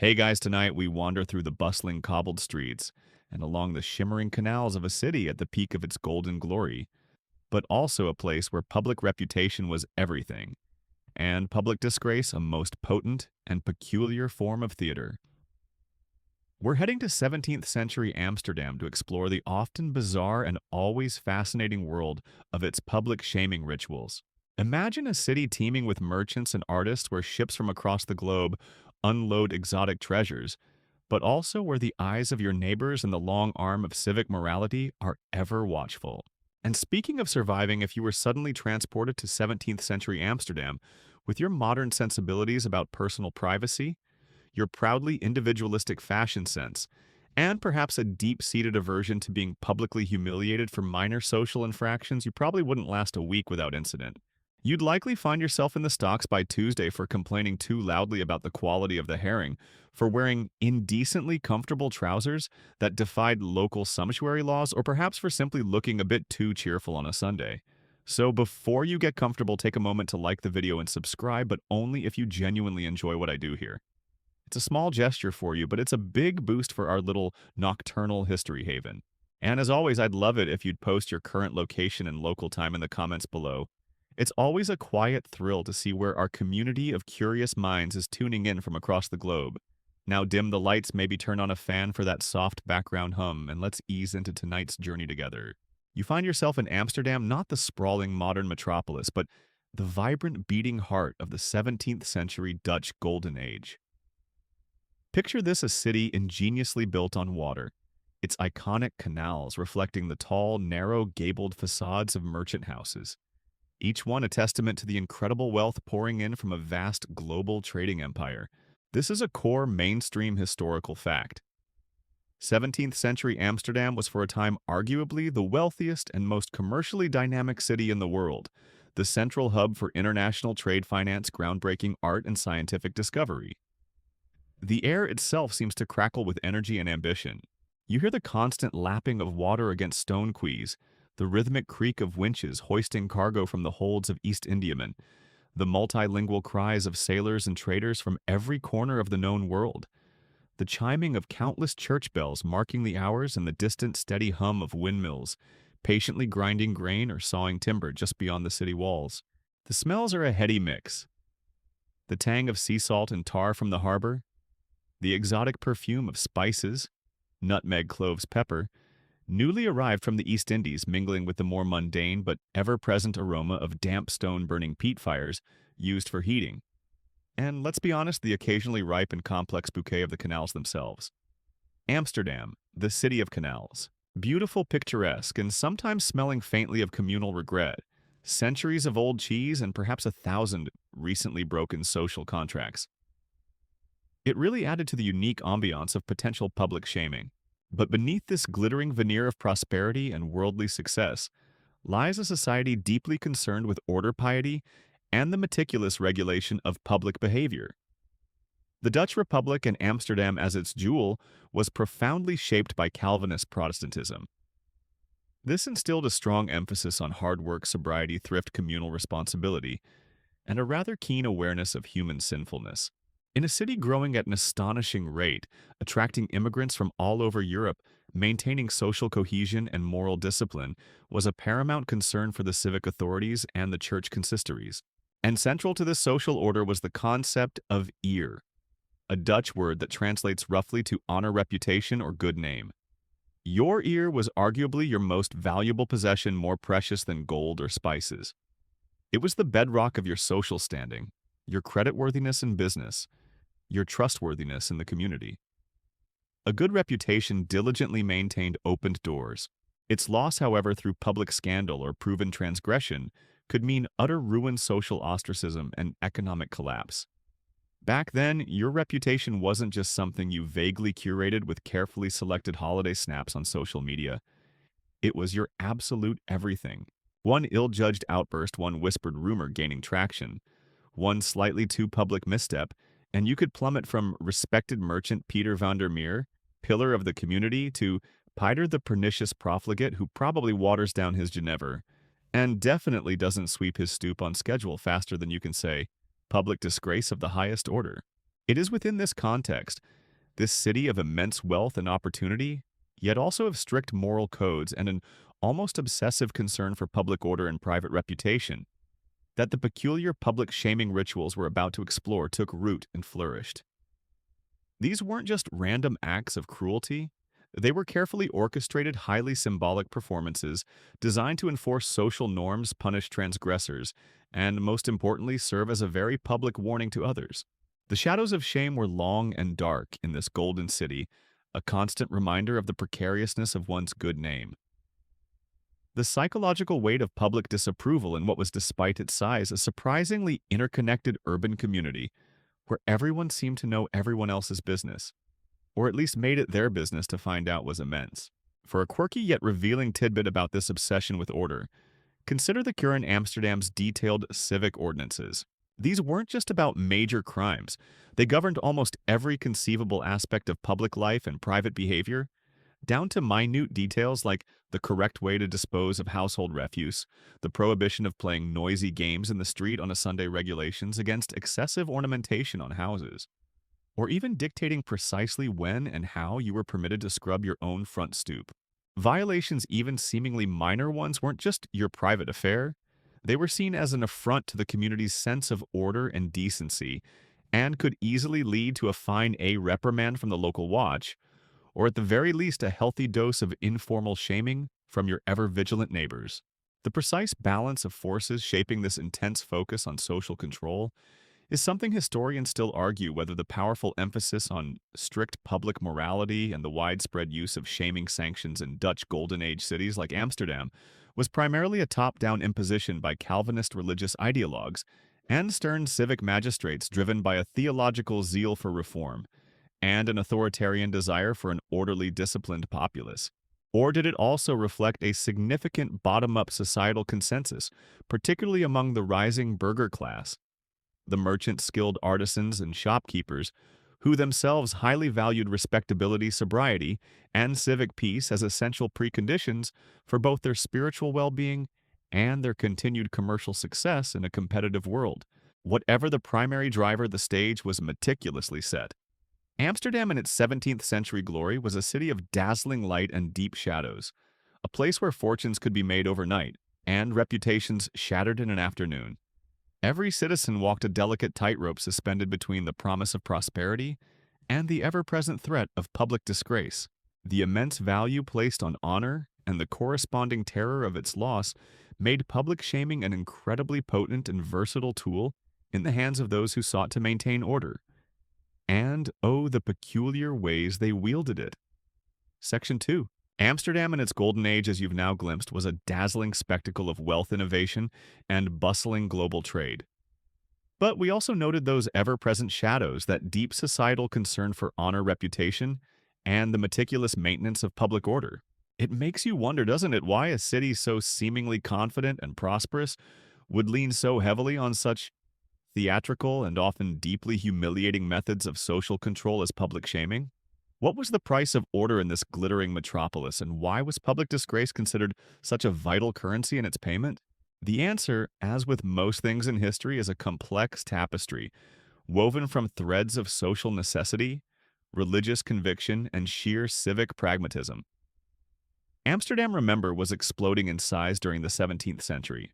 Hey guys, tonight we wander through the bustling cobbled streets and along the shimmering canals of a city at the peak of its golden glory, but also a place where public reputation was everything, and public disgrace a most potent and peculiar form of theater. We're heading to 17th century Amsterdam to explore the often bizarre and always fascinating world of its public shaming rituals. Imagine a city teeming with merchants and artists where ships from across the globe unload exotic treasures, but also where the eyes of your neighbors and the long arm of civic morality are ever watchful. And speaking of surviving, if you were suddenly transported to 17th century Amsterdam with your modern sensibilities about personal privacy, your proudly individualistic fashion sense, and perhaps a deep-seated aversion to being publicly humiliated for minor social infractions, you probably wouldn't last a week without incident. You'd likely find yourself in the stocks by Tuesday for complaining too loudly about the quality of the herring, for wearing indecently comfortable trousers that defied local sumptuary laws, or perhaps for simply looking a bit too cheerful on a Sunday. So before you get comfortable, take a moment to like the video and subscribe, but only if you genuinely enjoy what I do here. It's a small gesture for you, but it's a big boost for our little nocturnal history haven. And as always, I'd love it if you'd post your current location and local time in the comments below. It's always a quiet thrill to see where our community of curious minds is tuning in from across the globe. Now dim the lights, maybe turn on a fan for that soft background hum, and let's ease into tonight's journey together. You find yourself in Amsterdam, not the sprawling modern metropolis, but the vibrant beating heart of the 17th century Dutch Golden Age. Picture this: a city ingeniously built on water, its iconic canals reflecting the tall, narrow, gabled facades of merchant houses, each one a testament to the incredible wealth pouring in from a vast global trading empire. This is a core mainstream historical fact. 17th century Amsterdam was for a time arguably the wealthiest and most commercially dynamic city in the world, the central hub for international trade finance, groundbreaking art, and scientific discovery. The air itself seems to crackle with energy and ambition. You hear the constant lapping of water against stone quays, the rhythmic creak of winches hoisting cargo from the holds of East Indiamen, the multilingual cries of sailors and traders from every corner of the known world, the chiming of countless church bells marking the hours, and the distant steady hum of windmills, patiently grinding grain or sawing timber just beyond the city walls. The smells are a heady mix. The tang of sea salt and tar from the harbor, the exotic perfume of spices, nutmeg, cloves, pepper, newly arrived from the East Indies, mingling with the more mundane but ever-present aroma of damp stone-burning peat fires used for heating. And let's be honest, the occasionally ripe and complex bouquet of the canals themselves. Amsterdam, the city of canals. Beautiful, picturesque, and sometimes smelling faintly of communal regret. Centuries of old cheese and perhaps 1,000 recently broken social contracts. It really added to the unique ambiance of potential public shaming. But beneath this glittering veneer of prosperity and worldly success lies a society deeply concerned with order, piety, and the meticulous regulation of public behavior. The Dutch Republic, and Amsterdam as its jewel, was profoundly shaped by Calvinist Protestantism. This instilled a strong emphasis on hard work, sobriety, thrift, communal responsibility, and a rather keen awareness of human sinfulness. In a city growing at an astonishing rate, attracting immigrants from all over Europe, maintaining social cohesion and moral discipline was a paramount concern for the civic authorities and the church consistories. And central to this social order was the concept of eer, a Dutch word that translates roughly to honor, reputation, or good name. Your ear was arguably your most valuable possession, more precious than gold or spices. It was the bedrock of your social standing, your creditworthiness in business, your trustworthiness in the community. A good reputation diligently maintained opened doors. Its loss, however, through public scandal or proven transgression, could mean utter ruin, social ostracism, and economic collapse. Back then, your reputation wasn't just something you vaguely curated with carefully selected holiday snaps on social media. It was your absolute everything. One ill-judged outburst, one whispered rumor gaining traction, one slightly too public misstep, and you could plummet from respected merchant Peter van der Meer, pillar of the community, to Peter the pernicious profligate who probably waters down his Genever, and definitely doesn't sweep his stoop on schedule faster than you can say, public disgrace of the highest order. It is within this context, this city of immense wealth and opportunity, yet also of strict moral codes and an almost obsessive concern for public order and private reputation, that the peculiar public shaming rituals we're about to explore took root and flourished. These weren't just random acts of cruelty. They were carefully orchestrated, highly symbolic performances designed to enforce social norms, punish transgressors, and most importantly, serve as a very public warning to others. The shadows of shame were long and dark in this golden city, a constant reminder of the precariousness of one's good name. The psychological weight of public disapproval in what was, despite its size, a surprisingly interconnected urban community where everyone seemed to know everyone else's business, or at least made it their business to find out, was immense. For a quirky yet revealing tidbit about this obsession with order, consider the current Amsterdam's detailed civic ordinances. These weren't just about major crimes. They governed almost every conceivable aspect of public life and private behavior, down to minute details like the correct way to dispose of household refuse, the prohibition of playing noisy games in the street on a Sunday, regulations against excessive ornamentation on houses, or even dictating precisely when and how you were permitted to scrub your own front stoop. Violations, even seemingly minor ones, weren't just your private affair. They were seen as an affront to the community's sense of order and decency, and could easily lead to a fine, a reprimand from the local watch, or at the very least a healthy dose of informal shaming from your ever-vigilant neighbors. The precise balance of forces shaping this intense focus on social control is something historians still argue whether the powerful emphasis on strict public morality and the widespread use of shaming sanctions in Dutch Golden Age cities like Amsterdam was primarily a top-down imposition by Calvinist religious ideologues and stern civic magistrates driven by a theological zeal for reform and an authoritarian desire for an orderly, disciplined populace. Or did it also reflect a significant bottom-up societal consensus, particularly among the rising burgher class, the merchant, skilled artisans, and shopkeepers, who themselves highly valued respectability, sobriety, and civic peace as essential preconditions for both their spiritual well-being and their continued commercial success in a competitive world? Whatever the primary driver, the stage was meticulously set. Amsterdam in its 17th century glory was a city of dazzling light and deep shadows, a place where fortunes could be made overnight and reputations shattered in an afternoon. Every citizen walked a delicate tightrope suspended between the promise of prosperity and the ever-present threat of public disgrace. The immense value placed on honor and the corresponding terror of its loss made public shaming an incredibly potent and versatile tool in the hands of those who sought to maintain order. And, oh, the peculiar ways they wielded it. Section 2. Amsterdam in its golden age, as you've now glimpsed, was a dazzling spectacle of wealth innovation and bustling global trade. But we also noted those ever-present shadows, that deep societal concern for honor, reputation, and the meticulous maintenance of public order. It makes you wonder, doesn't it, why a city so seemingly confident and prosperous would lean so heavily on such theatrical and often deeply humiliating methods of social control as public shaming? What was the price of order in this glittering metropolis, and why was public disgrace considered such a vital currency in its payment? The answer, as with most things in history, is a complex tapestry, woven from threads of social necessity, religious conviction, and sheer civic pragmatism. Amsterdam, remember, was exploding in size during the 17th century.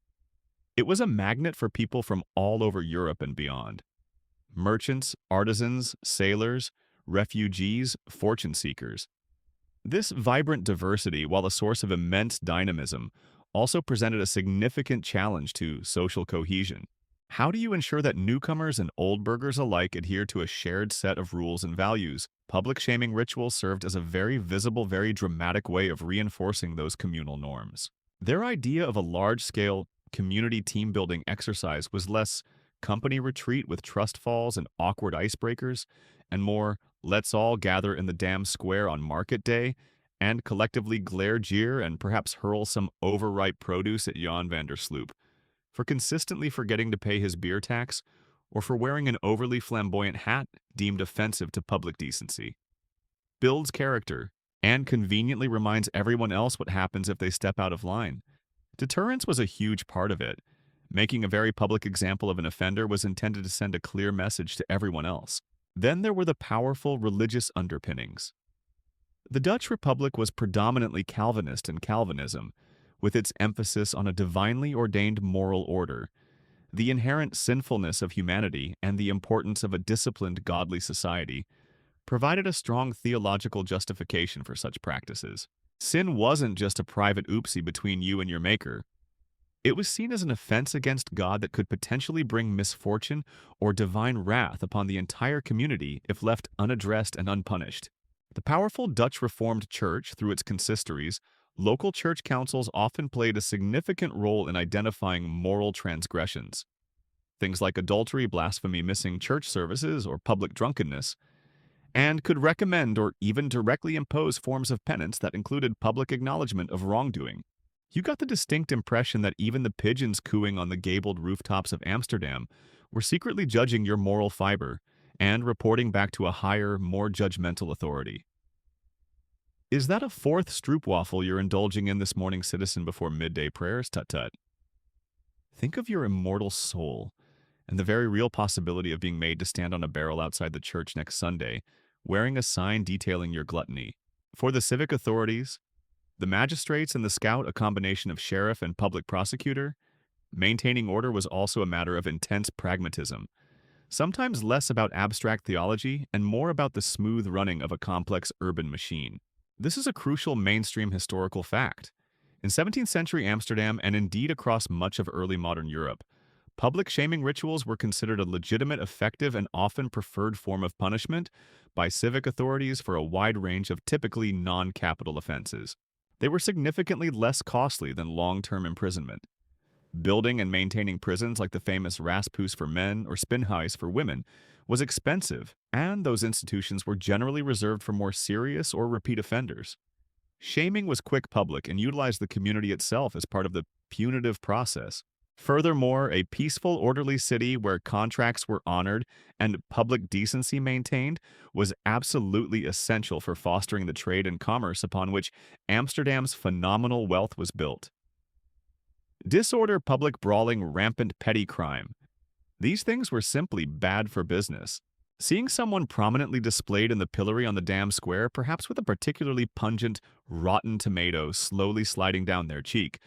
It was a magnet for people from all over Europe and beyond. Merchants, artisans, sailors, refugees, fortune seekers. This vibrant diversity, while a source of immense dynamism, also presented a significant challenge to social cohesion. How do you ensure that newcomers and old burghers alike adhere to a shared set of rules and values? Public shaming rituals served as a very visible, very dramatic way of reinforcing those communal norms. Their idea of a large-scale community team-building exercise was less company retreat with trust falls and awkward icebreakers, and more let's all gather in the damn square on market day and collectively glare, jeer, and perhaps hurl some overripe produce at Jan van der Sloop for consistently forgetting to pay his beer tax or for wearing an overly flamboyant hat deemed offensive to public decency. Builds character and conveniently reminds everyone else what happens if they step out of line. Deterrence was a huge part of it. Making a very public example of an offender was intended to send a clear message to everyone else. Then there were the powerful religious underpinnings. The Dutch Republic was predominantly Calvinist in Calvinism, with its emphasis on a divinely ordained moral order, the inherent sinfulness of humanity, and the importance of a disciplined godly society provided a strong theological justification for such practices. Sin wasn't just a private oopsie between you and your maker. It was seen as an offense against God that could potentially bring misfortune or divine wrath upon the entire community if left unaddressed and unpunished. The powerful Dutch Reformed Church, through its consistories, local church councils often played a significant role in identifying moral transgressions. Things like adultery, blasphemy, missing church services, or public drunkenness, and could recommend or even directly impose forms of penance that included public acknowledgement of wrongdoing. You got the distinct impression that even the pigeons cooing on the gabled rooftops of Amsterdam were secretly judging your moral fiber and reporting back to a higher, more judgmental authority. Is that a fourth stroopwafel you're indulging in this morning, citizen, before midday prayers? Tut-tut. Think of your immortal soul and the very real possibility of being made to stand on a barrel outside the church next Sunday, wearing a sign detailing your gluttony. For the civic authorities, the magistrates and the scout, a combination of sheriff and public prosecutor, maintaining order was also a matter of intense pragmatism, sometimes less about abstract theology and more about the smooth running of a complex urban machine. This is a crucial mainstream historical fact. In 17th century Amsterdam, and indeed across much of early modern Europe, public shaming rituals were considered a legitimate, effective, and often preferred form of punishment by civic authorities for a wide range of typically non-capital offenses. They were significantly less costly than long-term imprisonment. Building and maintaining prisons like the famous Rasphuis for men or Spinhuis for women was expensive, and those institutions were generally reserved for more serious or repeat offenders. Shaming was quick, public, and utilized the community itself as part of the punitive process. Furthermore, a peaceful, orderly city where contracts were honored and public decency maintained was absolutely essential for fostering the trade and commerce upon which Amsterdam's phenomenal wealth was built. Disorder, public brawling, rampant petty crime. These things were simply bad for business. Seeing someone prominently displayed in the pillory on the Dam Square, perhaps with a particularly pungent, rotten tomato slowly sliding down their cheek,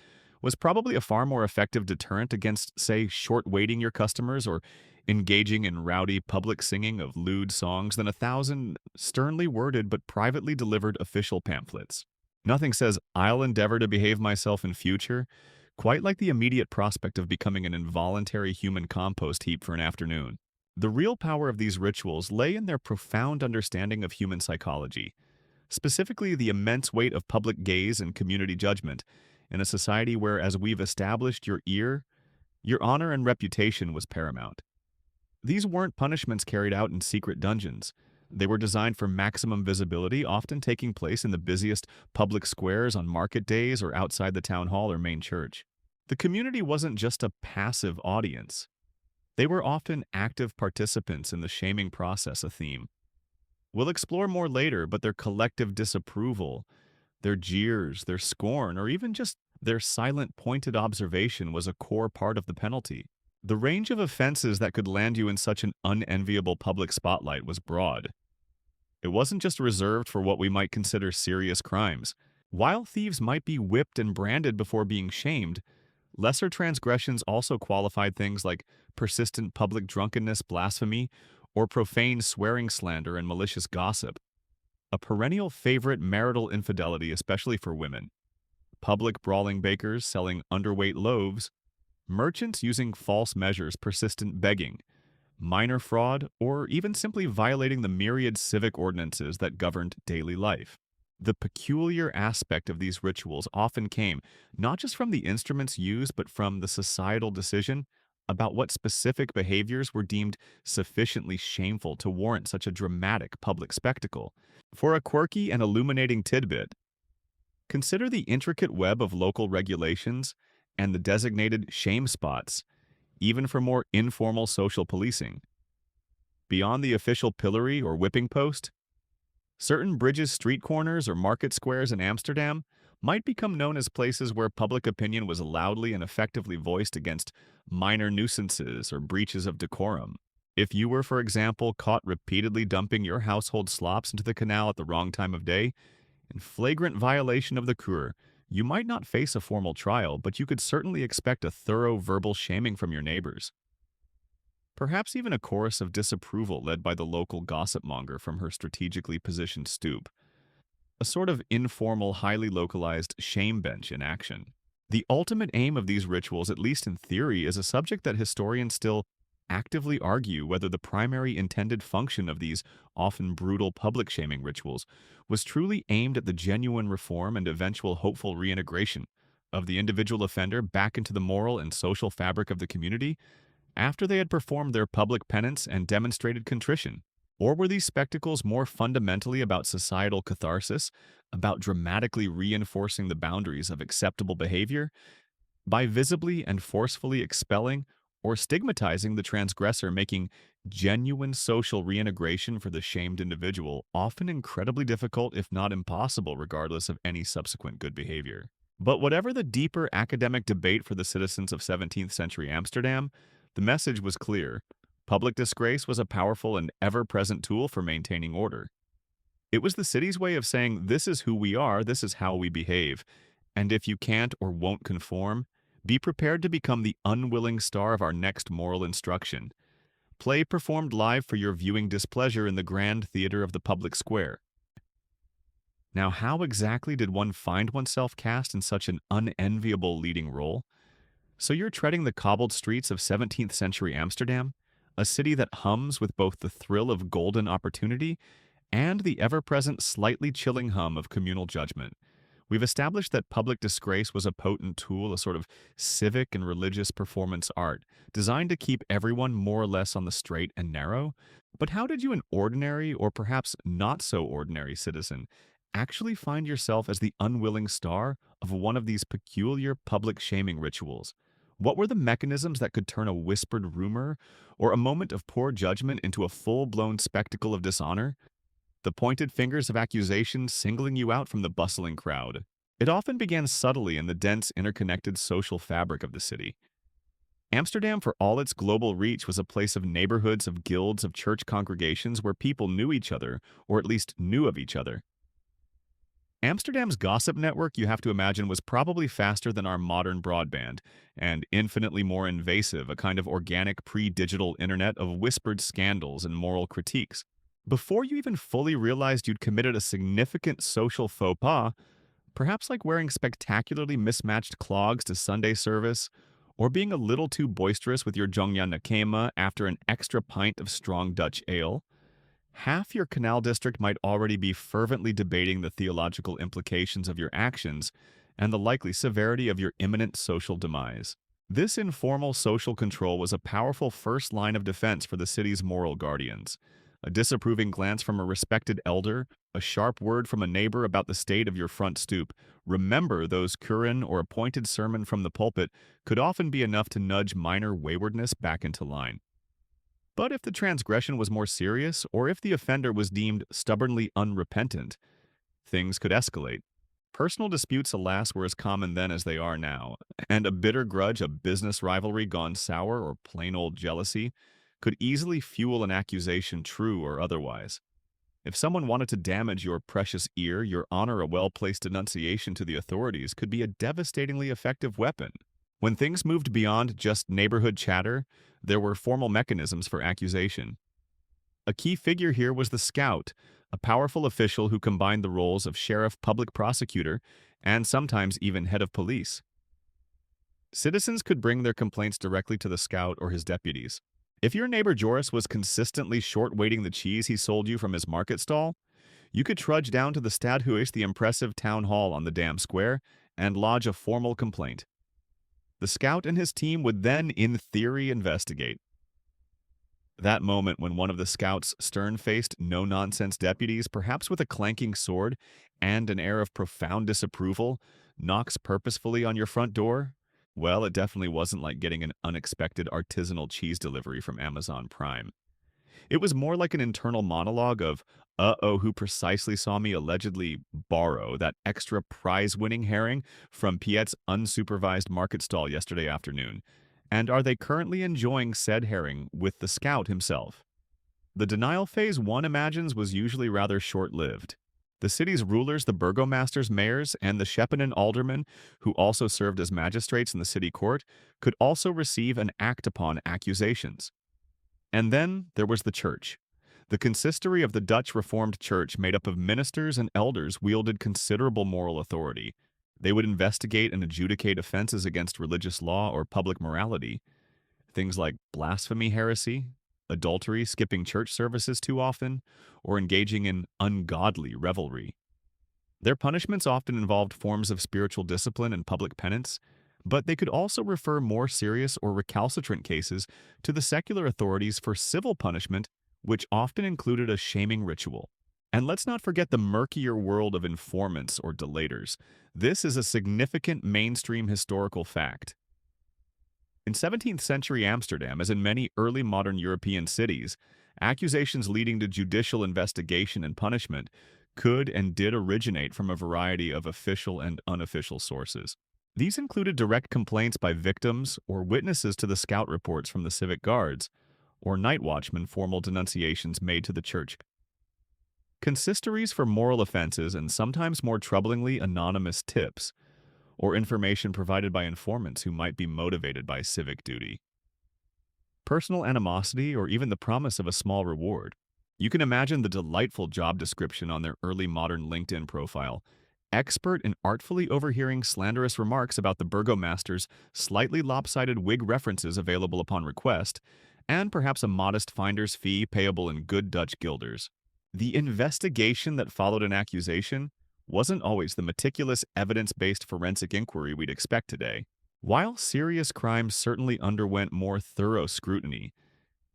was probably a far more effective deterrent against, say, short-waiting your customers or engaging in rowdy public singing of lewd songs than 1,000 sternly worded but privately delivered official pamphlets. Nothing says, "I'll endeavor to behave myself in future," quite like the immediate prospect of becoming an involuntary human compost heap for an afternoon. The real power of these rituals lay in their profound understanding of human psychology, specifically the immense weight of public gaze and community judgment, in a society where, as we've established, your honor and reputation was paramount. These weren't punishments carried out in secret dungeons. They were designed for maximum visibility, often taking place in the busiest public squares on market days or outside the town hall or main church. The community wasn't just a passive audience. They were often active participants in the shaming process, a theme we'll explore more later, but their collective disapproval, their jeers, their scorn, or even just their silent, pointed observation was a core part of the penalty. The range of offenses that could land you in such an unenviable public spotlight was broad. It wasn't just reserved for what we might consider serious crimes. While thieves might be whipped and branded before being shamed, lesser transgressions also qualified things like persistent public drunkenness, blasphemy, or profane swearing, slander, and malicious gossip. A perennial favorite, marital infidelity, especially for women. Public brawling bakers selling underweight loaves, merchants using false measures, persistent begging, minor fraud, or even simply violating the myriad civic ordinances that governed daily life. The peculiar aspect of these rituals often came not just from the instruments used, but from the societal decision about what specific behaviors were deemed sufficiently shameful to warrant such a dramatic public spectacle. For a quirky and illuminating tidbit, consider the intricate web of local regulations and the designated shame spots, even for more informal social policing. Beyond the official pillory or whipping post, certain bridges, street corners, or market squares in Amsterdam might become known as places where public opinion was loudly and effectively voiced against minor nuisances or breaches of decorum. If you were, for example, caught repeatedly dumping your household slops into the canal at the wrong time of day, in flagrant violation of the cure, you might not face a formal trial, but you could certainly expect a thorough verbal shaming from your neighbors. Perhaps even a chorus of disapproval led by the local gossip monger from her strategically positioned stoop. A sort of informal, highly localized shame bench in action. The ultimate aim of these rituals, at least in theory, is a subject that historians still actively argue whether the primary intended function of these often brutal public shaming rituals was truly aimed at the genuine reform and eventual hopeful reintegration of the individual offender back into the moral and social fabric of the community after they had performed their public penance and demonstrated contrition. Or were these spectacles more fundamentally about societal catharsis, about dramatically reinforcing the boundaries of acceptable behavior by visibly and forcefully expelling or stigmatizing the transgressor, making genuine social reintegration for the shamed individual often incredibly difficult, if not impossible, regardless of any subsequent good behavior? But whatever the deeper academic debate for the citizens of 17th century Amsterdam, the message was clear. Public disgrace was a powerful and ever-present tool for maintaining order. It was the city's way of saying, this is who we are, this is how we behave, and if you can't or won't conform, be prepared to become the unwilling star of our next moral instruction. Play performed live for your viewing displeasure in the grand theater of the public square. Now, how exactly did one find oneself cast in such an unenviable leading role? So you're treading the cobbled streets of 17th century Amsterdam, a city that hums with both the thrill of golden opportunity and the ever-present slightly chilling hum of communal judgment. We've established that public disgrace was a potent tool, a sort of civic and religious performance art, designed to keep everyone more or less on the straight and narrow. But how did you, an ordinary or perhaps not so ordinary citizen, actually find yourself as the unwilling star of one of these peculiar public shaming rituals? What were the mechanisms that could turn a whispered rumor or a moment of poor judgment into a full-blown spectacle of dishonor? The pointed fingers of accusation singling you out from the bustling crowd. It often began subtly in the dense, interconnected social fabric of the city. Amsterdam, for all its global reach, was a place of neighborhoods, of guilds, of church congregations where people knew each other, or at least knew of each other. Amsterdam's gossip network, you have to imagine, was probably faster than our modern broadband, and infinitely more invasive, a kind of organic pre-digital internet of whispered scandals and moral critiques. Before you even fully realized you'd committed a significant social faux pas, perhaps like wearing spectacularly mismatched clogs to Sunday service, or being a little too boisterous with your Jongja Nakema after an extra pint of strong Dutch ale, half your canal district might already be fervently debating the theological implications of your actions and the likely severity of your imminent social demise. This informal social control was a powerful first line of defense for the city's moral guardians. A disapproving glance from a respected elder, a sharp word from a neighbor about the state of your front stoop. Remember, those Curran or appointed sermon from the pulpit could often be enough to nudge minor waywardness back into line. But if the transgression was more serious, or if the offender was deemed stubbornly unrepentant, things could escalate. Personal disputes, alas, were as common then as they are now, and a bitter grudge, a business rivalry gone sour, or plain old jealousy, could easily fuel an accusation, true or otherwise. If someone wanted to damage your precious ear, your honor, a well-placed denunciation to the authorities could be a devastatingly effective weapon. When things moved beyond just neighborhood chatter, there were formal mechanisms for accusation. A key figure here was the scout, a powerful official who combined the roles of sheriff, public prosecutor, and sometimes even head of police. Citizens could bring their complaints directly to the scout or his deputies. If your neighbor Joris was consistently short-waiting the cheese he sold you from his market stall, you could trudge down to the Stadhuis, the impressive town hall on the Dam Square, and lodge a formal complaint. The scout and his team would then, in theory, investigate. That moment when one of the scout's stern-faced, no-nonsense deputies, perhaps with a clanking sword and an air of profound disapproval, knocks purposefully on your front door, well, it definitely wasn't like getting an unexpected artisanal cheese delivery from Amazon Prime. It was more like an internal monologue of, uh-oh, who precisely saw me allegedly borrow that extra prize-winning herring from Piet's unsupervised market stall yesterday afternoon, And are they currently enjoying said herring with the scout himself? The denial phase one imagines was usually rather short-lived. The city's rulers, the burgomasters, mayors, and the schepenen aldermen, who also served as magistrates in the city court, could also receive and act upon accusations. And then there was the church. The consistory of the Dutch Reformed Church, made up of ministers and elders, wielded considerable moral authority. They would investigate and adjudicate offenses against religious law or public morality. Things like blasphemy, heresy, adultery, skipping church services too often, or engaging in ungodly revelry. Their punishments often involved forms of spiritual discipline and public penance, but they could also refer more serious or recalcitrant cases to the secular authorities for civil punishment, which often included a shaming ritual. And let's not forget the murkier world of informants or delators. This is a significant mainstream historical fact. In 17th century Amsterdam, as in many early modern European cities, accusations leading to judicial investigation and punishment could and did originate from a variety of official and unofficial sources. These included direct complaints by victims or witnesses to the scout reports from the civic guards, or night watchmen formal denunciations made to the church. Consistories for moral offenses and sometimes more troublingly anonymous tips, or information provided by informants who might be motivated by civic duty. Personal animosity or even the promise of a small reward. You can imagine the delightful job description on their early modern LinkedIn profile. Expert in artfully overhearing slanderous remarks about the burgomaster's slightly lopsided wig references available upon request, and perhaps a modest finder's fee payable in good Dutch guilders. The investigation that followed an accusation wasn't always the meticulous evidence-based forensic inquiry we'd expect today. While serious crimes certainly underwent more thorough scrutiny,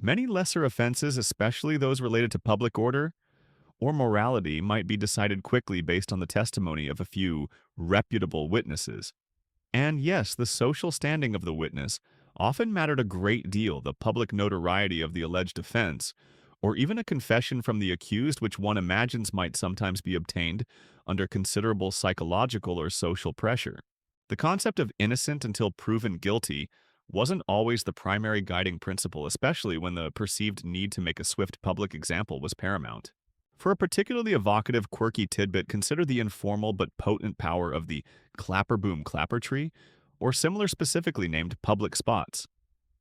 many lesser offenses, especially those related to public order or morality, might be decided quickly based on the testimony of a few reputable witnesses. And yes, the social standing of the witness often mattered a great deal, the public notoriety of the alleged offense, or even a confession from the accused, which one imagines might sometimes be obtained under considerable psychological or social pressure. The concept of innocent until proven guilty wasn't always the primary guiding principle, especially when the perceived need to make a swift public example was paramount. For a particularly evocative, quirky tidbit, consider the informal but potent power of the clapper-boom clapper tree, or similar specifically named public spots.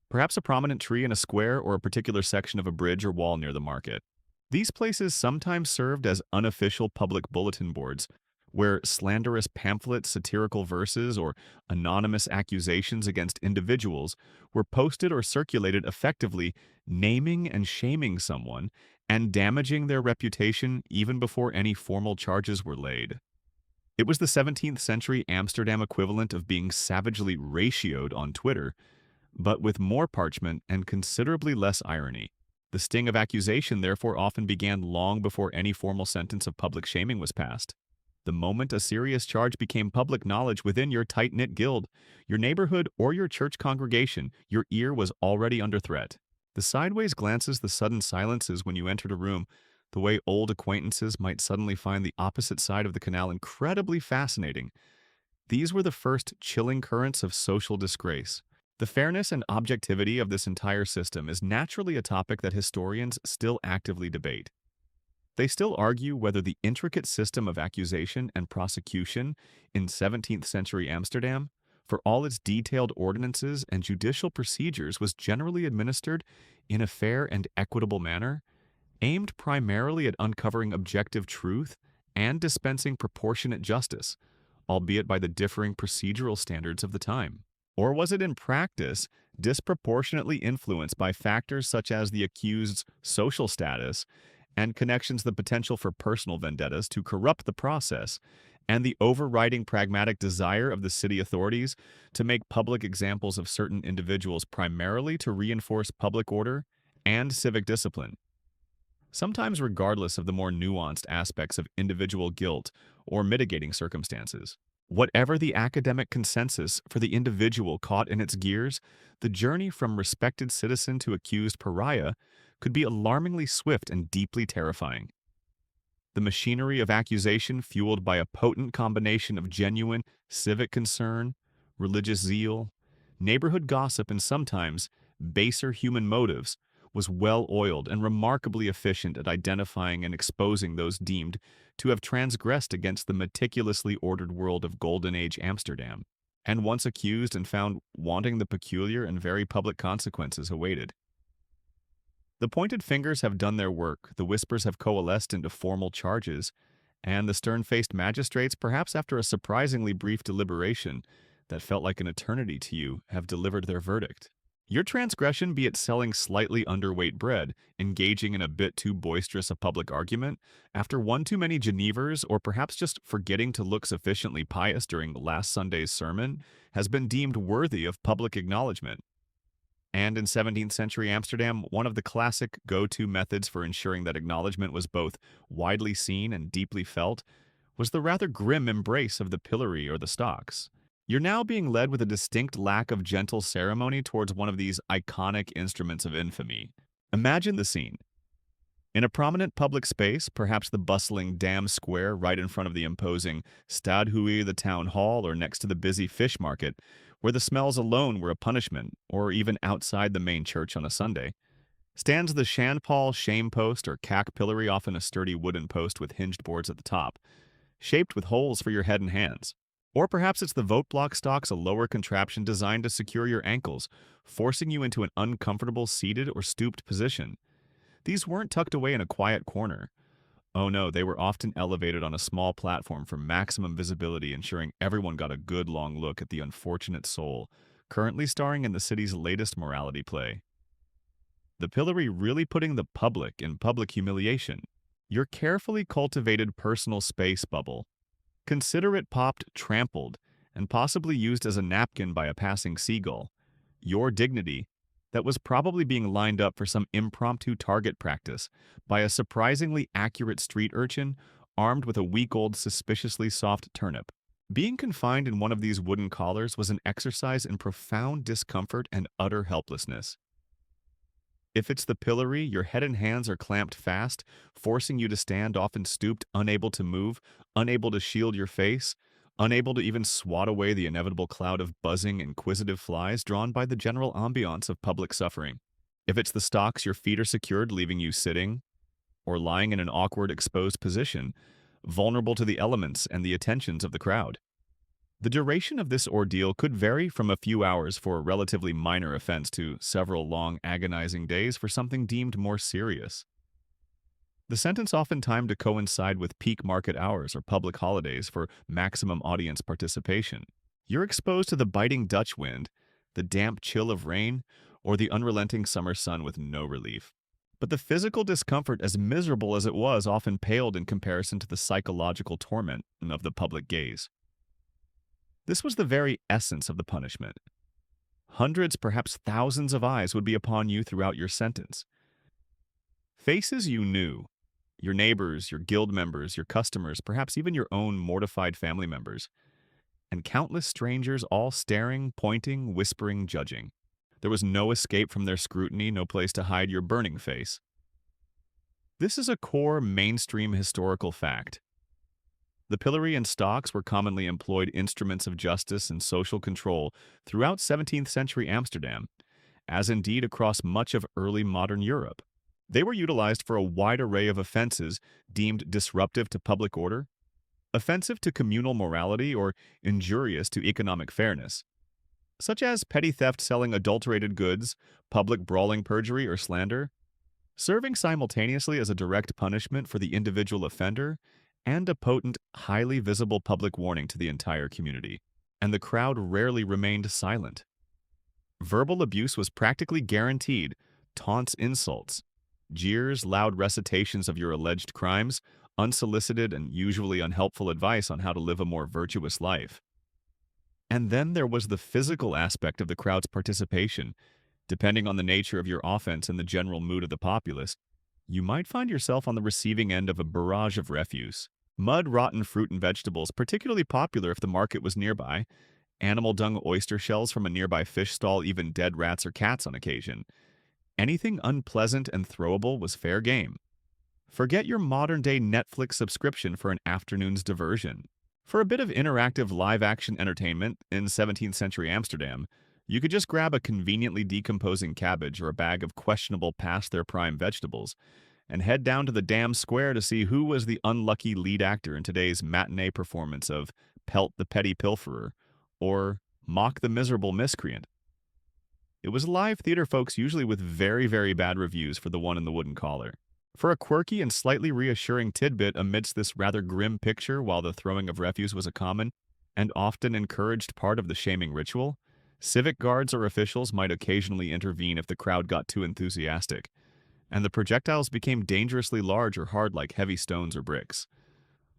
Perhaps a prominent tree in a square or a particular section of a bridge or wall near the market. These places sometimes served as unofficial public bulletin boards, where slanderous pamphlets, satirical verses, or anonymous accusations against individuals were posted or circulated, effectively naming and shaming someone and damaging their reputation even before any formal charges were laid. It was the 17th century Amsterdam equivalent of being savagely ratioed on Twitter, but with more parchment and considerably less irony. The sting of accusation therefore often began long before any formal sentence of public shaming was passed. The moment a serious charge became public knowledge within your tight-knit guild, your neighborhood, or your church congregation, your ear was already under threat. The sideways glances, the sudden silences when you entered a room, the way old acquaintances might suddenly find the opposite side of the canal incredibly fascinating. These were the first chilling currents of social disgrace. The fairness and objectivity of this entire system is naturally a topic that historians still actively debate. They still argue whether the intricate system of accusation and prosecution in 17th century Amsterdam, for all its detailed ordinances and judicial procedures, was generally administered in a fair and equitable manner, aimed primarily at uncovering objective truth and dispensing proportionate justice, albeit by the differing procedural standards of the time. Or was it in practice disproportionately influenced by factors such as the accused's social status and connections, the potential for personal vendettas to corrupt the process, and the overriding pragmatic desire of the city authorities to make public examples of certain individuals primarily to reinforce public order and civic discipline? Sometimes regardless of the more nuanced aspects of individual guilt or mitigating circumstances. Whatever the academic consensus for the individual caught in its gears, the journey from respected citizen to accused pariah could be alarmingly swift and deeply terrifying. The machinery of accusation, fueled by a potent combination of genuine civic concern, religious zeal, neighborhood gossip, and sometimes baser human motives, was well-oiled and remarkably efficient at identifying and exposing those deemed to have transgressed against the meticulously ordered world of Golden Age Amsterdam, and once accused and found wanting, the peculiar and very public consequences awaited. The pointed fingers have done their work, the whispers have coalesced into formal charges, and the stern-faced magistrates, perhaps after a surprisingly brief deliberation that felt like an eternity to you, have delivered their verdict. Your transgression, be it selling slightly underweight bread, engaging in a bit too boisterous a public argument, after one too many Genevers, or perhaps just forgetting to look sufficiently pious during last Sunday's sermon, has been deemed worthy of public acknowledgement. And in 17th century Amsterdam, one of the classic go-to methods for ensuring that acknowledgement was both widely seen and deeply felt was the rather grim embrace of the pillory or the stocks. You're now being led with a distinct lack of gentle ceremony towards one of these iconic instruments of infamy. Imagine the scene. In a prominent public space, perhaps the bustling Dam Square right in front of the imposing Stadhuis, the town hall, or next to the busy fish market, where the smells alone were a punishment, or even outside the main church on a Sunday, stands the Shandpal shame post or cack pillory, often a sturdy wooden post with hinged boards at the top, shaped with holes for your head and hands. Or perhaps it's the vote block stocks, a lower contraption designed to secure your ankles, forcing you into an uncomfortable seated or stooped position. These weren't tucked away in a quiet corner. Oh no, they were often elevated on a small platform for maximum visibility, ensuring everyone got a good long look at the unfortunate soul, currently starring in the city's latest morality play. The pillory really putting the public in public humiliation. Your carefully cultivated personal space bubble. Consider it popped, trampled, and possibly used as a napkin by a passing seagull. Your dignity, that was probably being lined up for some impromptu target practice by a surprisingly accurate street urchin armed with a week-old suspiciously soft turnip. Being confined in one of these wooden collars was an exercise in profound discomfort and utter helplessness. If it's the pillory, your head and hands are clamped fast, forcing you to stand often stooped, unable to move, unable to shield your face, unable to even swat away the inevitable cloud of buzzing, inquisitive flies drawn by the general ambiance of public suffering. If it's the stocks, your feet are secured, leaving you sitting or lying in an awkward, exposed position, vulnerable to the elements and the attentions of the crowd. The duration of this ordeal could vary from a few hours for a relatively minor offense to several long, agonizing days for something deemed more serious. The sentence often timed to coincide with peak market hours or public holidays for maximum audience participation. You're exposed to the biting Dutch wind, the damp chill of rain, or the unrelenting summer sun with no relief. But the physical discomfort, as miserable as it was, often paled in comparison to the psychological torment of the public gaze. This was the very essence of the punishment. Hundreds, perhaps thousands of eyes would be upon you throughout your sentence. Faces you knew, your neighbors, your guild members, your customers, perhaps even your own mortified family members, and countless strangers all staring, pointing, whispering, judging. There was no escape from their scrutiny, no place to hide your burning face. This is a core mainstream historical fact. The pillory and stocks were commonly employed instruments of justice and social control throughout 17th century Amsterdam, as indeed across much of early modern Europe. They were utilized for a wide array of offenses deemed disruptive to public order, offensive to communal morality, or injurious to economic fairness, such as petty theft, selling adulterated goods, public brawling, perjury, or slander, serving simultaneously as a direct punishment for the individual offender and a potent, highly visible public warning to the entire community. And the crowd rarely remained silent. Verbal abuse was practically guaranteed, taunts, insults, jeers, loud recitations of your alleged crimes, unsolicited and usually unhelpful advice on how to live a more virtuous life. And then there was the physical aspect of the crowd's participation. Depending on the nature of your offense and the general mood of the populace, you might find yourself on the receiving end of a barrage of refuse. Mud, rotten fruit and vegetables, particularly popular if the market was nearby, animal dung, oyster shells from a nearby fish stall, even dead rats or cats on occasion. Anything unpleasant and throwable was fair game. Forget your modern-day Netflix subscription for an afternoon's diversion. For a bit of interactive live-action entertainment in 17th century Amsterdam, You could just grab a conveniently decomposing cabbage or a bag of questionable past their prime vegetables and head down to the damn square to see who was the unlucky lead actor in today's matinee performance of Pelt the Petty Pilferer or Mock the Miserable Miscreant. It was live theater folks, usually with very, very bad reviews for the one in the wooden collar. For a quirky and slightly reassuring tidbit amidst this rather grim picture, while the throwing of refuse was a common and often encouraged part of the shaming ritual, civic guards or officials might occasionally intervene if the crowd got too enthusiastic, and the projectiles became dangerously large or hard like heavy stones or bricks.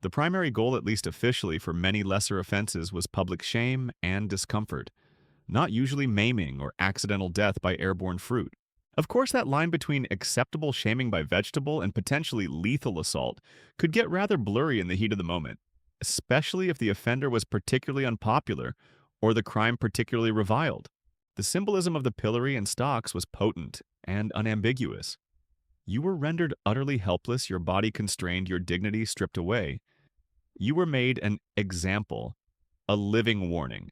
The primary goal, at least officially, for many lesser offenses was public shame and discomfort, not usually maiming or accidental death by airborne fruit. Of course, that line between acceptable shaming by vegetable and potentially lethal assault could get rather blurry in the heat of the moment, especially if the offender was particularly unpopular or the crime particularly reviled. The symbolism of the pillory and stocks was potent and unambiguous. You were rendered utterly helpless, your body constrained, your dignity stripped away. You were made an example, a living warning.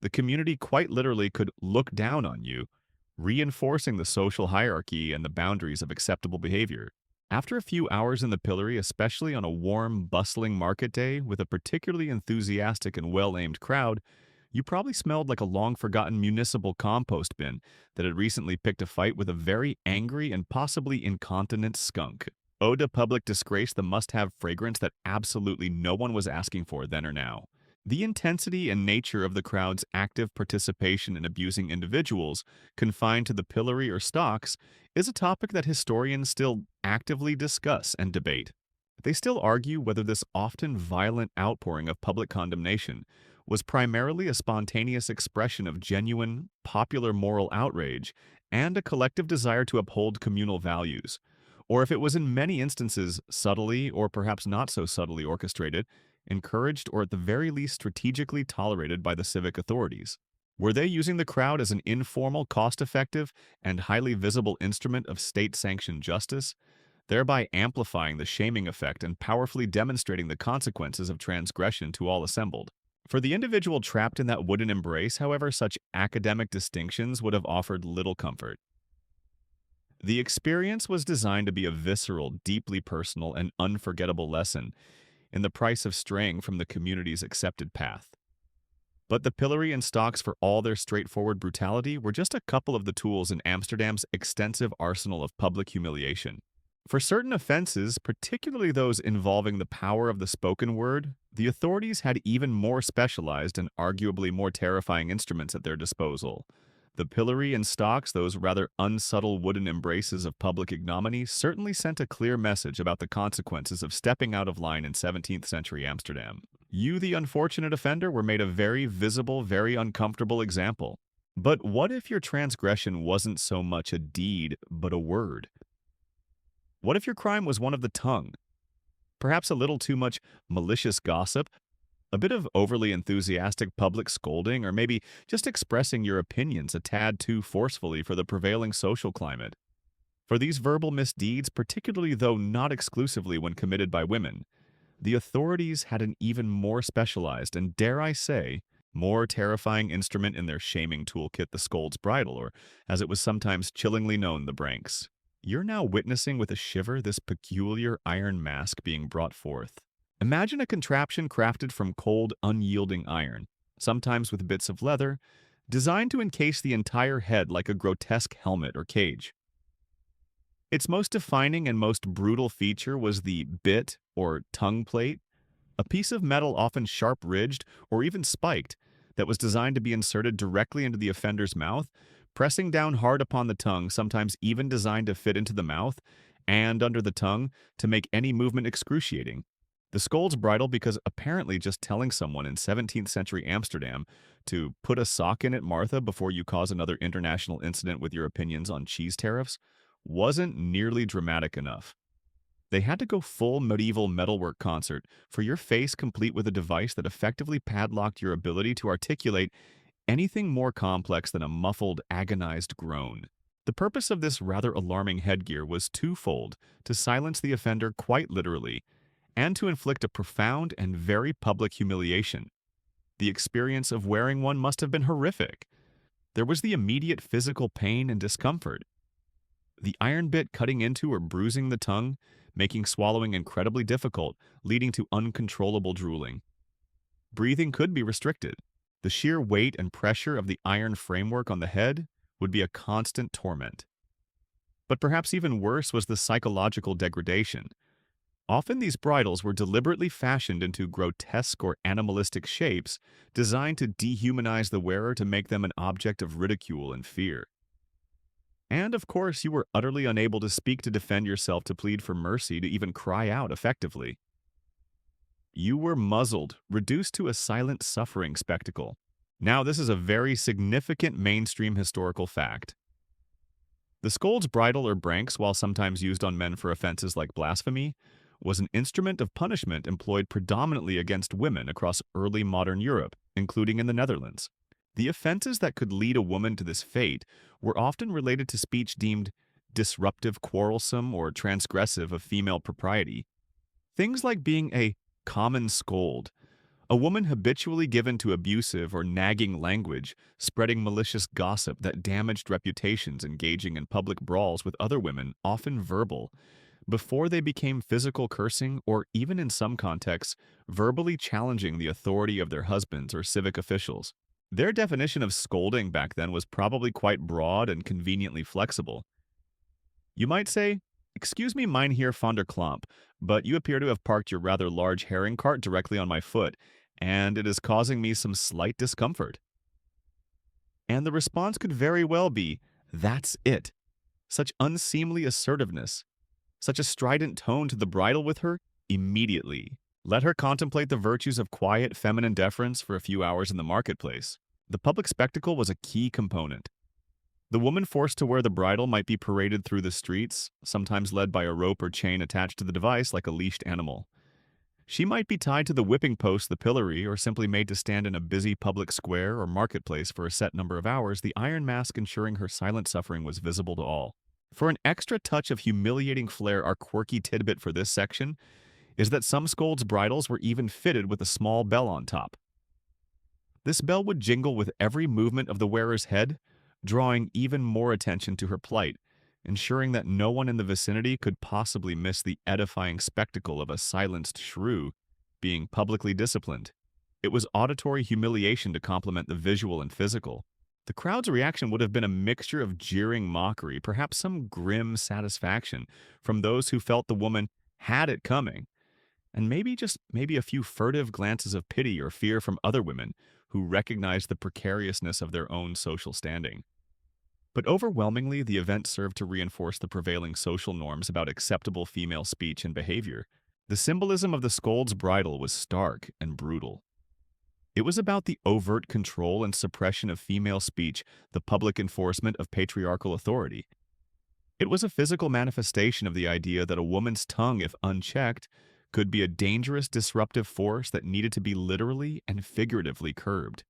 The community quite literally could look down on you, reinforcing the social hierarchy and the boundaries of acceptable behavior. After a few hours in the pillory, especially on a warm, bustling market day with a particularly enthusiastic and well-aimed crowd, you probably smelled like a long-forgotten municipal compost bin that had recently picked a fight with a very angry and possibly incontinent skunk. Ode to public disgrace, the must-have fragrance that absolutely no one was asking for then or now. The intensity and nature of the crowd's active participation in abusing individuals confined to the pillory or stocks is a topic that historians still actively discuss and debate. They still argue whether this often violent outpouring of public condemnation was primarily a spontaneous expression of genuine, popular moral outrage and a collective desire to uphold communal values, or if it was in many instances subtly or perhaps not so subtly orchestrated, encouraged, or at the very least strategically tolerated by the civic authorities. Were they using the crowd as an informal, cost-effective, and highly visible instrument of state-sanctioned justice, thereby amplifying the shaming effect and powerfully demonstrating the consequences of transgression to all assembled? For the individual trapped in that wooden embrace, however, such academic distinctions would have offered little comfort. The experience was designed to be a visceral, deeply personal, and unforgettable lesson in the price of straying from the community's accepted path. But the pillory and stocks, for all their straightforward brutality, were just a couple of the tools in Amsterdam's extensive arsenal of public humiliation. For certain offenses, particularly those involving the power of the spoken word, the authorities had even more specialized and arguably more terrifying instruments at their disposal. The pillory and stocks, those rather unsubtle wooden embraces of public ignominy, certainly sent a clear message about the consequences of stepping out of line in 17th century Amsterdam. You, the unfortunate offender, were made a very visible, very uncomfortable example. But what if your transgression wasn't so much a deed, but a word? What if your crime was one of the tongue? Perhaps a little too much malicious gossip, a bit of overly enthusiastic public scolding, or maybe just expressing your opinions a tad too forcefully for the prevailing social climate. For these verbal misdeeds, particularly though not exclusively when committed by women, the authorities had an even more specialized and, dare I say, more terrifying instrument in their shaming toolkit, the scold's bridle, or as it was sometimes chillingly known, the branks. You're now witnessing with a shiver this peculiar iron mask being brought forth. Imagine a contraption crafted from cold, unyielding iron, sometimes with bits of leather, designed to encase the entire head like a grotesque helmet or cage. Its most defining and most brutal feature was the bit, or tongue plate, a piece of metal often sharp-ridged or even spiked that was designed to be inserted directly into the offender's mouth, pressing down hard upon the tongue, sometimes even designed to fit into the mouth and under the tongue to make any movement excruciating. The scold's bridle, because apparently just telling someone in 17th century Amsterdam to put a sock in it, Martha, before you cause another international incident with your opinions on cheese tariffs, wasn't nearly dramatic enough. They had to go full medieval metalwork concert for your face complete with a device that effectively padlocked your ability to articulate anything more complex than a muffled, agonized groan. The purpose of this rather alarming headgear was twofold: to silence the offender quite literally, and to inflict a profound and very public humiliation. The experience of wearing one must have been horrific. There was the immediate physical pain and discomfort. The iron bit cutting into or bruising the tongue, making swallowing incredibly difficult, leading to uncontrollable drooling. Breathing could be restricted. The sheer weight and pressure of the iron framework on the head would be a constant torment. But perhaps even worse was the psychological degradation. Often these bridles were deliberately fashioned into grotesque or animalistic shapes designed to dehumanize the wearer to make them an object of ridicule and fear. And of course, you were utterly unable to speak to defend yourself, to plead for mercy, to even cry out effectively. You were muzzled, reduced to a silent suffering spectacle. Now, this is a very significant mainstream historical fact. The scold's bridle or branks, while sometimes used on men for offenses like blasphemy, was an instrument of punishment employed predominantly against women across early modern Europe, including in the Netherlands. The offenses that could lead a woman to this fate were often related to speech deemed disruptive, quarrelsome, or transgressive of female propriety. Things like being a common scold, a woman habitually given to abusive or nagging language, spreading malicious gossip that damaged reputations, engaging in public brawls with other women, often verbal, before they became physical cursing or, even in some contexts, verbally challenging the authority of their husbands or civic officials. Their definition of scolding back then was probably quite broad and conveniently flexible. You might say, "Excuse me, Mynheer van der Klomp, but you appear to have parked your rather large herring cart directly on my foot, and it is causing me some slight discomfort." And the response could very well be, "That's it." Such unseemly assertiveness, such a strident tone to the bridle with her, immediately. Let her contemplate the virtues of quiet, feminine deference for a few hours in the marketplace. The public spectacle was a key component. The woman forced to wear the bridle might be paraded through the streets, sometimes led by a rope or chain attached to the device like a leashed animal. She might be tied to the whipping post, the pillory, or simply made to stand in a busy public square or marketplace for a set number of hours, the iron mask ensuring her silent suffering was visible to all. For an extra touch of humiliating flair, our quirky tidbit for this section is that some scolds' bridles were even fitted with a small bell on top. This bell would jingle with every movement of the wearer's head, drawing even more attention to her plight, ensuring that no one in the vicinity could possibly miss the edifying spectacle of a silenced shrew being publicly disciplined. It was auditory humiliation to complement the visual and physical. The crowd's reaction would have been a mixture of jeering mockery, perhaps some grim satisfaction from those who felt the woman had it coming, and maybe a few furtive glances of pity or fear from other women who recognized the precariousness of their own social standing. But overwhelmingly, the event served to reinforce the prevailing social norms about acceptable female speech and behavior. The symbolism of the scold's bridle was stark and brutal. It was about the overt control and suppression of female speech, the public enforcement of patriarchal authority. It was a physical manifestation of the idea that a woman's tongue, if unchecked, could be a dangerous disruptive force that needed to be literally and figuratively curbed.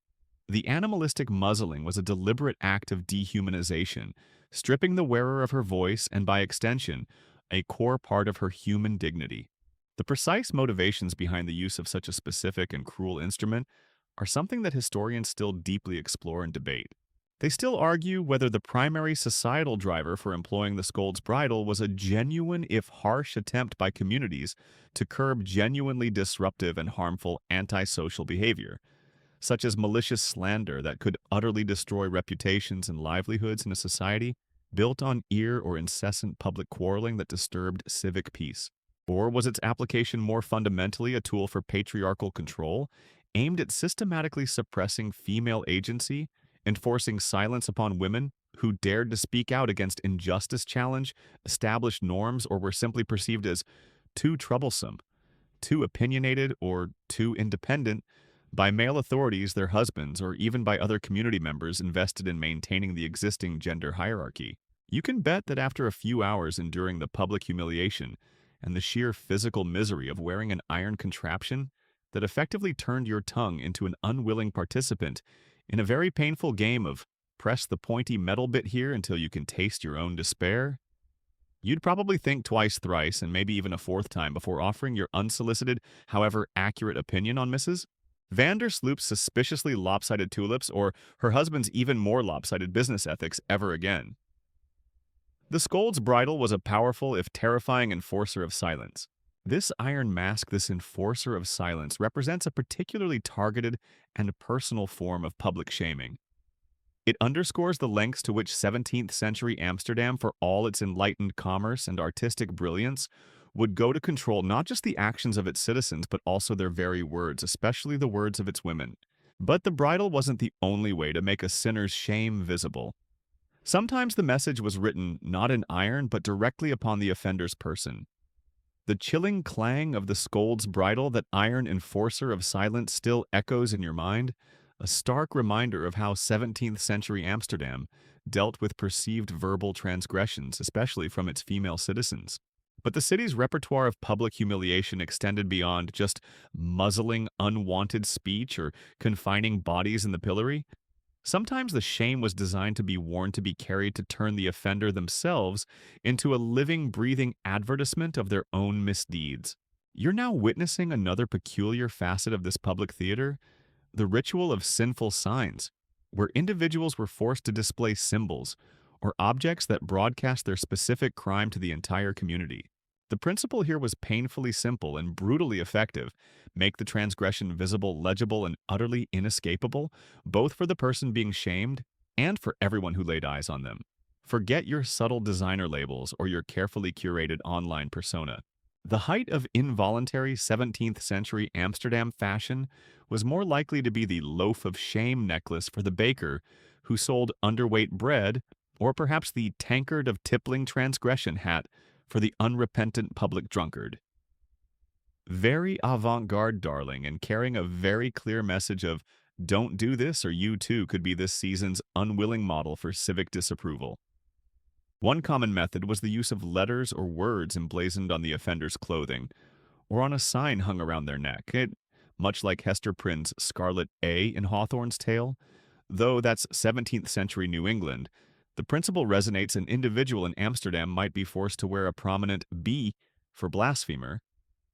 The animalistic muzzling was a deliberate act of dehumanization, stripping the wearer of her voice and, by extension, a core part of her human dignity. The precise motivations behind the use of such a specific and cruel instrument are something that historians still deeply explore and debate. They still argue whether the primary societal driver for employing the scold's bridle was a genuine, if harsh, attempt by communities to curb genuinely disruptive and harmful antisocial behavior, such as malicious slander that could utterly destroy reputations and livelihoods in a society built on ear or incessant public quarreling that disturbed civic peace. Or was its application more fundamentally a tool for patriarchal control, aimed at systematically suppressing female agency, enforcing silence upon women who dared to speak out against injustice, challenge established norms, or were simply perceived as too troublesome, too opinionated, or too independent by male authorities, their husbands, or even by other community members invested in maintaining the existing gender hierarchy? You can bet that after a few hours enduring the public humiliation and the sheer physical misery of wearing an iron contraption that effectively turned your tongue into an unwilling participant in a very painful game of press the pointy metal bit here until you can taste your own despair, you'd probably think twice, thrice, and maybe even a fourth time before offering your unsolicited, however accurate opinion on Mrs. Vandersloop's suspiciously lopsided tulips or her husband's even more lopsided business ethics ever again. The scold's bridle was a powerful, if terrifying, enforcer of silence. This iron mask, this enforcer of silence, represents a particularly targeted and personal form of public shaming. It underscores the lengths to which 17th century Amsterdam, for all its enlightened commerce and artistic brilliance, would go to control not just the actions of its citizens, but also their very words, especially the words of its women. But the bridle wasn't the only way to make a sinner's shame visible. Sometimes the message was written not in iron, but directly upon the offender's person. The chilling clang of the scold's bridle, that iron enforcer of silence, still echoes in your mind, a stark reminder of how 17th century Amsterdam dealt with perceived verbal transgressions, especially from its female citizens. But the city's repertoire of public humiliation extended beyond just muzzling unwanted speech or confining bodies in the pillory. Sometimes the shame was designed to be worn to be carried to turn the offender themselves into a living, breathing advertisement of their own misdeeds. You're now witnessing another peculiar facet of this public theater, the ritual of sinful signs, where individuals were forced to display symbols or objects that broadcast their specific crime to the entire community. The principle here was painfully simple and brutally effective: make the transgression visible, legible, and utterly inescapable, both for the person being shamed and for everyone who laid eyes on them. Forget your subtle designer labels or your carefully curated online persona. The height of involuntary 17th century Amsterdam fashion was more likely to be the loaf of shame necklace for the baker who sold underweight bread, or perhaps the tankard of tippling transgression hat for the unrepentant public drunkard. Very avant-garde, darling, and carrying a very clear message of "don't do this or you too" could be this season's unwilling model for civic disapproval. One common method was the use of letters or words emblazoned on the offender's clothing, or on a sign hung around their neck. Much like Hester Prynne's Scarlet A in Hawthorne's tale, though that's 17th century New England, the principle resonates. An individual in Amsterdam might be forced to wear a prominent B for blasphemer,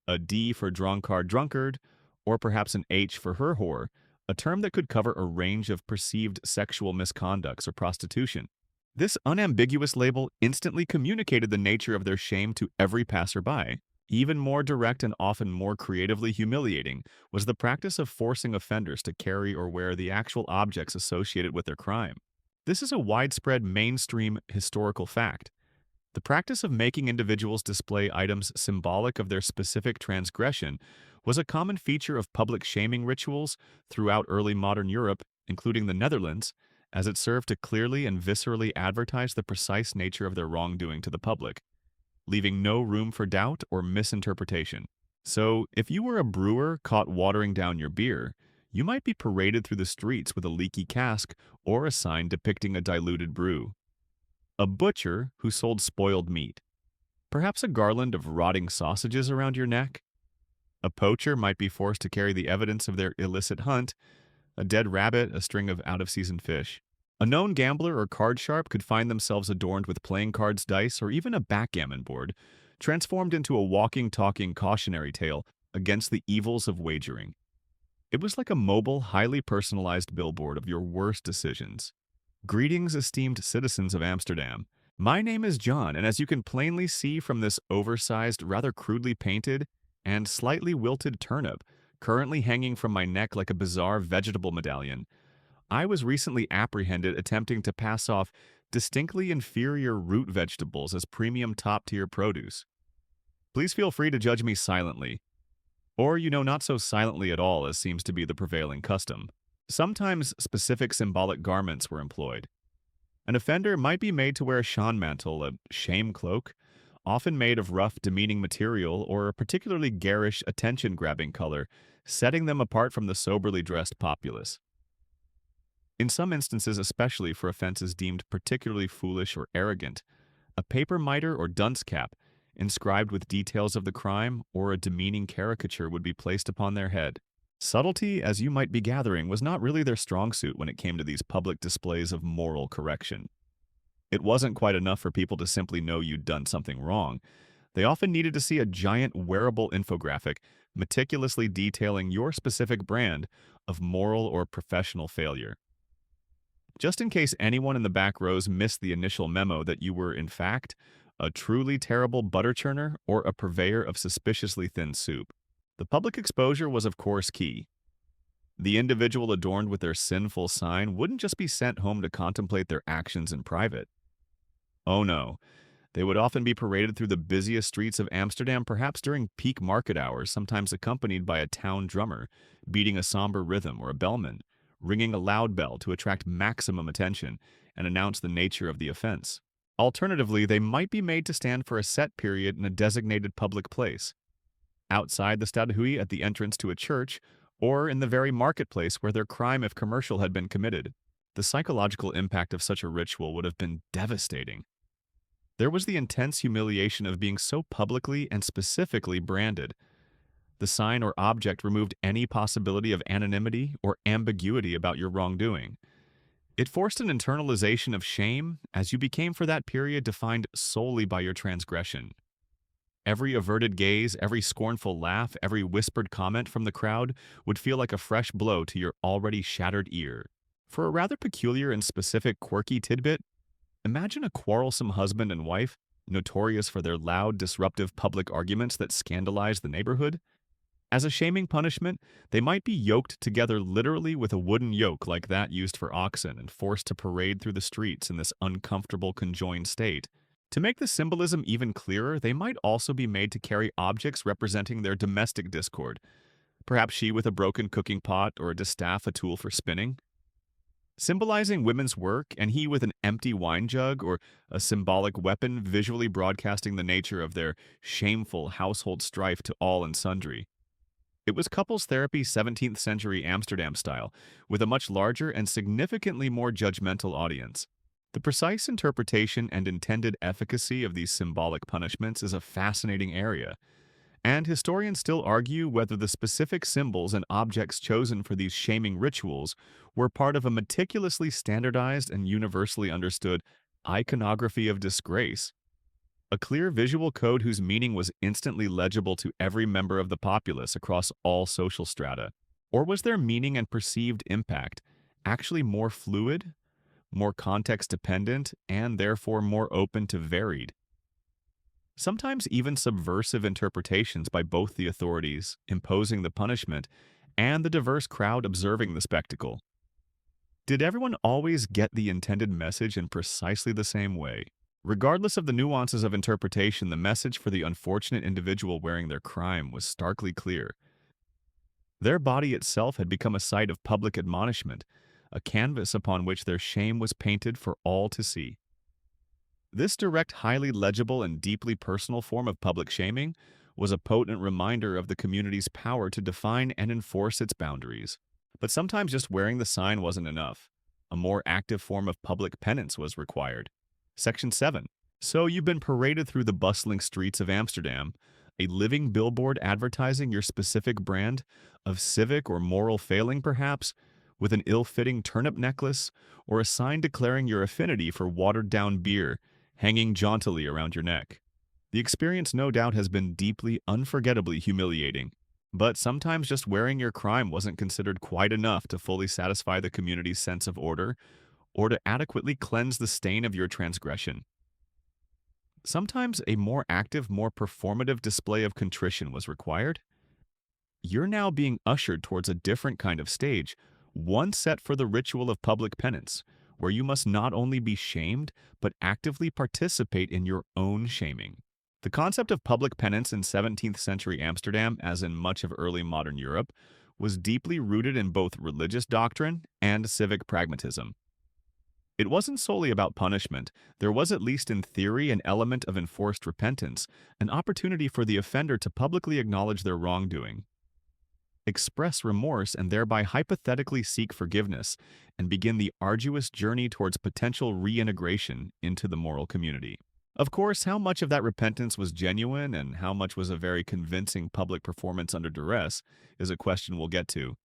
a D for drunkard, or perhaps an H for her whore, a term that could cover a range of perceived sexual misconducts or prostitution. This unambiguous label instantly communicated the nature of their shame to every passerby. Even more direct and often more creatively humiliating was the practice of forcing offenders to carry or wear the actual objects associated with their crime. This is a widespread mainstream historical fact. The practice of making individuals display items symbolic of their specific transgression was a common feature of public shaming rituals throughout early modern Europe, including the Netherlands, as it served to clearly and viscerally advertise the precise nature of their wrongdoing to the public, leaving no room for doubt or misinterpretation. So, if you were a brewer caught watering down your beer, you might be paraded through the streets with a leaky cask or a sign depicting a diluted brew. A butcher who sold spoiled meat, perhaps a garland of rotting sausages around your neck. A poacher might be forced to carry the evidence of their illicit hunt: a dead rabbit, a string of out-of-season fish. A known gambler or card sharp could find themselves adorned with playing cards, dice, or even a backgammon board, transformed into a walking, talking cautionary tale against the evils of wagering. It was like a mobile, highly personalized billboard of your worst decisions. Greetings, esteemed citizens of Amsterdam. My name is John, and as you can plainly see from this oversized, rather crudely painted, and slightly wilted turnip, currently hanging from my neck like a bizarre vegetable medallion, I was recently apprehended attempting to pass off distinctly inferior root vegetables as premium top-tier produce. Please feel free to judge me silently, or, not so silently at all, as seems to be the prevailing custom. Sometimes specific symbolic garments were employed. An offender might be made to wear a Sean mantle, a shame cloak, often made of rough, demeaning material or a particularly garish, attention-grabbing color, setting them apart from the soberly dressed populace. In some instances, especially for offenses deemed particularly foolish or arrogant, a paper mitre or dunce cap, inscribed with details of the crime, or a demeaning caricature would be placed upon their head. Subtlety, as you might be gathering, was not really their strong suit when it came to these public displays of moral correction. It wasn't quite enough for people to simply know you'd done something wrong. They often needed to see a giant wearable infographic meticulously detailing your specific brand of moral or professional failure. Just in case anyone in the back rows missed the initial memo that you were, in fact, a truly terrible butter churner or a purveyor of suspiciously thin soup. The public exposure was, of course, key. The individual adorned with their sinful sign wouldn't just be sent home to contemplate their actions in private. Oh no, they would often be paraded through the busiest streets of Amsterdam, perhaps during peak market hours, sometimes accompanied by a town drummer, beating a somber rhythm, or a bellman, ringing a loud bell to attract maximum attention and announce the nature of the offense. Alternatively, they might be made to stand for a set period in a designated public place, outside the Stadhuis at the entrance to a church, or in the very marketplace where their crime, if commercial, had been committed. The psychological impact of such a ritual would have been devastating. There was the intense humiliation of being so publicly and specifically branded. The sign or object removed any possibility of anonymity or ambiguity about your wrongdoing. It forced an internalization of shame as you became for that period defined solely by your transgression. Every averted gaze, every scornful laugh, every whispered comment from the crowd would feel like a fresh blow to your already shattered ear. For a rather peculiar and specific quirky tidbit, imagine a quarrelsome husband and wife, notorious for their loud, disruptive public arguments that scandalize the neighborhood. As a shaming punishment, they might be yoked together literally with a wooden yoke like that used for oxen and forced to parade through the streets in this uncomfortable conjoined state. To make the symbolism even clearer, they might also be made to carry objects representing their domestic discord, perhaps she with a broken cooking pot or a distaff, a tool for spinning, symbolizing women's work, and he with an empty wine jug or a symbolic weapon visually broadcasting the nature of their shameful household strife to all and sundry. It was couples therapy 17th century Amsterdam style, with a much larger and significantly more judgmental audience. The precise interpretation and intended efficacy of these symbolic punishments is a fascinating area, and historians still argue whether the specific symbols and objects chosen for these shaming rituals were part of a meticulously standardized and universally understood iconography of disgrace, a clear visual code whose meaning was instantly legible to every member of the populace across all social strata. Or was their meaning and perceived impact actually more fluid, more context-dependent, and therefore more open to varied, sometimes even subversive interpretations by both the authorities imposing the punishment and the diverse crowd observing the spectacle? Did everyone always get the intended message in precisely the same way? Regardless of the nuances of interpretation, the message for the unfortunate individual wearing their crime was starkly clear. Their body itself had become a site of public admonishment, a canvas upon which their shame was painted for all to see. This direct, highly legible, and deeply personal form of public shaming was a potent reminder of the community's power to define and enforce its boundaries. But sometimes just wearing the sign wasn't enough. A more active form of public penance was required. Section 7. So you've been paraded through the bustling streets of Amsterdam, a living billboard advertising your specific brand of civic or moral failing, perhaps, with an ill-fitting turnip necklace or a sign declaring your affinity for watered-down beer hanging jauntily around your neck. The experience no doubt has been deeply, unforgettably humiliating, but sometimes just wearing your crime wasn't considered quite enough to fully satisfy the community's sense of order or to adequately cleanse the stain of your transgression. Sometimes a more active, more performative display of contrition was required. You're now being ushered towards a different kind of stage, one set for the ritual of public penance, where you must not only be shamed, but actively participate in your own shaming. The concept of public penance in 17th century Amsterdam, as in much of early modern Europe, was deeply rooted in both religious doctrine and civic pragmatism. It wasn't solely about punishment. There was, at least in theory, an element of enforced repentance, an opportunity for the offender to publicly acknowledge their wrongdoing, express remorse, and thereby hypothetically seek forgiveness, and begin the arduous journey towards potential reintegration into the moral community. Of course, how much of that repentance was genuine and how much was a very convincing public performance under duress is a question we'll get to.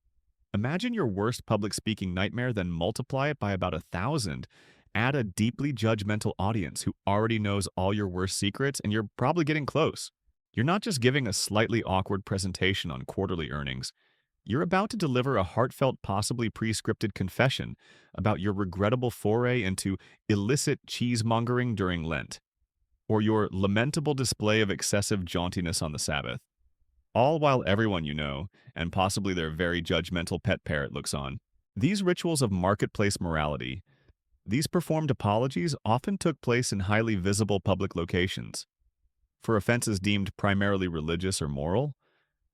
Imagine your worst public speaking nightmare, then multiply it by about 1,000. Add a deeply judgmental audience who already knows all your worst secrets, and you're probably getting close. You're not just giving a slightly awkward presentation on quarterly earnings. You're about to deliver a heartfelt, possibly pre-scripted confession about your regrettable foray into illicit cheesemongering during Lent, or your lamentable display of excessive jauntiness on the Sabbath. All while everyone you know, and possibly their very judgmental pet parrot, looks on. These rituals of marketplace morality, these performed apologies often took place in highly visible public locations. For offenses deemed primarily religious or moral,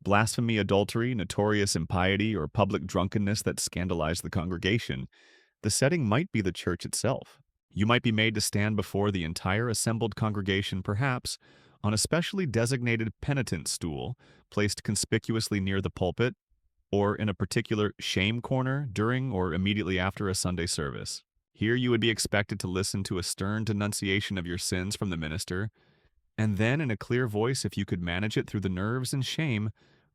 blasphemy, adultery, notorious impiety, or public drunkenness that scandalized the congregation, the setting might be the church itself. You might be made to stand before the entire assembled congregation, perhaps, on a specially designated penitent stool placed conspicuously near the pulpit, or in a particular shame corner during or immediately after a Sunday service. Here you would be expected to listen to a stern denunciation of your sins from the minister, and then, in a clear voice, if you could manage it through the nerves and shame,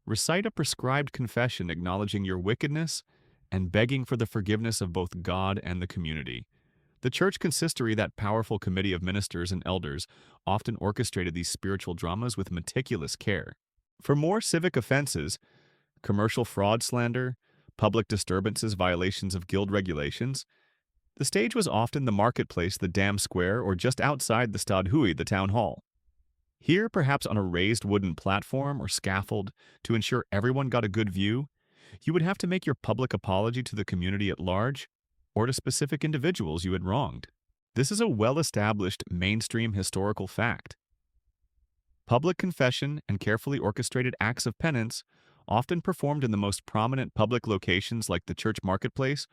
recite a prescribed confession acknowledging your wickedness and begging for the forgiveness of both God and the community. The church consistory, that powerful committee of ministers and elders, often orchestrated these spiritual dramas with meticulous care. For more civic offenses, commercial fraud, slander, public disturbances, violations of guild regulations, the stage was often the marketplace, the Dam Square, or just outside the Stadhui, the town hall. Here, perhaps on a raised wooden platform or scaffold to ensure everyone got a good view, you would have to make your public apology to the community at large or to specific individuals you had wronged. This is a well-established mainstream historical fact. Public confession and carefully orchestrated acts of penance, often performed in the most prominent public locations like the church marketplace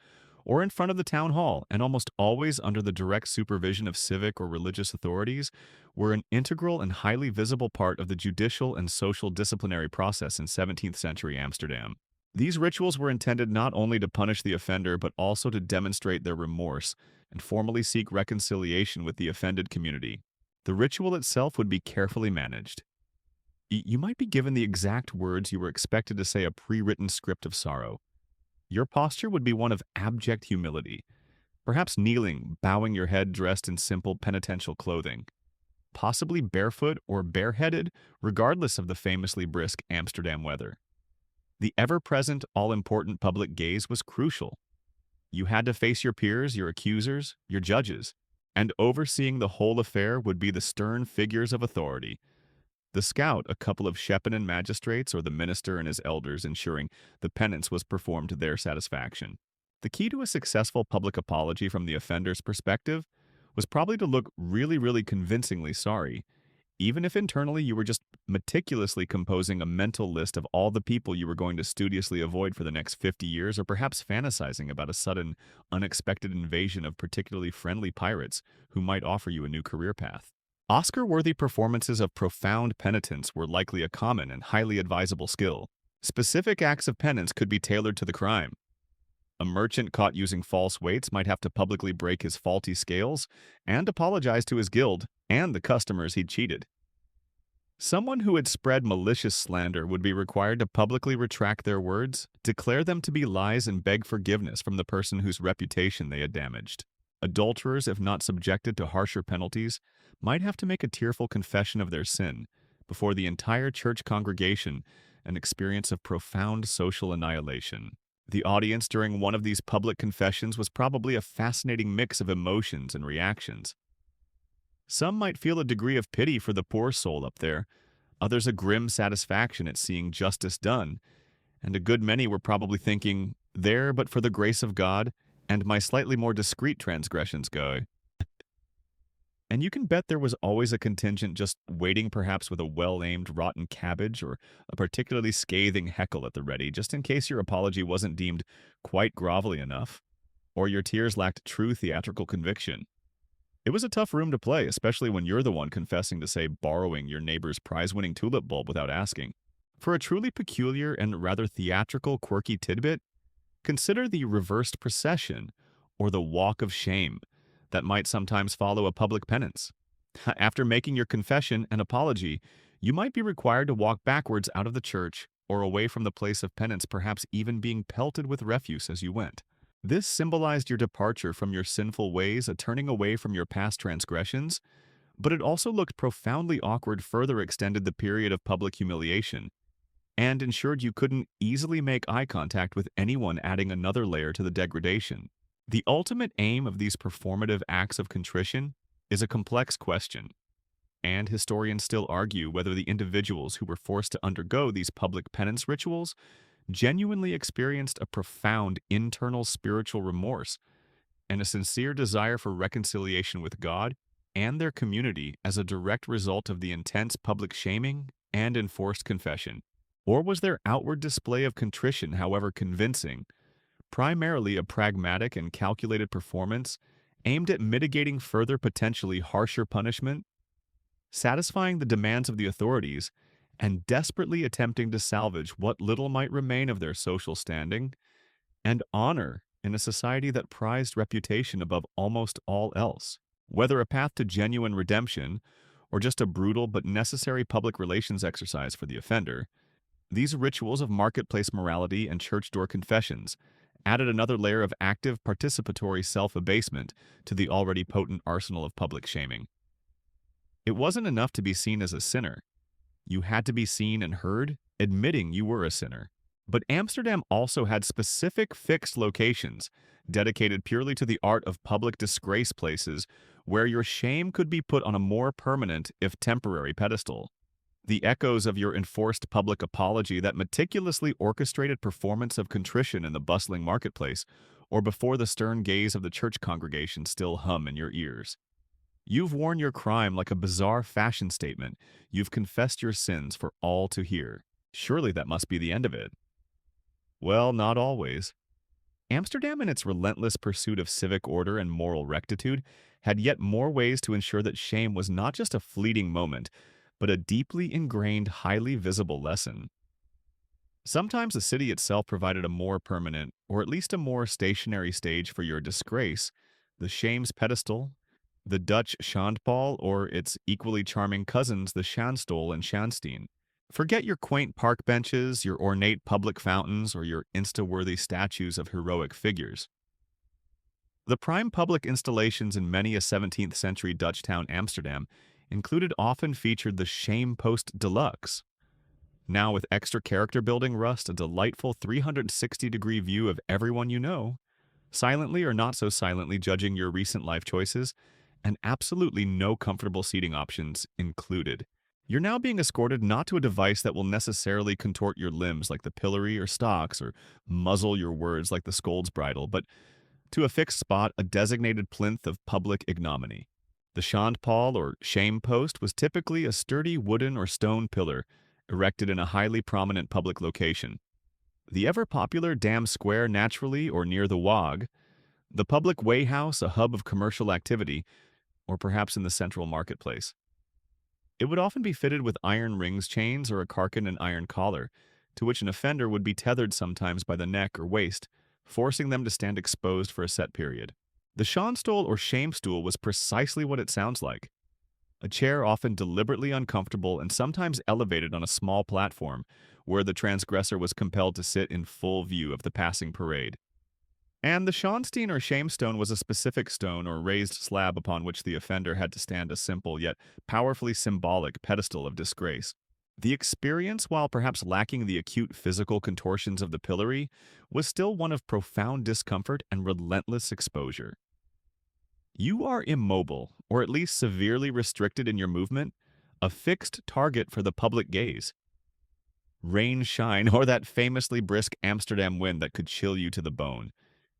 or in front of the town hall, and almost always under the direct supervision of civic or religious authorities, were an integral and highly visible part of the judicial and social disciplinary process in 17th century Amsterdam. These rituals were intended not only to punish the offender but also to demonstrate their remorse and formally seek reconciliation with the offended community. The ritual itself would be carefully managed. You might be given the exact words you were expected to say, a pre-written script of sorrow. Your posture would be one of abject humility, perhaps kneeling, bowing your head dressed in simple penitential clothing, possibly barefoot or bareheaded, regardless of the famously brisk Amsterdam weather. The ever-present, all-important public gaze was crucial. You had to face your peers, your accusers, your judges, and overseeing the whole affair would be the stern figures of authority. The scout, a couple of Shepparton magistrates, or the minister and his elders, ensuring the penance was performed to their satisfaction. The key to a successful public apology from the offender's perspective was probably to look really convincingly sorry, even if internally you were just meticulously composing a mental list of all the people you were going to studiously avoid for the next 50 years, or perhaps fantasizing about a sudden, unexpected invasion of particularly friendly pirates who might offer you a new career path. Oscar-worthy performances of profound penitence were likely a common and highly advisable skill. Specific acts of penance could be tailored to the crime. A merchant caught using false weights might have to publicly break his faulty scales and apologize to his guild and the customers he'd cheated. Someone who had spread malicious slander would be required to publicly retract their words, declare them to be lies, and beg forgiveness from the person whose reputation they had damaged. Adulterers, if not subjected to harsher penalties, might have to make a tearful confession of their sin before the entire church congregation, an experience of profound social annihilation. The audience during one of these public confessions was probably a fascinating mix of emotions and reactions. Some might feel a degree of pity for the poor soul up there, others a grim satisfaction at seeing justice done, and a good many were probably thinking, "There, but for the grace of God, and my slightly more discreet transgressions go." And you can bet there was always a contingent just waiting, perhaps with a well-aimed rotten cabbage or a particularly scathing heckle at the ready, just in case your apology wasn't deemed quite grovelly enough, or your tears lacked true theatrical conviction. It was a tough room to play, especially when you're the one confessing to, say, borrowing your neighbor's prize-winning tulip bulb without asking. For a truly peculiar and rather theatrical, quirky tidbit, consider the reversed procession, or the walk of shame, that might sometimes follow a public penance. After making your confession and apology, you might be required to walk backwards out of the church or away from the place of penance, perhaps even being pelted with refuse as you went. This symbolized your departure from your sinful ways, a turning away from your past transgressions, But it also looked profoundly awkward, further extended the period of public humiliation, and ensured you couldn't easily make eye contact with anyone, adding another layer to the degradation. The ultimate aim of these performative acts of contrition is a complex question, and historians still argue whether the individuals who were forced to undergo these public penance rituals genuinely experienced a profound internal spiritual remorse and a sincere desire for reconciliation with God and their community as a direct result of the intense public shaming and enforced confession. Or was their outward display of contrition, however convincing, primarily a pragmatic and calculated performance aimed at mitigating further potentially harsher punishment, satisfying the demands of the authorities, and desperately attempting to salvage what little might remain of their social standing and honor in a society that prized reputation above almost all else? Whether a path to genuine redemption or just a brutal but necessary public relations exercise for the offender, these rituals of marketplace morality and church door confessions added another layer of active participatory self-abasement to the already potent arsenal of public shaming. It wasn't enough to be seen as a sinner. You had to be seen and heard, admitting you were a sinner. But Amsterdam also had specific fixed locations dedicated purely to the art of public disgrace, places where your shame could be put on a more permanent, if temporary, pedestal. The echoes of your enforced public apology, that meticulously orchestrated performance of contrition in the bustling marketplace, or before the stern gaze of the church congregation, still hum in your ears. You've worn your crime like a bizarre fashion statement. You've confessed your sins for all to hear. Surely that must be the end of it. Well, not always. Amsterdam, in its relentless pursuit of civic order and moral rectitude, had yet more ways to ensure that shame was not just a fleeting moment, but a deeply ingrained, highly visible lesson. Sometimes the city itself provided a more permanent, or at least a more stationary stage for your disgrace, the shame's pedestal, the Dutch Schandpaal, or its equally charming cousins, the Schandstoel and Schandstein. Forget your quaint park benches, your ornate public fountains, or your Insta-worthy statues of heroic figures. The prime public installations in many a 17th century Dutch town, Amsterdam, included often featured the Shame Post Deluxe. Now, with extra character building rust, a delightful 360-degree view of everyone you know, silently or not so silently judging your recent life choices, and absolutely no comfortable seating options included. You're now being escorted not to a device that will necessarily contort your limbs like the pillory or stocks, or muzzle your words like the scold's bridle, but to a fixed spot, a designated plinth of public ignominy. The Schandpaal, or shame post, was typically a sturdy wooden or stone pillar erected in a highly prominent public location. The ever-popular Dam Square, naturally, or near the Waag, the public way house, a hub of commercial activity, or perhaps in the central marketplace. It would often be fitted with iron rings, chains, or a carcan and iron collar, to which an offender would be tethered, sometimes by the neck or waist, forcing them to stand exposed for a set period. The Schandstoel, or shame stool, was precisely what it sounds like. A chair often deliberately uncomfortable and sometimes elevated on a small platform, where the transgressor was compelled to sit in full view of the passing parade. And the Schandstein, or shamestone, was a specific stone or raised slab upon which the offender had to stand, a simple yet powerfully symbolic pedestal of disgrace. The experience, while perhaps lacking the acute physical contortions of the pillory, was still one of profound discomfort and relentless exposure. You are immobile, or at least severely restricted in your movement, a fixed target for the public gaze. Rain, shine, or that famously brisk Amsterdam wind that could chill you to the bone.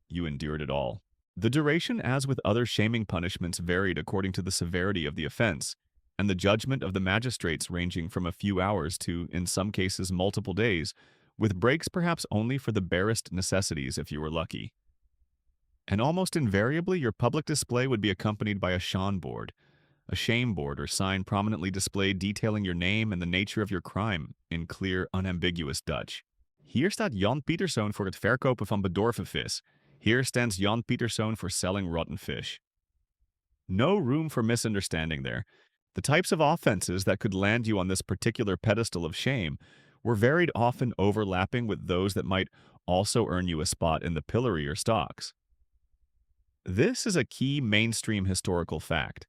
You endured it all. The duration, as with other shaming punishments, varied according to the severity of the offense, and the judgment of the magistrates ranging from a few hours to, in some cases, multiple days, with breaks perhaps only for the barest necessities if you were lucky. And almost invariably, your public display would be accompanied by a schaamboard, a shame board or sign prominently displayed detailing your name and the nature of your crime in clear, unambiguous Dutch. Hier staat Jan Pieterszoon voor het verkopen van bedorven vis. Here stands Jan Pieterszoon for selling rotten fish. No room for misunderstanding there. The types of offenses that could land you on this particular pedestal of shame were varied, often overlapping with those that might also earn you a spot in the pillory or stocks. This is a key mainstream historical fact.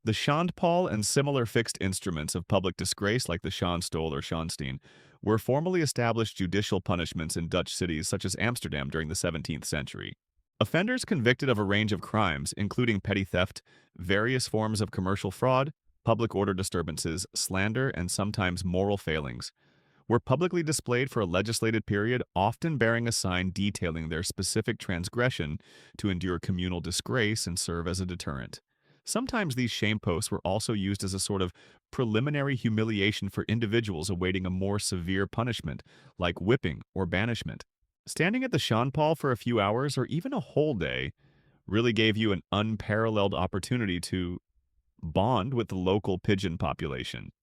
The Schandpaal and similar fixed instruments of public disgrace like the Schandstol or Schonstein were formally established judicial punishments in Dutch cities such as Amsterdam during the 17th century. Offenders convicted of a range of crimes, including petty theft, various forms of commercial fraud, public order disturbances, slander, and sometimes moral failings, were publicly displayed for a legislated period, often bearing a sign detailing their specific transgression to endure communal disgrace and serve as a deterrent. Sometimes these shame posts were also used as a sort of preliminary humiliation for individuals awaiting a more severe punishment, like whipping or banishment. Standing at the Schandpaal for a few hours or even a whole day really gave you an unparalleled opportunity to bond with the local pigeon population,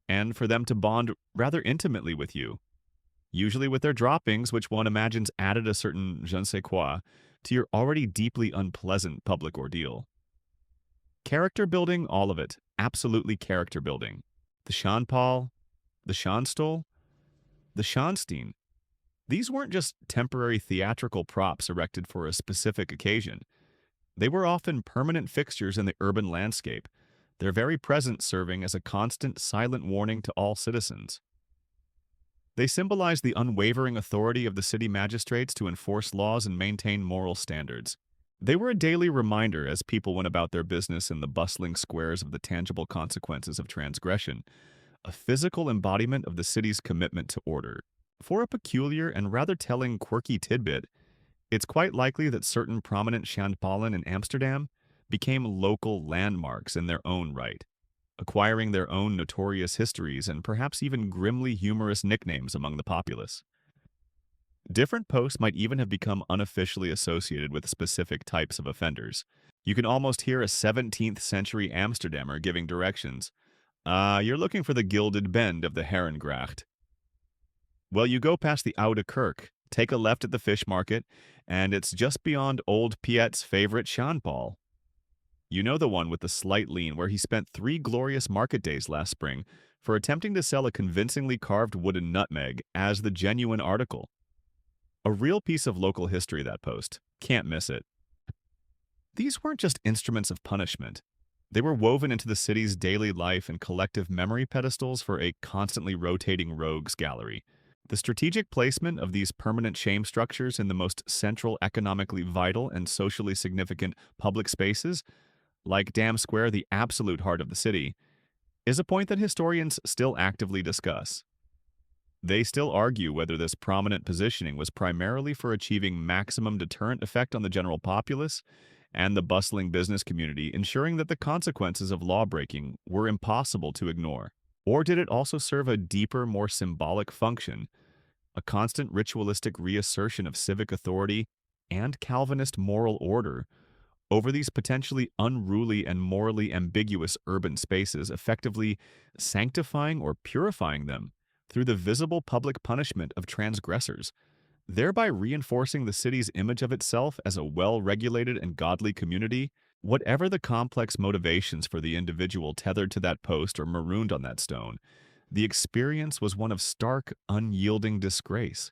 and for them to bond rather intimately with you, usually with their droppings, which one imagines added a certain je ne sais quoi to your already deeply unpleasant public ordeal. Character building, all of it. Absolutely character building. The Schandpaal, the Schandstol, the Schonstein. These weren't just temporary theatrical props erected for a specific occasion. They were often permanent fixtures in the urban landscape, their very presence serving as a constant silent warning to all citizens. They symbolized the unwavering authority of the city magistrates to enforce laws and maintain moral standards. They were a daily reminder as people went about their business in the bustling squares of the tangible consequences of transgression, a physical embodiment of the city's commitment to order. For a peculiar and rather telling quirky tidbit, it's quite likely that certain prominent Schandpalen in Amsterdam became local landmarks in their own right, acquiring their own notorious histories and perhaps even grimly humorous nicknames among the populace. Different posts might even have become unofficially associated with specific types of offenders. You can almost hear a 17th century Amsterdammer giving directions. You're looking for the Gilded Bend of the Herengracht. Well, you go past the Oude Kerk, take a left at the fish market, and it's just beyond old Piet's favorite Schandpaal. You know, the one with the slight lean where he spent 3 glorious market days last spring for attempting to sell a convincingly carved wooden nutmeg as the genuine article. A real piece of local history, that post. Can't miss it. These weren't just instruments of punishment. They were woven into the city's daily life and collective memory pedestals for a constantly rotating rogues gallery. The strategic placement of these permanent shame structures in the most central, economically vital, and socially significant public spaces, like Dam Square, the absolute heart of the city, is a point that historians still actively discuss. They still argue whether this prominent positioning was primarily for achieving maximum deterrent effect on the general populace and the bustling business community, ensuring that the consequences of lawbreaking were impossible to ignore. Or did it also serve a deeper, more symbolic function, a constant ritualistic reassertion of civic authority and Calvinist moral order over these potentially unruly and morally ambiguous urban spaces, effectively sanctifying or purifying them through the visible public punishment of transgressors, thereby reinforcing the city's image of itself as a well-regulated and godly community? Whatever the complex motivations for the individual tethered to that post or marooned on that stone, the experience was one of stark, unyielding disgrace.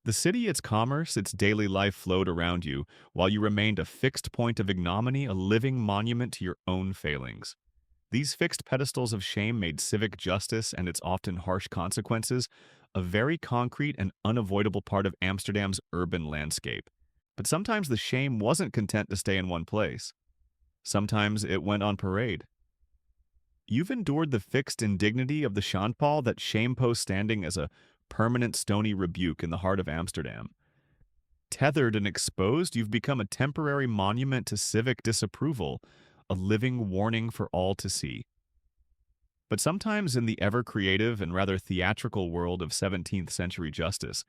The city, its commerce, its daily life flowed around you, while you remained a fixed point of ignominy, a living monument to your own failings. These fixed pedestals of shame made civic justice and its often harsh consequences a very concrete and unavoidable part of Amsterdam's urban landscape. But sometimes the shame wasn't content to stay in one place. Sometimes it went on parade. You've endured the fixed indignity of the Schandpaal, that shame post standing as a permanent stony rebuke in the heart of Amsterdam. Tethered and exposed, you've become a temporary monument to civic disapproval, a living warning for all to see. But sometimes in the ever-creative and rather theatrical world of 17th century justice,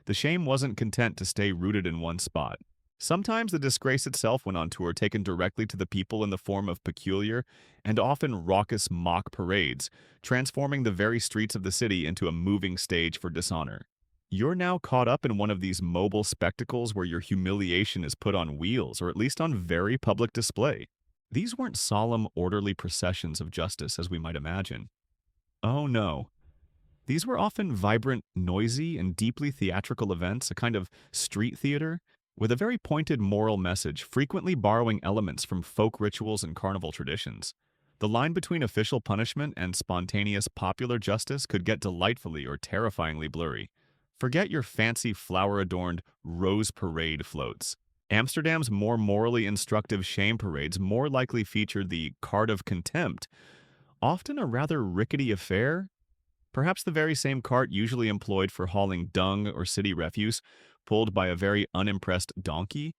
the shame wasn't content to stay rooted in one spot. Sometimes the disgrace itself went on tour, taken directly to the people in the form of peculiar and often raucous mock parades, transforming the very streets of the city into a moving stage for dishonor. You're now caught up in one of these mobile spectacles where your humiliation is put on wheels, or at least on very public display. These weren't solemn, orderly processions of justice as we might imagine. Oh no. These were often vibrant, noisy, and deeply theatrical events, a kind of street theater, with a very pointed moral message, frequently borrowing elements from folk rituals and carnival traditions. The line between official punishment and spontaneous popular justice could get delightfully or terrifyingly blurry. Forget your fancy flower-adorned rose parade floats. Amsterdam's more morally instructive shame parades more likely featured the card of contempt, often a rather rickety affair. Perhaps the very same cart usually employed for hauling dung or city refuse, pulled by a very unimpressed donkey,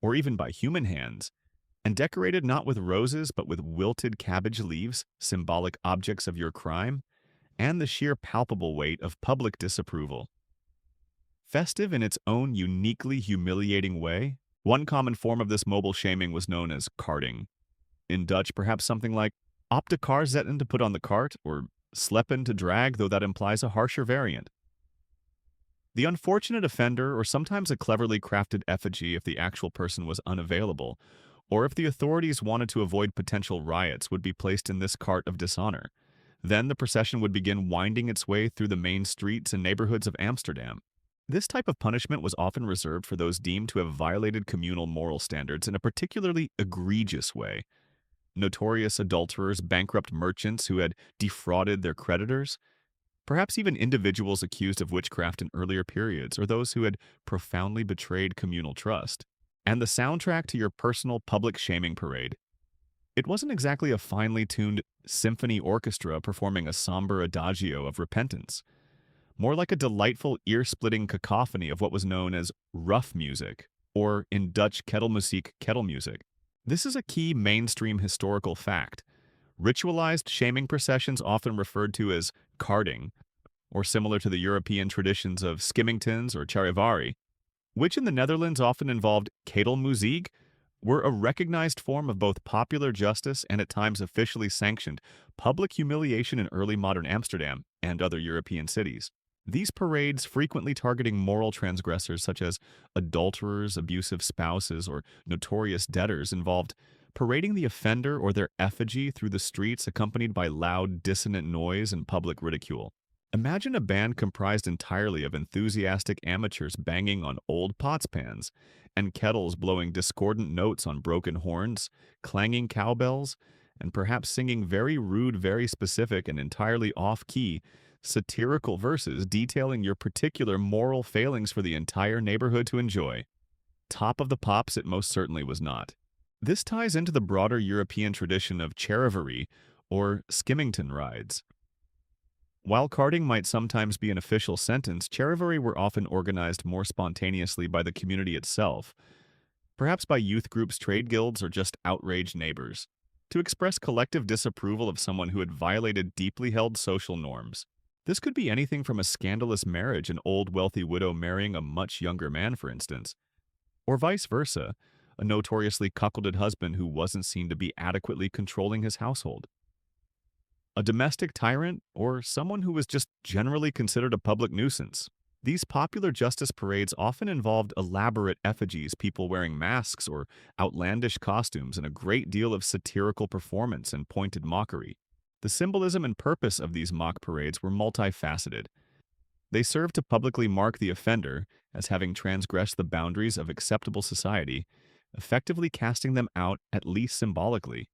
or even by human hands, and decorated not with roses but with wilted cabbage leaves, symbolic objects of your crime, and the sheer palpable weight of public disapproval. Festive in its own uniquely humiliating way, one common form of this mobile shaming was known as carting. In Dutch, perhaps something like op de kar zetten to put on the cart, or sleppen to drag, though that implies a harsher variant. The unfortunate offender, or sometimes a cleverly crafted effigy if the actual person was unavailable, or if the authorities wanted to avoid potential riots, would be placed in this cart of dishonor. Then the procession would begin winding its way through the main streets and neighborhoods of Amsterdam. This type of punishment was often reserved for those deemed to have violated communal moral standards in a particularly egregious way. Notorious adulterers, bankrupt merchants who had defrauded their creditors, perhaps even individuals accused of witchcraft in earlier periods, or those who had profoundly betrayed communal trust. And the soundtrack to your personal public shaming parade. It wasn't exactly a finely tuned symphony orchestra performing a somber adagio of repentance, more like a delightful ear-splitting cacophony of what was known as rough music, or in Dutch ketelmuziek, kettle music. This is a key mainstream historical fact. Ritualized shaming processions, often referred to as carting, or similar to the European traditions of skimmingtons or charivari, which in the Netherlands often involved ketelmuziek, were a recognized form of both popular justice and at times officially sanctioned public humiliation in early modern Amsterdam and other European cities. These parades, frequently targeting moral transgressors such as adulterers, abusive spouses, or notorious debtors, involved parading the offender or their effigy through the streets accompanied by loud, dissonant noise and public ridicule. Imagine a band comprised entirely of enthusiastic amateurs banging on old pots-pans, and kettles blowing discordant notes on broken horns, clanging cowbells, and perhaps singing very rude, very specific, and entirely off-key, satirical verses detailing your particular moral failings for the entire neighborhood to enjoy. Top of the pops it most certainly was not. This ties into the broader European tradition of charivari, or skimmington rides. While carting might sometimes be an official sentence, charivari were often organized more spontaneously by the community itself, perhaps by youth groups, trade guilds, or just outraged neighbors, to express collective disapproval of someone who had violated deeply held social norms. This could be anything from a scandalous marriage, an old wealthy widow marrying a much younger man, for instance, or vice versa, a notoriously cuckolded husband who wasn't seen to be adequately controlling his household. A domestic tyrant, or someone who was just generally considered a public nuisance. These popular justice parades often involved elaborate effigies, people wearing masks or outlandish costumes, and a great deal of satirical performance and pointed mockery. The symbolism and purpose of these mock parades were multifaceted. They served to publicly mark the offender as having transgressed the boundaries of acceptable society, effectively casting them out at least symbolically.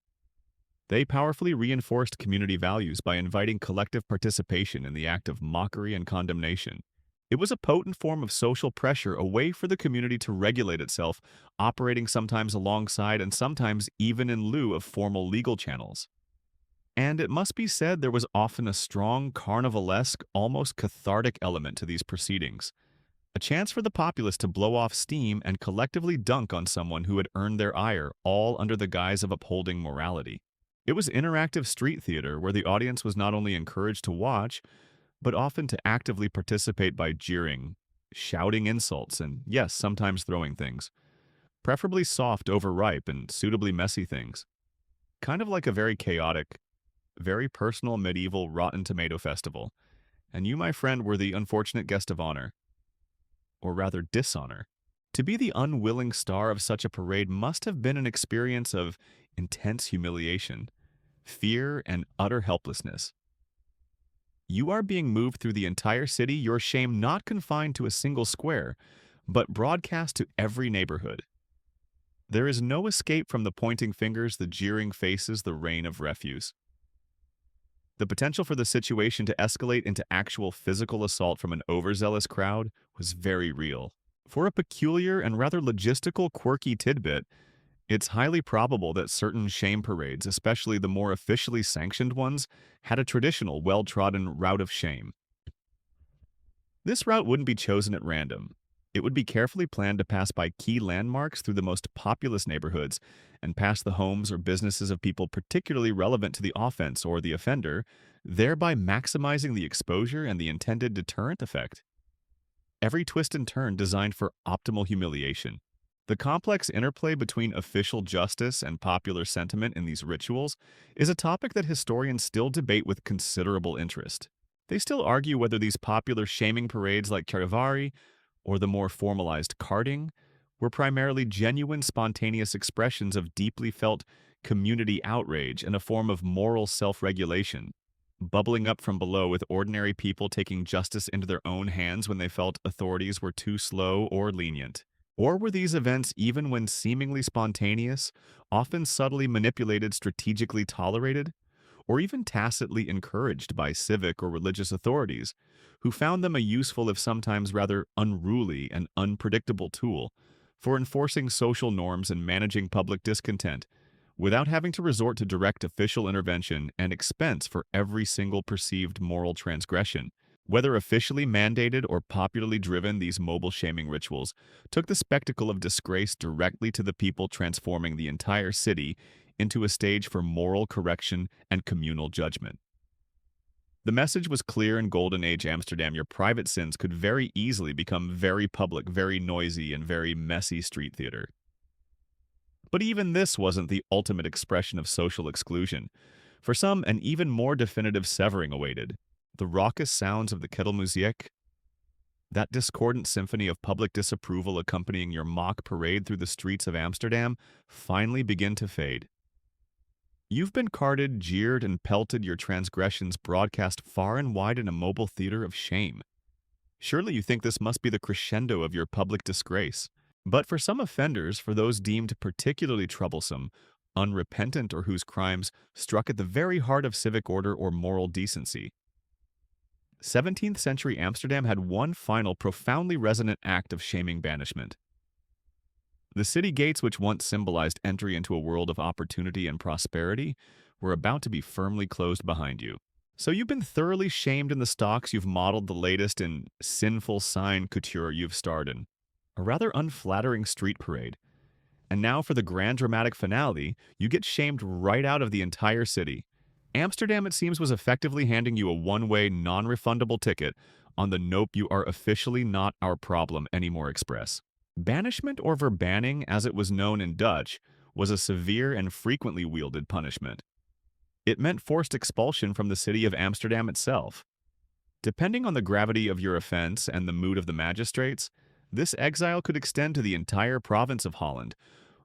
They powerfully reinforced community values by inviting collective participation in the act of mockery and condemnation. It was a potent form of social pressure, a way for the community to regulate itself, operating sometimes alongside and sometimes even in lieu of formal legal channels. And it must be said there was often a strong carnivalesque, almost cathartic element to these proceedings. A chance for the populace to blow off steam and collectively dunk on someone who had earned their ire, all under the guise of upholding morality. It was interactive street theater where the audience was not only encouraged to watch, but often to actively participate by jeering, shouting insults, and yes, sometimes throwing things. Preferably soft, overripe, and suitably messy things. Kind of like a very chaotic, very personal medieval Rotten Tomato festival. And you, my friend, were the unfortunate guest of honor. Or rather, dishonor. To be the unwilling star of such a parade must have been an experience of intense humiliation, fear, and utter helplessness. You are being moved through the entire city, your shame not confined to a single square, but broadcast to every neighborhood. There is no escape from the pointing fingers, the jeering faces, the rain of refuse. The potential for the situation to escalate into actual physical assault from an overzealous crowd was very real. For a peculiar and rather logistical quirky tidbit, it's highly probable that certain shame parades, especially the more officially sanctioned ones, had a traditional, well-trodden route of shame. This route wouldn't be chosen at random. It would be carefully planned to pass by key landmarks through the most populous neighborhoods and past the homes or businesses of people particularly relevant to the offense or the offender, thereby maximizing the exposure and the intended deterrent effect. Every twist and turn designed for optimal humiliation. The complex interplay between official justice and popular sentiment in these rituals is a topic that historians still debate with considerable interest. They still argue whether these popular shaming parades like Charivari or the more formalized carding were primarily genuine, spontaneous expressions of deeply felt community outrage and a form of moral self-regulation, bubbling up from below with ordinary people taking justice into their own hands when they felt authorities were too slow or lenient. Or were these events, even when seemingly spontaneous, often subtly manipulated, strategically tolerated, or even tacitly encouraged by civic or religious authorities, who found them a useful if sometimes rather unruly and unpredictable tool for enforcing social norms and managing public discontent, without having to resort to direct official intervention and expense for every single perceived moral transgression? Whether officially mandated or popularly driven, these mobile shaming rituals took the spectacle of disgrace directly to the people, transforming the entire city into a stage for moral correction and communal judgment. The message was clear in Golden Age Amsterdam: your private sins could very easily become very public, very noisy, and very messy street theater. But even this wasn't the ultimate expression of social exclusion. For some, an even more definitive severing awaited. The raucous sounds of the Ketelmuziek, that discordant symphony of public disapproval accompanying your mock parade through the streets of Amsterdam, finally begin to fade. You've been carded, jeered, and pelted, your transgressions broadcast far and wide in a mobile theater of shame. Surely you think this must be the crescendo of your public disgrace. But for some offenders, for those deemed particularly troublesome, unrepentant, or whose crimes struck at the very heart of civic order or moral decency, 17th century Amsterdam had one final, profoundly resonant act of shaming banishment. The city gates, which once symbolized entry into a world of opportunity and prosperity, were about to be firmly closed behind you. So you've been thoroughly shamed in the stocks, you've modeled the latest in sinful sign couture, you've starred in a rather unflattering street parade. And now for the grand dramatic finale, you get shamed right out of the entire city. Amsterdam, it seems, was effectively handing you a one-way, non-refundable ticket on the "nope, you are officially not our problem anymore" express. Banishment, or verbanning, as it was known in Dutch, was a severe and frequently wielded punishment. It meant forced expulsion from the city of Amsterdam itself. Depending on the gravity of your offense and the mood of the magistrates, this exile could extend to the entire province of Holland,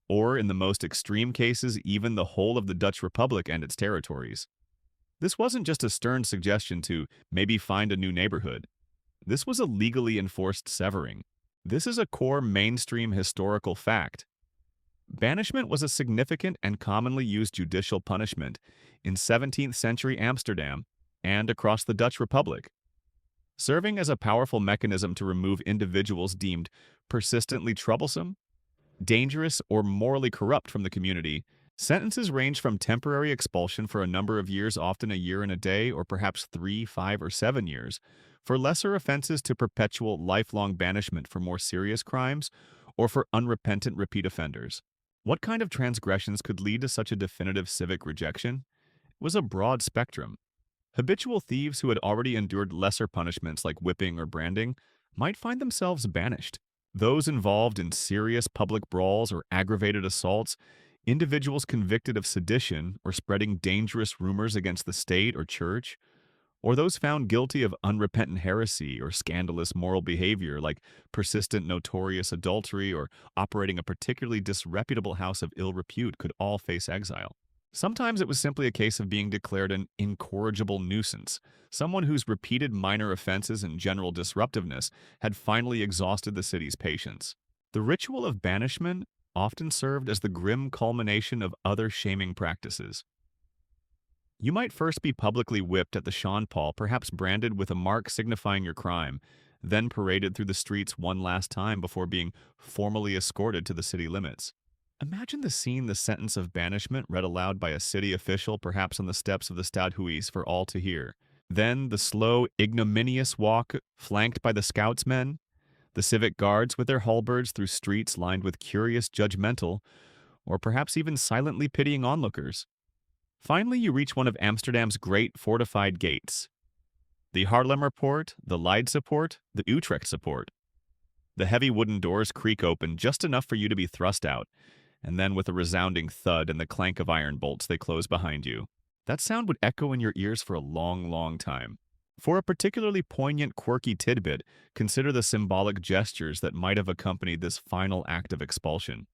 or in the most extreme cases, even the whole of the Dutch Republic and its territories. This wasn't just a stern suggestion to maybe find a new neighborhood. This was a legally enforced severing. This is a core mainstream historical fact. Banishment was a significant and commonly used judicial punishment in 17th century Amsterdam and across the Dutch Republic, serving as a powerful mechanism to remove individuals deemed persistently troublesome, dangerous, or morally corrupt from the community. Sentences range from temporary expulsion for a number of years, often a year and a day, or perhaps 3, 5, or 7 years, for lesser offenses, to perpetual lifelong banishment for more serious crimes, or for unrepentant repeat offenders. What kind of transgressions could lead to such a definitive civic rejection? It was a broad spectrum. Habitual thieves who had already endured lesser punishments like whipping or branding might find themselves banished. Those involved in serious public brawls or aggravated assaults, individuals convicted of sedition or spreading dangerous rumors against the state or church, or those found guilty of unrepentant heresy or scandalous moral behavior like persistent notorious adultery or operating a particularly disreputable house of ill repute, could all face exile. Sometimes it was simply a case of being declared an incorrigible nuisance, someone whose repeated minor offenses and general disruptiveness had finally exhausted the city's patience. The ritual of banishment often served as the grim culmination of other shaming practices. You might first be publicly whipped at the Sean Paul, perhaps branded with a mark signifying your crime, then paraded through the streets one last time before being formally escorted to the city limits. Imagine the sentence of banishment read aloud by a city official, perhaps on the steps of the Stadhuis for all to hear. Then the slow, ignominious walk, flanked by the scoutsmen, the civic guards with their halberds through streets lined with curious, judgmental, or perhaps even silently pitying onlookers. Finally, you reach one of Amsterdam's great fortified gates. The Haarlemmer Poort, the Leidse Poort, the Utrechtse Poort. The heavy wooden doors creak open just enough for you to be thrust out, and then with a resounding thud and the clank of iron bolts, they close behind you. That sound would echo in your ears for a long, long time. For a particularly poignant, quirky tidbit, consider the symbolic gestures that might have accompanied this final act of expulsion.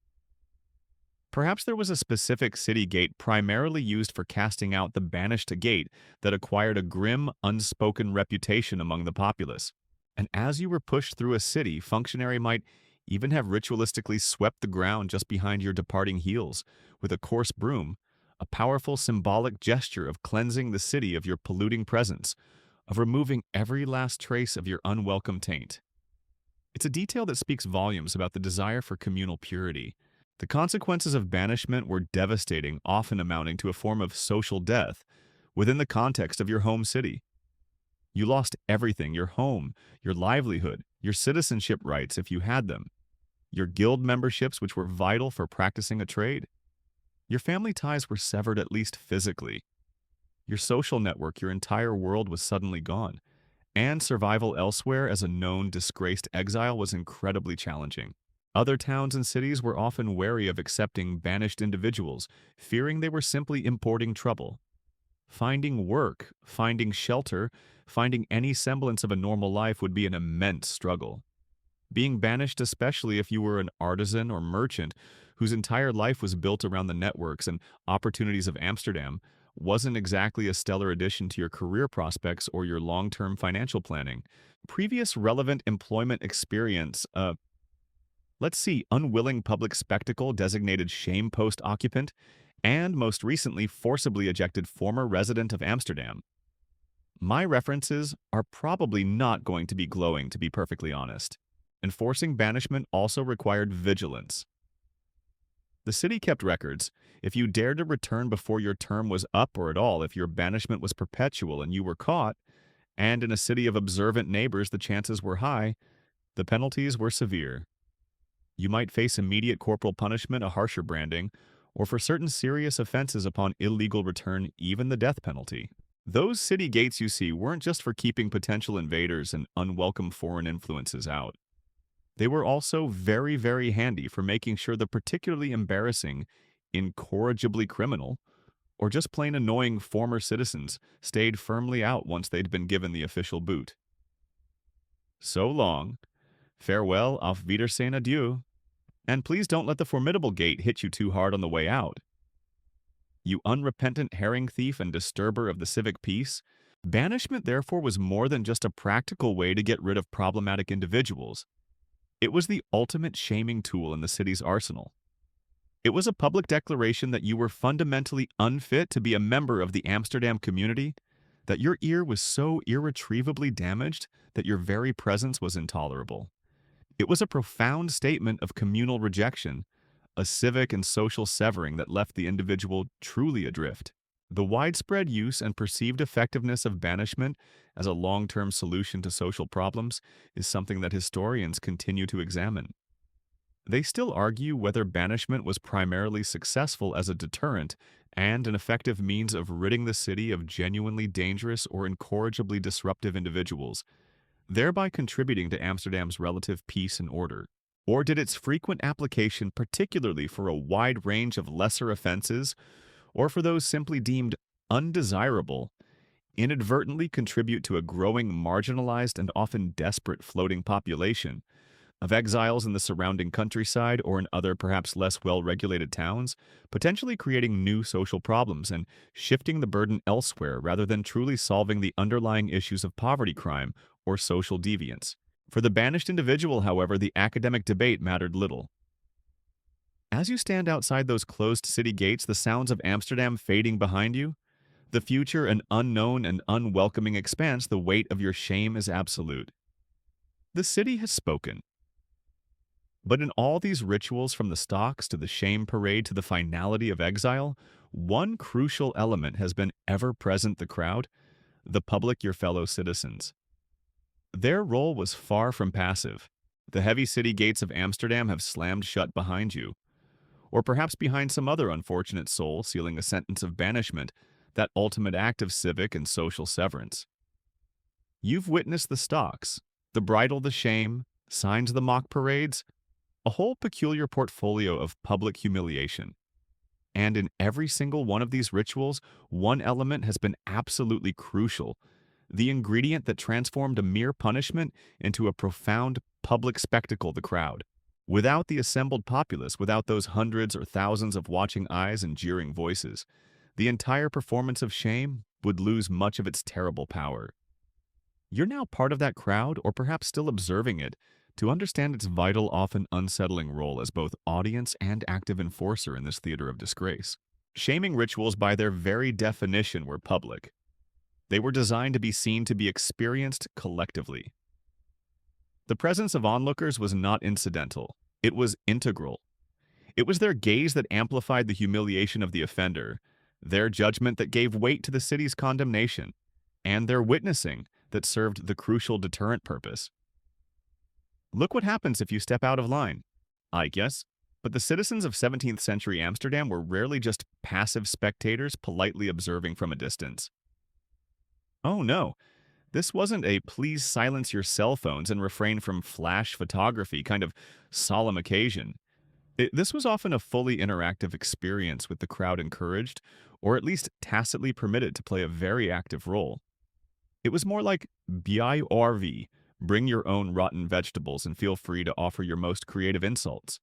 Perhaps there was a specific city gate primarily used for casting out the banished gate that acquired a grim, unspoken reputation among the populace. And as you were pushed through a city, functionary might even have ritualistically swept the ground just behind your departing heels with a coarse broom, a powerful symbolic gesture of cleansing the city of your polluting presence, of removing every last trace of your unwelcome taint. It's a detail that speaks volumes about the desire for communal purity. The consequences of banishment were devastating, often amounting to a form of social death within the context of your home city. You lost everything: your home, your livelihood, your citizenship rights if you had them, your guild memberships, which were vital for practicing a trade. Your family ties were severed, at least physically. Your social network, your entire world was suddenly gone, and survival elsewhere as a known disgraced exile was incredibly challenging. Other towns and cities were often wary of accepting banished individuals, fearing they were simply importing trouble. Finding work, finding shelter, finding any semblance of a normal life would be an immense struggle. Being banished, especially if you were an artisan or merchant whose entire life was built around the networks and opportunities of Amsterdam, wasn't exactly a stellar addition to your career prospects or your long-term financial planning. Previous relevant employment experience, unwilling public spectacle designated shame post occupant, and most recently forcibly ejected former resident of Amsterdam. My references are probably not going to be glowing, to be perfectly honest. Enforcing banishment also required vigilance. The city kept records. If you dared to return before your term was up, or at all, if your banishment was perpetual and you were caught, and in a city of observant neighbors the chances were high, the penalties were severe. You might face immediate corporal punishment, a harsher branding, or for certain serious offenses upon illegal return, even the death penalty. Those city gates you see weren't just for keeping potential invaders and unwelcome foreign influences out. They were also very, very handy for making sure the particularly embarrassing, incorrigibly criminal, or just plain annoying former citizens stayed firmly out once they'd been given the official boot. So long. Farewell, auf Wiedersehen, adieu. And please don't let the formidable gate hit you too hard on the way out. You unrepentant herring thief and disturber of the civic peace, banishment therefore was more than just a practical way to get rid of problematic individuals. It was the ultimate shaming tool in the city's arsenal. It was a public declaration that you were fundamentally unfit to be a member of the Amsterdam community, that your ear was so irretrievably damaged that your very presence was intolerable. It was a profound statement of communal rejection, a civic and social severing that left the individual truly adrift. The widespread use and perceived effectiveness of banishment as a long-term solution to social problems is something that historians continue to examine. They still argue whether banishment was primarily successful as a deterrent and an effective means of ridding the city of genuinely dangerous or incorrigibly disruptive individuals, thereby contributing to Amsterdam's relative peace and order. Or did its frequent application, particularly for a wide range of lesser offenses, or for those simply deemed undesirable, inadvertently contribute to a growing marginalized and often desperate floating population of exiles in the surrounding countryside or in other perhaps less well-regulated towns, potentially creating new social problems and shifting the burden elsewhere rather than truly solving the underlying issues of poverty crime or social deviance. For the banished individual, however, the academic debate mattered little. As you stand outside those closed city gates, the sounds of Amsterdam fading behind you, the future an unknown and unwelcoming expanse, the weight of your shame is absolute. The city has spoken. But in all these rituals, from the stocks to the shame parade to the finality of exile, one crucial element has been ever present: the crowd, the public, your fellow citizens. Their role was far from passive. The heavy city gates of Amsterdam have slammed shut behind you, or perhaps behind some other unfortunate soul sealing a sentence of banishment, that ultimate act of civic and social severance. You've witnessed the stocks, the bridal, the shame, signs of the mock parades, a whole peculiar portfolio of public humiliation. And in every single one of these rituals, one element has been absolutely crucial: the ingredient that transformed a mere punishment into a profound public spectacle: the crowd. Without the assembled populace, without those hundreds or thousands of watching eyes and jeering voices, the entire performance of shame would lose much of its terrible power. You're now part of that crowd, or perhaps still observing it, to understand its vital, often unsettling role as both audience and active enforcer in this theater of disgrace. Shaming rituals, by their very definition, were public. They were designed to be seen, to be experienced collectively. The presence of onlookers was not incidental. It was integral. It was their gaze that amplified the humiliation of the offender, their judgment that gave weight to the city's condemnation, and their witnessing that served the crucial deterrent purpose. Look what happens if you step out of line. I guess. But the citizens of 17th century Amsterdam were rarely just passive spectators politely observing from a distance. Oh no, this wasn't a please silence your cell phones and refrain from flash photography kind of solemn occasion. This was often a fully interactive experience, with the crowd encouraged, or at least tacitly permitted, to play a very active role. It was more like BIRV, bring your own rotten vegetables and feel free to offer your most creative insults.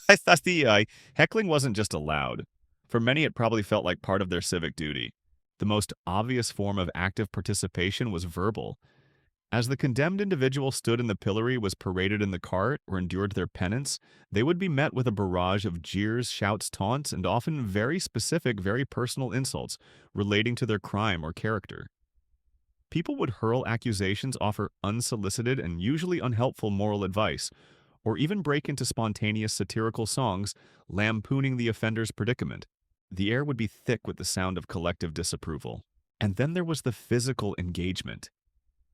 I thought the heckling wasn't just allowed. For many, it probably felt like part of their civic duty. The most obvious form of active participation was verbal. As the condemned individual stood in the pillory, was paraded in the cart, or endured their penance, they would be met with a barrage of jeers, shouts, taunts, and often very specific, very personal insults relating to their crime or character. People would hurl accusations, offer unsolicited and usually unhelpful moral advice, or even break into spontaneous satirical songs lampooning the offender's predicament. The air would be thick with the sound of collective disapproval. And then there was the physical engagement.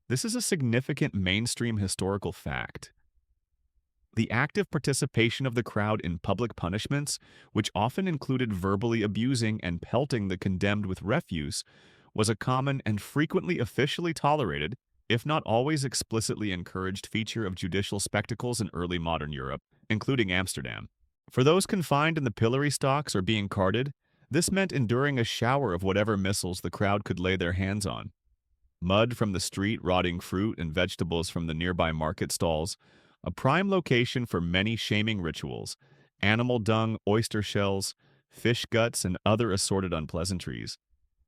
This is a significant mainstream historical fact. The active participation of the crowd in public punishments, which often included verbally abusing and pelting the condemned with refuse, was a common and frequently officially tolerated, if not always explicitly encouraged, feature of judicial spectacles in early modern Europe, including Amsterdam. For those confined in the pillory stocks or being carted, this meant enduring a shower of whatever missiles the crowd could lay their hands on. Mud from the street, rotting fruit, and vegetables from the nearby market stalls, a prime location for many shaming rituals: animal dung, oyster shells, fish guts, and other assorted unpleasantries.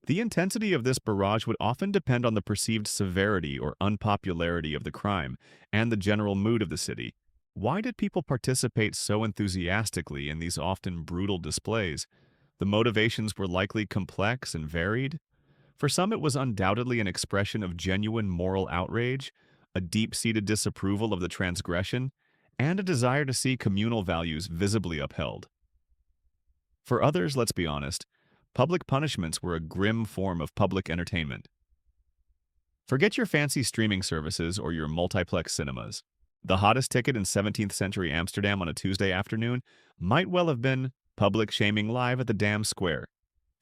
The intensity of this barrage would often depend on the perceived severity or unpopularity of the crime and the general mood of the city. Why did people participate so enthusiastically in these often brutal displays? The motivations were likely complex and varied. For some, it was undoubtedly an expression of genuine moral outrage, a deep-seated disapproval of the transgression, and a desire to see communal values visibly upheld. For others, let's be honest, public punishments were a grim form of public entertainment. Forget your fancy streaming services or your multiplex cinemas. The hottest ticket in 17th century Amsterdam on a Tuesday afternoon might well have been public shaming live at the Dam Square,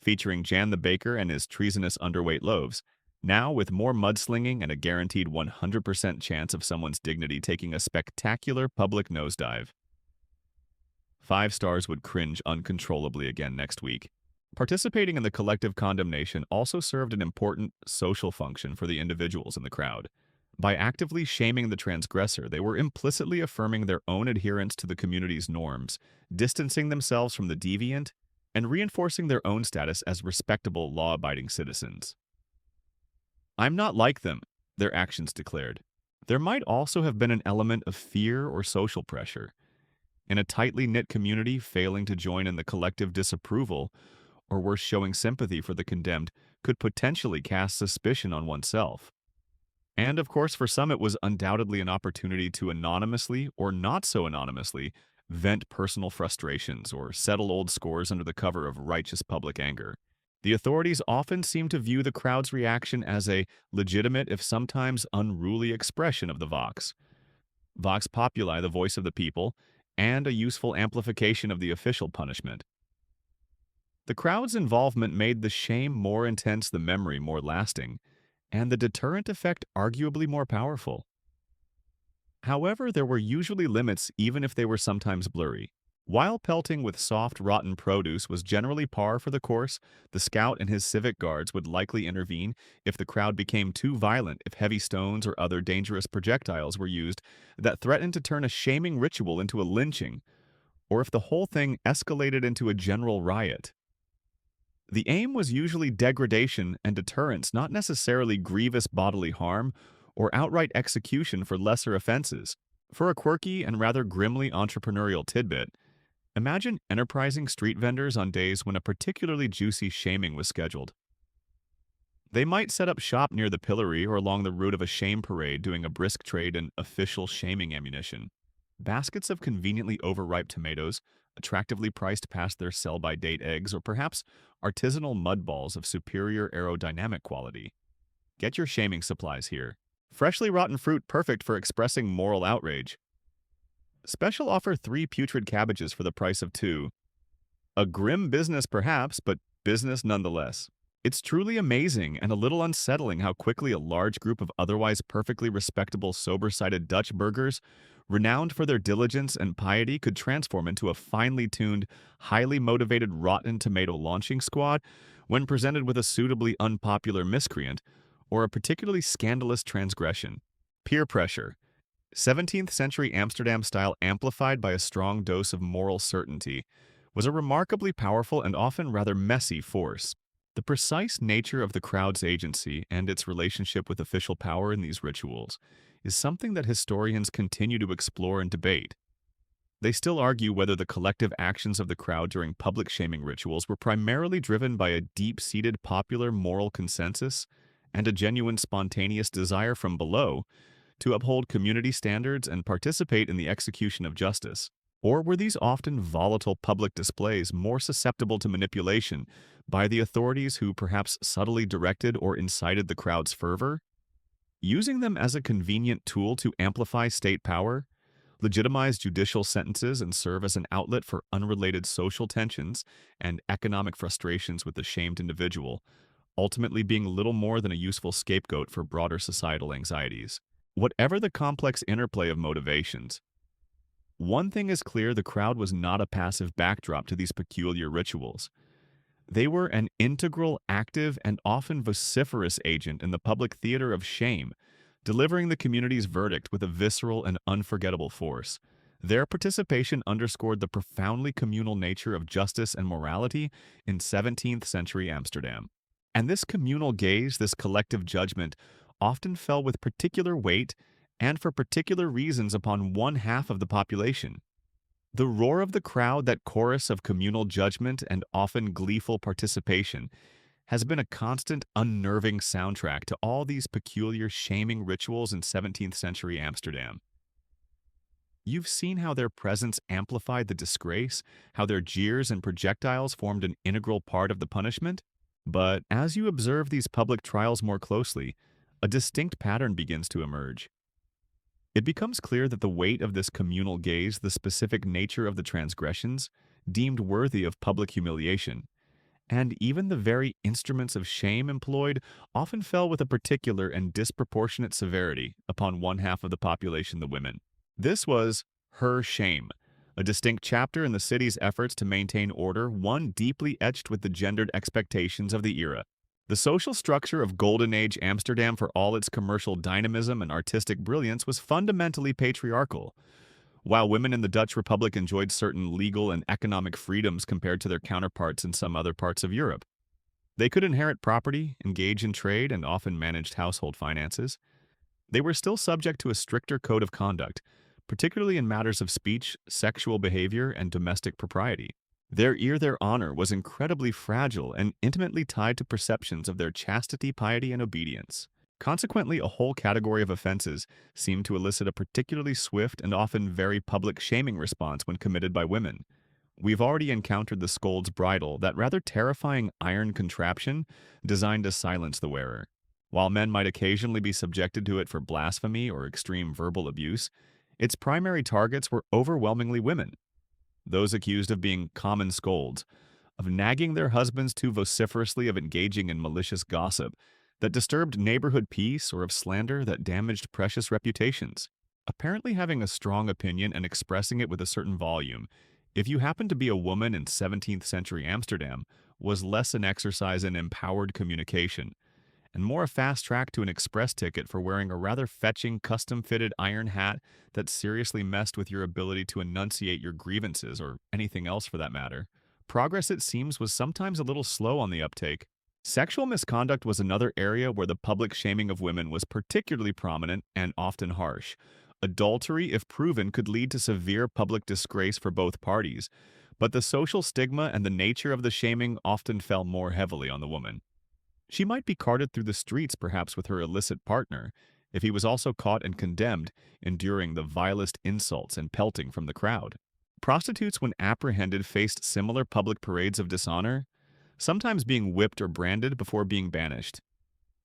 featuring Jan the Baker and his treasonous underweight loaves, now with more mudslinging and a guaranteed 100% chance of someone's dignity taking a spectacular public nosedive. 5 stars would cringe uncontrollably again next week. Participating in the collective condemnation also served an important social function for the individuals in the crowd. By actively shaming the transgressor, they were implicitly affirming their own adherence to the community's norms, distancing themselves from the deviant, and reinforcing their own status as respectable, law-abiding citizens. "I'm not like them," their actions declared. There might also have been an element of fear or social pressure. In a tightly knit community, failing to join in the collective disapproval, or worse, showing sympathy for the condemned, could potentially cast suspicion on oneself. And of course, for some, it was undoubtedly an opportunity to anonymously, or not so anonymously, vent personal frustrations or settle old scores under the cover of righteous public anger. The authorities often seem to view the crowd's reaction as a legitimate, if sometimes unruly, expression of the vox populi, the voice of the people, and a useful amplification of the official punishment. The crowd's involvement made the shame more intense, the memory more lasting, and the deterrent effect arguably more powerful. However, there were usually limits, even if they were sometimes blurry. While pelting with soft, rotten produce was generally par for the course, the scout and his civic guards would likely intervene if the crowd became too violent, if heavy stones or other dangerous projectiles were used that threatened to turn a shaming ritual into a lynching, or if the whole thing escalated into a general riot. The aim was usually degradation and deterrence, not necessarily grievous bodily harm or outright execution for lesser offenses. For a quirky and rather grimly entrepreneurial tidbit, imagine enterprising street vendors on days when a particularly juicy shaming was scheduled. They might set up shop near the pillory or along the route of a shame parade, doing a brisk trade in official shaming ammunition. Baskets of conveniently overripe tomatoes, attractively priced past their sell-by-date eggs, or perhaps artisanal mud balls of superior aerodynamic quality. Get your shaming supplies here. Freshly rotten fruit perfect for expressing moral outrage. Special offer 3 putrid cabbages for the price of 2. A grim business perhaps, but business nonetheless. It's truly amazing and a little unsettling how quickly a large group of otherwise perfectly respectable, sober-sided Dutch burghers, renowned for their diligence and piety, could transform into a finely tuned, highly motivated rotten tomato launching squad when presented with a suitably unpopular miscreant or a particularly scandalous transgression. Peer pressure. 17th century Amsterdam style amplified by a strong dose of moral certainty was a remarkably powerful and often rather messy force. The precise nature of the crowd's agency and its relationship with official power in these rituals is something that historians continue to explore and debate. They still argue whether the collective actions of the crowd during public shaming rituals were primarily driven by a deep-seated popular moral consensus and a genuine spontaneous desire from below to uphold community standards and participate in the execution of justice. Or were these often volatile public displays more susceptible to manipulation by the authorities who perhaps subtly directed or incited the crowd's fervor? Using them as a convenient tool to amplify state power, legitimize judicial sentences, and serve as an outlet for unrelated social tensions and economic frustrations with the shamed individual, ultimately being little more than a useful scapegoat for broader societal anxieties. Whatever the complex interplay of motivations, one thing is clear: the crowd was not a passive backdrop to these peculiar rituals. They were an integral, active, and often vociferous agent in the public theater of shame, delivering the community's verdict with a visceral and unforgettable force. Their participation underscored the profoundly communal nature of justice and morality in 17th century Amsterdam. And this communal gaze, this collective judgment, often fell with particular weight and for particular reasons upon one half of the population. The roar of the crowd, that chorus of communal judgment and often gleeful participation, has been a constant, unnerving soundtrack to all these peculiar shaming rituals in 17th century Amsterdam. You've seen how their presence amplified the disgrace, how their jeers and projectiles formed an integral part of the punishment. But as you observe these public trials more closely, a distinct pattern begins to emerge. It becomes clear that the weight of this communal gaze, the specific nature of the transgressions, deemed worthy of public humiliation, and even the very instruments of shame employed often fell with a particular and disproportionate severity upon one half of the population, the women. This was her shame, a distinct chapter in the city's efforts to maintain order, one deeply etched with the gendered expectations of the era. The social structure of Golden Age Amsterdam, for all its commercial dynamism and artistic brilliance, was fundamentally patriarchal. While women in the Dutch Republic enjoyed certain legal and economic freedoms compared to their counterparts in some other parts of Europe, they could inherit property, engage in trade, and often managed household finances. They were still subject to a stricter code of conduct, particularly in matters of speech, sexual behavior, and domestic propriety. Their honor was incredibly fragile and intimately tied to perceptions of their chastity, piety, and obedience. Consequently, a whole category of offenses seemed to elicit a particularly swift and often very public shaming response when committed by women. We've already encountered the scold's bridle, that rather terrifying iron contraption designed to silence the wearer. While men might occasionally be subjected to it for blasphemy or extreme verbal abuse, its primary targets were overwhelmingly women. Those accused of being common scolds, of nagging their husbands too vociferously, of engaging in malicious gossip that disturbed neighborhood peace, or of slander that damaged precious reputations. Apparently having a strong opinion and expressing it with a certain volume, if you happened to be a woman in 17th century Amsterdam, was less an exercise in empowered communication and more a fast track to an express ticket for wearing a rather fetching, custom-fitted iron hat that seriously messed with your ability to enunciate your grievances, or anything else for that matter. Progress, it seems, was sometimes a little slow on the uptake. Sexual misconduct was another area where the public shaming of women was particularly prominent and often harsh. Adultery, if proven, could lead to severe public disgrace for both parties, but the social stigma and the nature of the shaming often fell more heavily on the woman. She might be carted through the streets, perhaps with her illicit partner, if he was also caught and condemned, enduring the vilest insults and pelting from the crowd. Prostitutes, when apprehended, faced similar public parades of dishonor, sometimes being whipped or branded before being banished.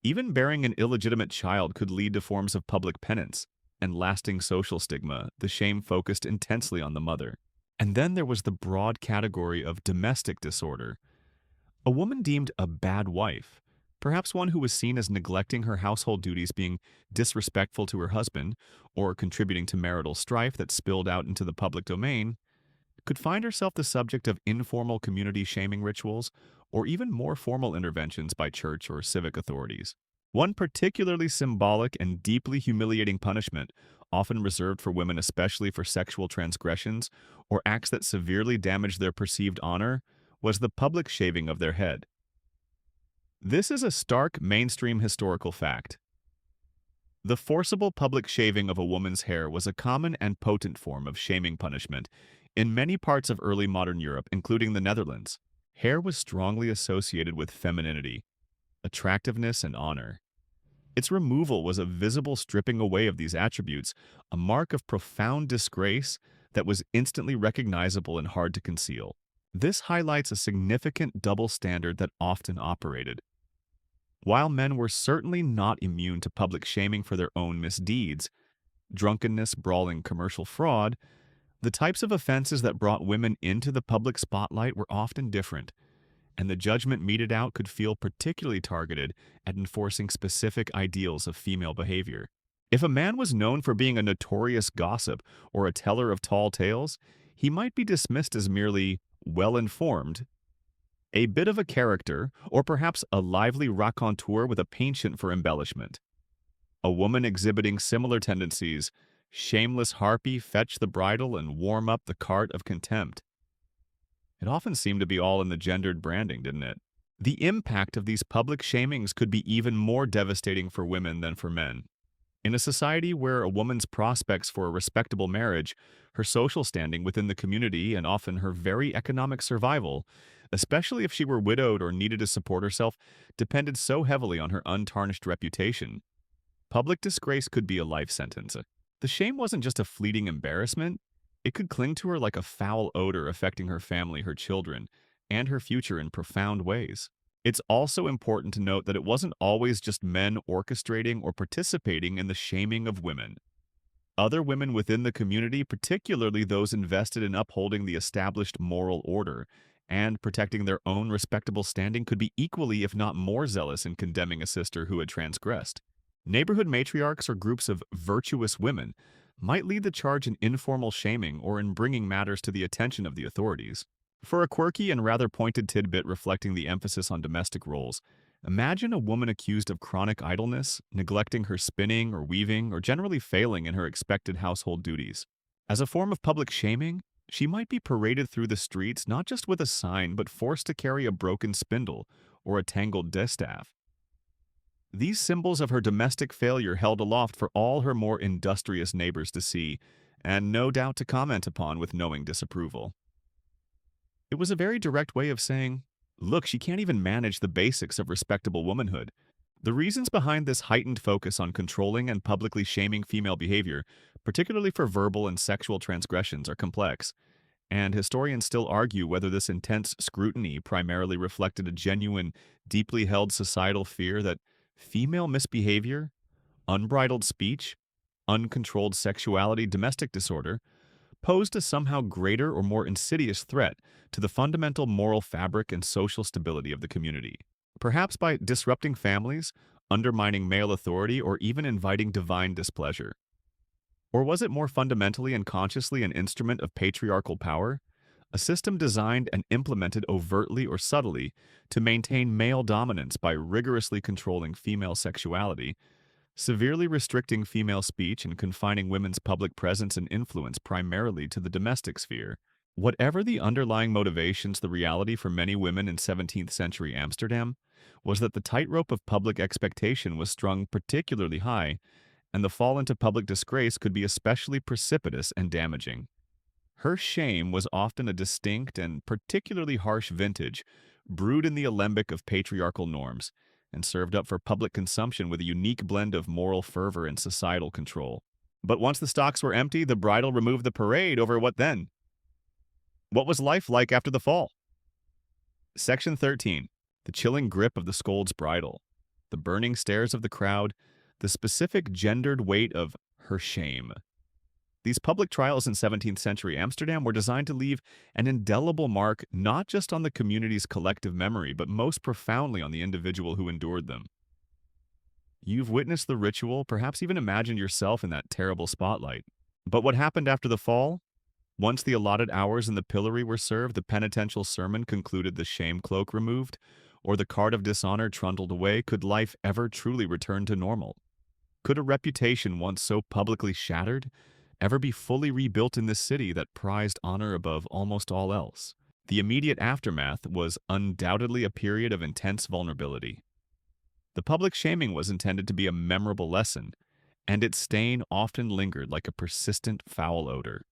Even bearing an illegitimate child could lead to forms of public penance and lasting social stigma. The shame focused intensely on the mother. And then there was the broad category of domestic disorder. A woman deemed a bad wife, perhaps one who was seen as neglecting her household duties, being disrespectful to her husband, or contributing to marital strife that spilled out into the public domain, could find herself the subject of informal community shaming rituals, or even more formal interventions by church or civic authorities. One particularly symbolic and deeply humiliating punishment, often reserved for women especially for sexual transgressions or acts that severely damaged their perceived honor, was the public shaving of their head. This is a stark mainstream historical fact. The forcible public shaving of a woman's hair was a common and potent form of shaming punishment in many parts of early modern Europe, including the Netherlands. Hair was strongly associated with femininity, attractiveness, and honor. Its removal was a visible stripping away of these attributes, a mark of profound disgrace that was instantly recognizable and hard to conceal. This highlights a significant double standard that often operated. While men were certainly not immune to public shaming for their own misdeeds, drunkenness, brawling, commercial fraud, the types of offenses that brought women into the public spotlight were often different, and the judgment meted out could feel particularly targeted at enforcing specific ideals of female behavior. If a man was known for being a notorious gossip or a teller of tall tales, he might be dismissed as merely well-informed, a bit of a character, or perhaps a lively raconteur with a penchant for embellishment. A woman exhibiting similar tendencies, shameless harpy, fetch the bridle and warm up the cart of contempt. It often seemed to be all in the gendered branding, didn't it? The impact of these public shamings could be even more devastating for women than for men. In a society where a woman's prospects for a respectable marriage, her social standing within the community, and often her very economic survival, especially if she were widowed or needed to support herself, depended so heavily on her untarnished reputation, public disgrace could be a life sentence. The shame wasn't just a fleeting embarrassment. It could cling to her like a foul odor, affecting her family, her children, and her future in profound ways. It's also important to note that it wasn't always just men orchestrating or participating in the shaming of women. Other women within the community, particularly those invested in upholding the established moral order and protecting their own respectable standing, could be equally, if not more, zealous in condemning a sister who had transgressed. Neighborhood matriarchs or groups of virtuous women might lead the charge in informal shaming or in bringing matters to the attention of the authorities. For a quirky and rather pointed tidbit reflecting the emphasis on domestic roles, Imagine a woman accused of chronic idleness, neglecting her spinning or weaving, or generally failing in her expected household duties. As a form of public shaming, she might be paraded through the streets not just with a sign, but forced to carry a broken spindle or a tangled distaff. These symbols of her domestic failure held aloft for all her more industrious neighbors to see, and no doubt to comment upon with knowing disapproval. It was a very direct way of saying, look, she can't even manage the basics of respectable womanhood. The reasons behind this heightened focus on controlling and publicly shaming female behavior, particularly for verbal and sexual transgressions, are complex, and historians still argue whether this intense scrutiny primarily reflected a genuine, deeply held societal fear that female misbehavior, unbridled speech, uncontrolled sexuality, domestic disorder, posed a somehow greater or more insidious threat to the fundamental moral fabric and social stability of the community, perhaps by disrupting families, undermining male authority, or even inviting divine displeasure. Or was it more fundamentally and consciously an instrument of patriarchal power, a system designed and implemented overtly or subtly to maintain male dominance by rigorously controlling female sexuality, severely restricting female speech and confining women's public presence and influence primarily to the domestic sphere? Whatever the underlying motivations, the reality for many women in 17th century Amsterdam was that the tightrope of public expectation was strung particularly high, and the fall into public disgrace could be especially precipitous and damaging. Her shame was often a distinct and particularly harsh vintage, brewed in the alembic of patriarchal norms, and served up for public consumption with a unique blend of moral fervor and societal control. But once the stocks were empty, the bridal removed the parade. Over what then? What was life like after the fall? Section 13. The chilling grip of the scold's bridle, the burning stares of the crowd, the specific gendered weight of her shame. These public trials in 17th century Amsterdam were designed to leave an indelible mark not just on the community's collective memory, but most profoundly on the individual who endured them. You've witnessed the ritual, perhaps even imagined yourself in that terrible spotlight. But what happened after the fall? Once the allotted hours in the pillory were served, the penitential sermon concluded, the shame cloak removed, or the card of dishonor trundled away, could life ever truly return to normal? Could a reputation once so publicly shattered ever be fully rebuilt in this city that prized honor above almost all else? The immediate aftermath was undoubtedly a period of intense vulnerability. The public shaming was intended to be a memorable lesson, and its stain often lingered like a persistent foul odor.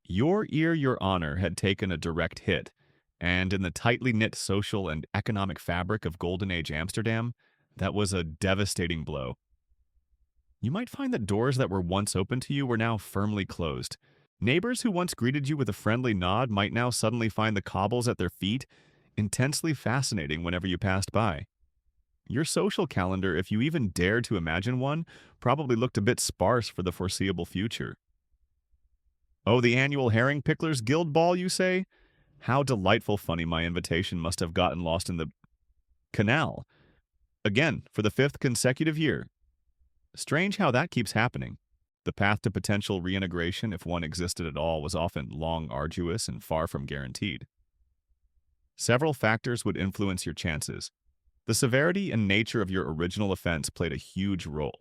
Your ear, your honor had taken a direct hit, and in the tightly knit social and economic fabric of Golden Age Amsterdam, that was a devastating blow. You might find that doors that were once open to you were now firmly closed. Neighbors who once greeted you with a friendly nod might now suddenly find the cobbles at their feet intensely fascinating whenever you passed by. Your social calendar, if you even dared to imagine one, probably looked a bit sparse for the foreseeable future. Oh, the annual Herring Picklers Guild Ball, you say? How delightful funny my invitation must have gotten lost in the canal. Again, for the 5th consecutive year. Strange how that keeps happening. The path to potential reintegration, if one existed at all, was often long, arduous, and far from guaranteed. Several factors would influence your chances. The severity and nature of your original offense played a huge role.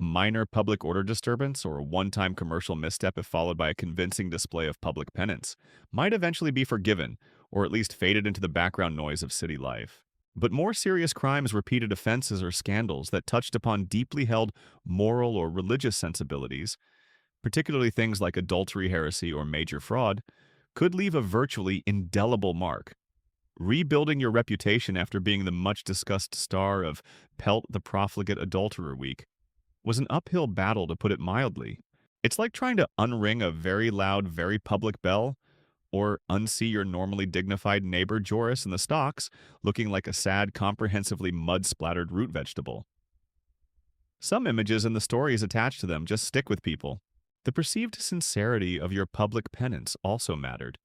A minor public order disturbance or a one-time commercial misstep, if followed by a convincing display of public penance, might eventually be forgiven, or at least faded into the background noise of city life. But more serious crimes, repeated offenses, or scandals that touched upon deeply held moral or religious sensibilities, particularly things like adultery, heresy, or major fraud, could leave a virtually indelible mark. Rebuilding your reputation after being the much-discussed star of Pelt the Profligate Adulterer Week was an uphill battle, to put it mildly. It's like trying to unring a very loud, very public bell, or unsee your normally dignified neighbor Joris in the stocks, looking like a sad, comprehensively mud-splattered root vegetable. Some images and the stories attached to them just stick with people. The perceived sincerity of your public penance also mattered.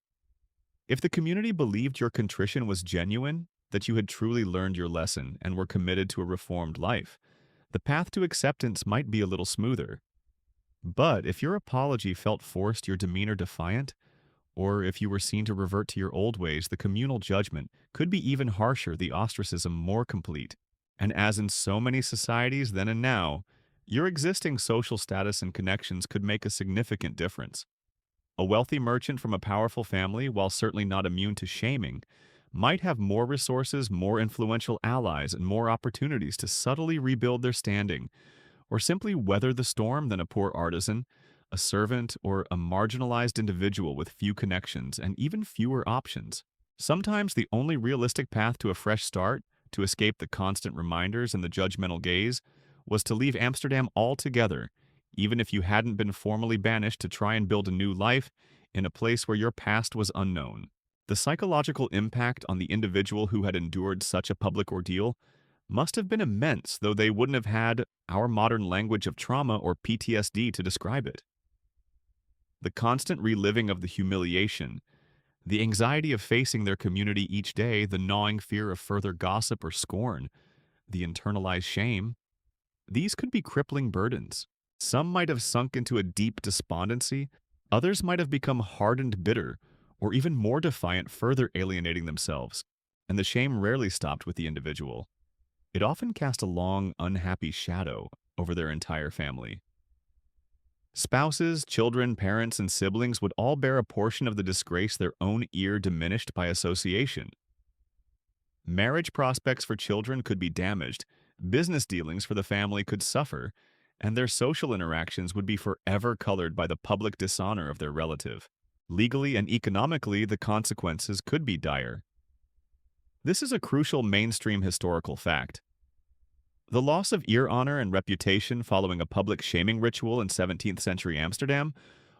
If the community believed your contrition was genuine, that you had truly learned your lesson and were committed to a reformed life, the path to acceptance might be a little smoother. But if your apology felt forced, your demeanor defiant, Or if you were seen to revert to your old ways, the communal judgment could be even harsher, the ostracism more complete. And as in so many societies then and now, your existing social status and connections could make a significant difference. A wealthy merchant from a powerful family, while certainly not immune to shaming, might have more resources, more influential allies, and more opportunities to subtly rebuild their standing, or simply weather the storm than a poor artisan, a servant, or a marginalized individual with few connections and even fewer options. Sometimes the only realistic path to a fresh start, to escape the constant reminders and the judgmental gaze, was to leave Amsterdam altogether, even if you hadn't been formally banished, to try and build a new life in a place where your past was unknown. The psychological impact on the individual who had endured such a public ordeal must have been immense, though they wouldn't have had our modern language of trauma or PTSD to describe it. The constant reliving of the humiliation, the anxiety of facing their community each day, the gnawing fear of further gossip or scorn, the internalized shame, these could be crippling burdens. Some might have sunk into a deep despondency, others might have become hardened bitter, or even more defiant, further alienating themselves. And the shame rarely stopped with the individual. It often cast a long, unhappy shadow over their entire family. Spouses, children, parents, and siblings would all bear a portion of the disgrace, their own ear diminished by association. Marriage prospects for children could be damaged, business dealings for the family could suffer, and their social interactions would be forever colored by the public dishonor of their relative. Legally and economically, the consequences could be dire. This is a crucial mainstream historical fact. The loss of ear honor and reputation following a public shaming ritual in 17th century Amsterdam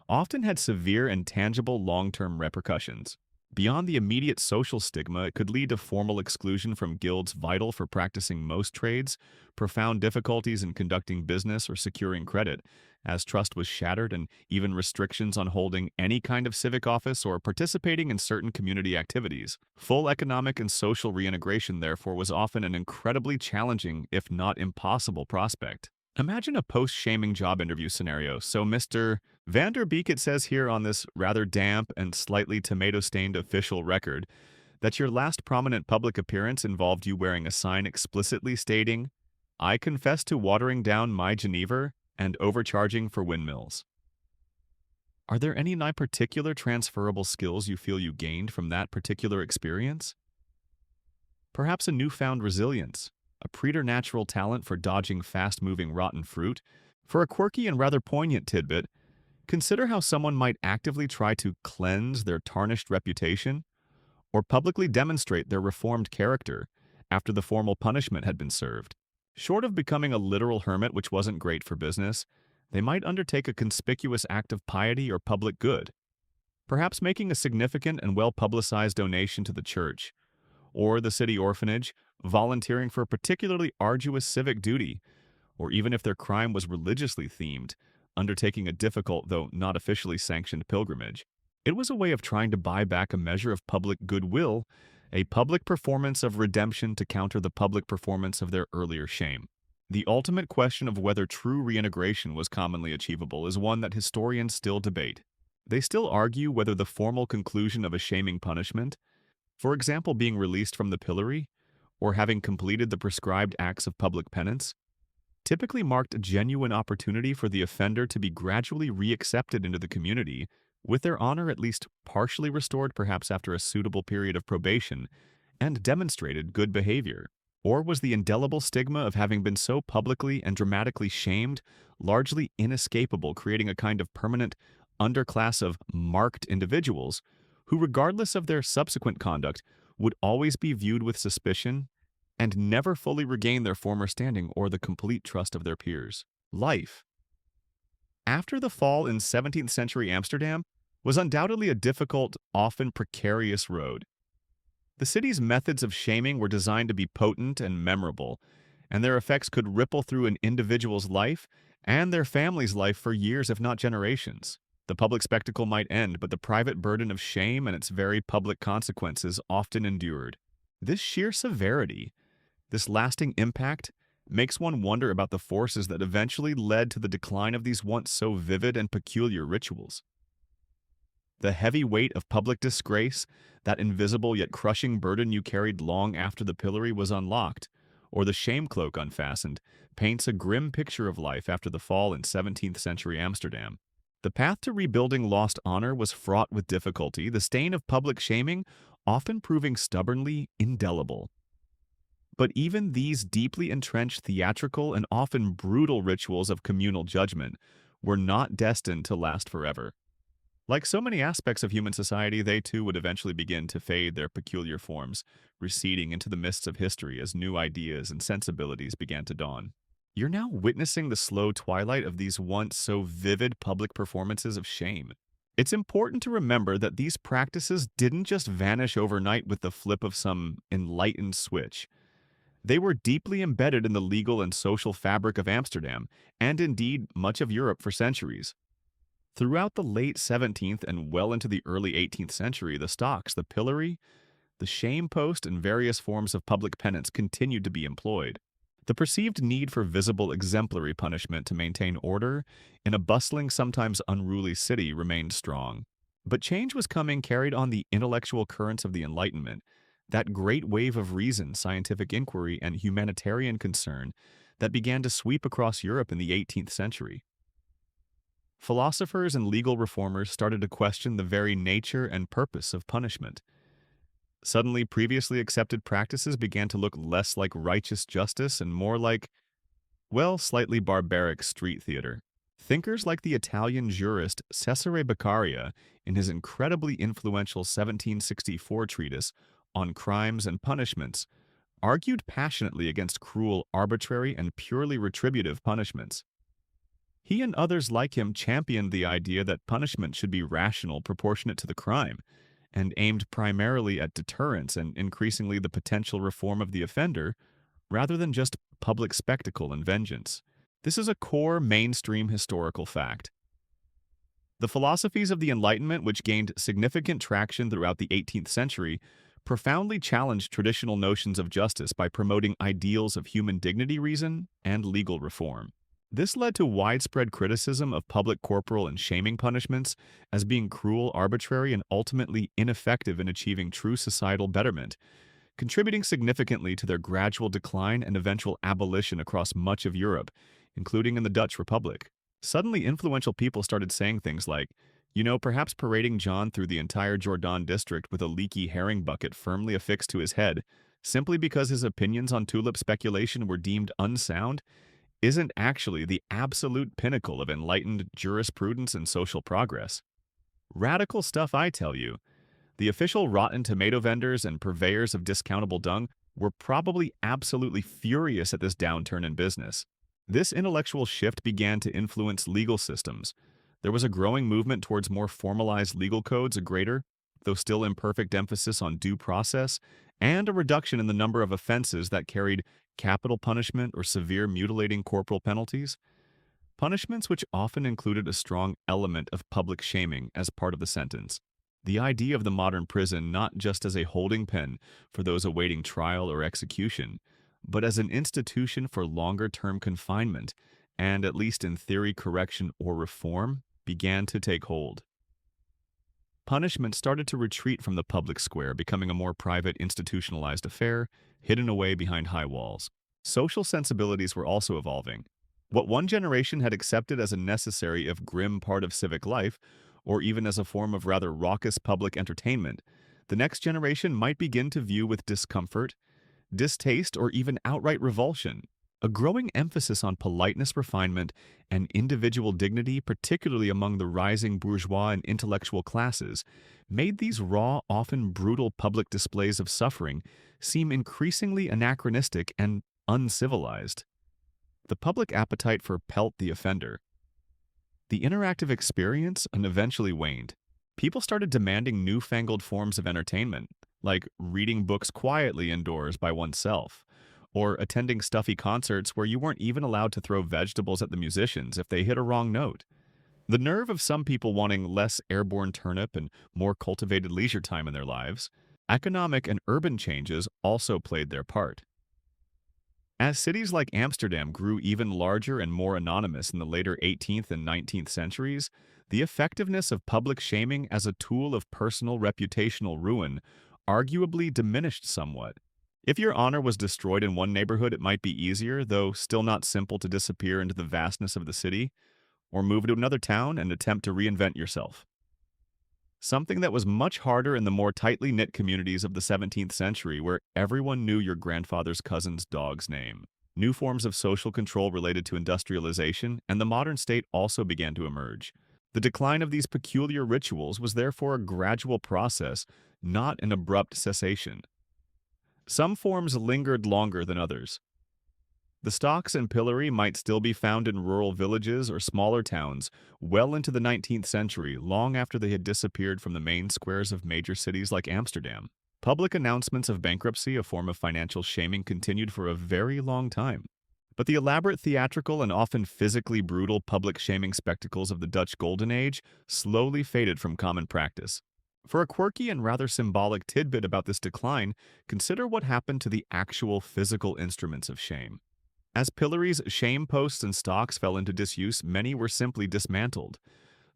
often had severe and tangible long-term repercussions. Beyond the immediate social stigma, it could lead to formal exclusion from guilds vital for practicing most trades, profound difficulties in conducting business or securing credit, as trust was shattered, and even restrictions on holding any kind of civic office or participating in certain community activities. Full economic and social reintegration, therefore, was often an incredibly challenging, if not impossible, prospect. Imagine a post-shaming job interview scenario. So Mr. Van der Beek, it says here on this rather damp and slightly tomato-stained official record, that your last prominent public appearance involved you wearing a sign explicitly stating, "I confess to watering down my Geneva and overcharging for windmills." Are there any particular transferable skills you feel you gained from that particular experience? Perhaps a newfound resilience, a preternatural talent for dodging fast-moving rotten fruit. For a quirky and rather poignant tidbit, consider how someone might actively try to cleanse their tarnished reputation or publicly demonstrate their reformed character after the formal punishment had been served. Short of becoming a literal hermit, which wasn't great for business, they might undertake a conspicuous act of piety or public good, perhaps making a significant and well-publicized donation to the church or the city orphanage, volunteering for a particularly arduous civic duty, or even if their crime was religiously themed, undertaking a difficult, though not officially sanctioned pilgrimage. It was a way of trying to buy back a measure of public goodwill, a public performance of redemption to counter the public performance of their earlier shame. The ultimate question of whether true reintegration was commonly achievable is one that historians still debate. They still argue whether the formal conclusion of a shaming punishment, for example being released from the pillory, or having completed the prescribed acts of public penance, typically marked a genuine opportunity for the offender to be gradually reaccepted into the community, with their honor at least partially restored, perhaps after a suitable period of probation, and demonstrated good behavior. Or was the indelible stigma of having been so publicly and dramatically shamed largely inescapable, creating a kind of permanent underclass of marked individuals who, regardless of their subsequent conduct, would always be viewed with suspicion and never fully regain their former standing or the complete trust of their peers? Life after the fall in 17th century Amsterdam was undoubtedly a difficult, often precarious road. The city's methods of shaming were designed to be potent and memorable, and their effects could ripple through an individual's life and their family's life for years, if not generations. The public spectacle might end, but the private burden of shame and its very public consequences often endured. This sheer severity, this lasting impact, makes one wonder about the forces that eventually led to the decline of these once so vivid and peculiar rituals. The heavy weight of public disgrace, that invisible yet crushing burden you carried long after the pillory was unlocked, or the shame cloak unfastened, paints a grim picture of life after the fall in 17th century Amsterdam. The path to rebuilding lost honor was fraught with difficulty, the stain of public shaming often proving stubbornly indelible. But even these deeply entrenched theatrical and often brutal rituals of communal judgment were not destined to last forever. Like so many aspects of human society, they too would eventually begin to fade their peculiar forms, receding into the mists of history as new ideas and sensibilities began to dawn. You're now witnessing the slow twilight of these once so vivid public performances of shame. It's important to remember that these practices didn't just vanish overnight with the flip of some enlightened switch. They were deeply embedded in the legal and social fabric of Amsterdam, and indeed much of Europe for centuries. Throughout the late 17th and well into the early 18th century, the stocks, the pillory, the shame post, and various forms of public penance continued to be employed. The perceived need for visible exemplary punishment to maintain order in a bustling, sometimes unruly city remained strong. But change was coming, carried on the intellectual currents of the Enlightenment, that great wave of reason, scientific inquiry, and humanitarian concern that began to sweep across Europe in the 18th century. Philosophers and legal reformers started to question the very nature and purpose of punishment. Suddenly, previously accepted practices began to look less like righteous justice and more like, well, slightly barbaric street theater. Thinkers like the Italian jurist Cesare Beccaria, in his incredibly influential 1764 treatise on crimes and punishments, argued passionately against cruel, arbitrary, and purely retributive punishments. He and others like him championed the idea that punishment should be rational, proportionate to the crime, and aimed primarily at deterrence and increasingly the potential reform of the offender, rather than just public spectacle and vengeance. This is a core mainstream historical fact. The philosophies of the Enlightenment, which gained significant traction throughout the 18th century, profoundly challenged traditional notions of justice by promoting ideals of human dignity, reason, and legal reform. This led to widespread criticism of public corporal and shaming punishments as being cruel, arbitrary, and ultimately ineffective in achieving true societal betterment, contributing significantly to their gradual decline and eventual abolition across much of Europe, including in the Dutch Republic. Suddenly, influential people started saying things like, perhaps parading John through the entire Jordan district with a leaky herring bucket firmly affixed to his head, simply because his opinions on tulip speculation were deemed unsound, isn't actually the absolute pinnacle of enlightened jurisprudence and social progress. Radical stuff, I tell you. The official rotten tomato vendors and purveyors of discountable dung were probably absolutely furious at this downturn in business. This intellectual shift began to influence legal systems. There was a growing movement towards more formalized legal codes, a greater, though still imperfect emphasis on due process, and a reduction in the number of offenses that carried capital punishment or severe mutilating corporal penalties. Punishments which often included a strong element of public shaming as part of the sentence. The idea of the modern prison not just as a holding pen for those awaiting trial or execution, but as an institution for longer-term confinement and, at least in theory, correction or reform, began to take hold. Punishment started to retreat from the public square, becoming a more private, institutionalized affair, hidden away behind high walls. Social sensibilities were also evolving. What one generation had accepted as a necessary if grim part of civic life, or even as a form of rather raucous public entertainment, the next generation might begin to view with discomfort, distaste, or even outright revulsion. A growing emphasis on politeness, refinement, and individual dignity, particularly among the rising bourgeois and intellectual classes, made these raw, often brutal public displays of suffering seem increasingly anachronistic and uncivilized. The public appetite for pelt the offender. The interactive experience eventually waned. People started demanding newfangled forms of entertainment, like reading books quietly indoors by oneself, or attending stuffy concerts where you weren't even allowed to throw vegetables at the musicians if they hit a wrong note. The nerve of some people wanting less airborne turnip and more cultivated leisure time in their lives, economic and urban changes also played their part. As cities like Amsterdam grew even larger and more anonymous in the later 18th and 19th centuries, The effectiveness of public shaming as a tool of personal reputational ruin arguably diminished somewhat. If your honor was destroyed in one neighborhood, it might be easier, though still not simple, to disappear into the vastness of the city, or move to another town and attempt to reinvent yourself. Something that was much harder in the more tightly knit communities of the 17th century, where everyone knew your grandfather's cousin's dog's name. New forms of social control related to industrialization and the modern state also began to emerge. The decline of these peculiar rituals was therefore a gradual process, not an abrupt cessation. Some forms lingered longer than others. The stocks and pillory might still be found in rural villages or smaller towns well into the 19th century, long after they had disappeared from the main squares of major cities like Amsterdam. Public announcements of bankruptcy, a form of financial shaming, continued for a very long time. But the elaborate theatrical and often physically brutal public shaming spectacles of the Dutch Golden Age slowly faded from common practice. For a quirky and rather symbolic tidbit about this decline, consider what happened to the actual physical instruments of shame. As pillories, shame posts, and stocks fell into disuse, many were simply dismantled.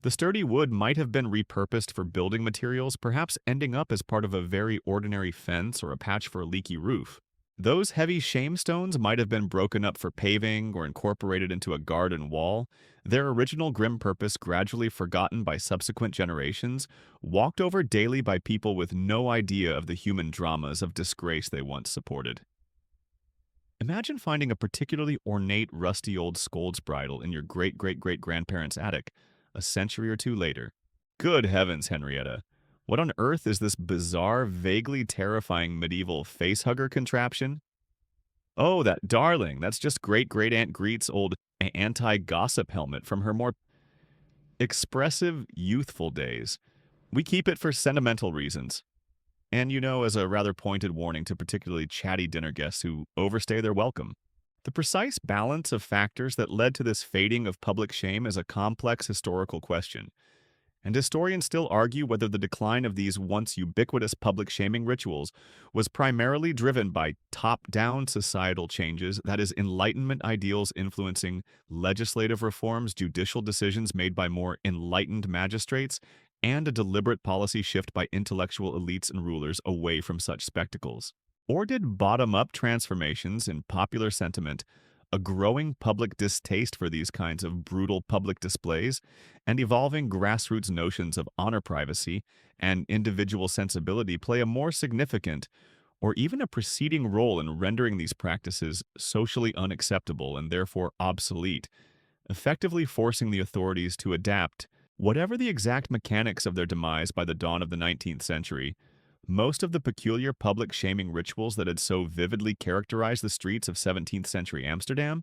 The sturdy wood might have been repurposed for building materials, perhaps ending up as part of a very ordinary fence or a patch for a leaky roof. Those heavy shame stones might have been broken up for paving or incorporated into a garden wall, their original grim purpose gradually forgotten by subsequent generations, walked over daily by people with no idea of the human dramas of disgrace they once supported. Imagine finding a particularly ornate, rusty old Scold's bridle in your great-great-great-grandparents' attic a century or two later. Good heavens, Henrietta! What on earth is this bizarre, vaguely terrifying medieval facehugger contraption? Oh, that darling! That's just great-great-aunt Greet's old anti-gossip helmet from her more expressive, youthful days. We keep it for sentimental reasons. And, as a rather pointed warning to particularly chatty dinner guests who overstay their welcome. The precise balance of factors that led to this fading of public shame is a complex historical question, and historians still argue whether the decline of these once ubiquitous public shaming rituals was primarily driven by top-down societal changes, that is, Enlightenment ideals influencing legislative reforms, judicial decisions made by more enlightened magistrates, and a deliberate policy shift by intellectual elites and rulers away from such spectacles. Or did bottom-up transformations in popular sentiment, a growing public distaste for these kinds of brutal public displays, and evolving grassroots notions of honor privacy and individual sensibility play a more significant or even a preceding role in rendering these practices socially unacceptable and therefore obsolete, effectively forcing the authorities to adapt? Whatever the exact mechanics of their demise by the dawn of the 19th century, most of the peculiar public shaming rituals that had so vividly characterized the streets of 17th century Amsterdam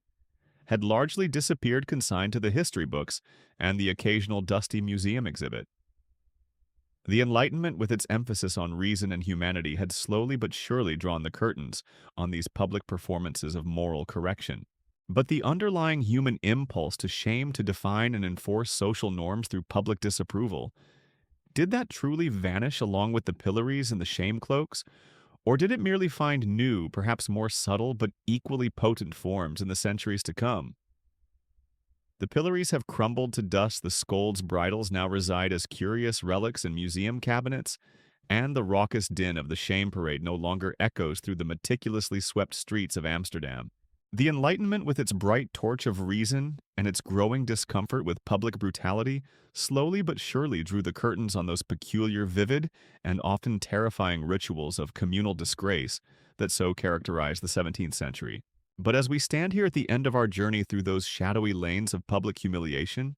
had largely disappeared, consigned to the history books and the occasional dusty museum exhibit. The Enlightenment, with its emphasis on reason and humanity, had slowly but surely drawn the curtains on these public performances of moral correction. But the underlying human impulse to shame, to define and enforce social norms through public disapproval, did that truly vanish along with the pillories and the shame cloaks? Or did it merely find new, perhaps more subtle, but equally potent forms in the centuries to come? The pillories have crumbled to dust, the scold's bridles now reside as curious relics in museum cabinets, and the raucous din of the shame parade no longer echoes through the meticulously swept streets of Amsterdam. The Enlightenment, with its bright torch of reason and its growing discomfort with public brutality, slowly but surely drew the curtains on those peculiar, vivid, and often terrifying rituals of communal disgrace that so characterized the 17th century. But as we stand here at the end of our journey through those shadowy lanes of public humiliation,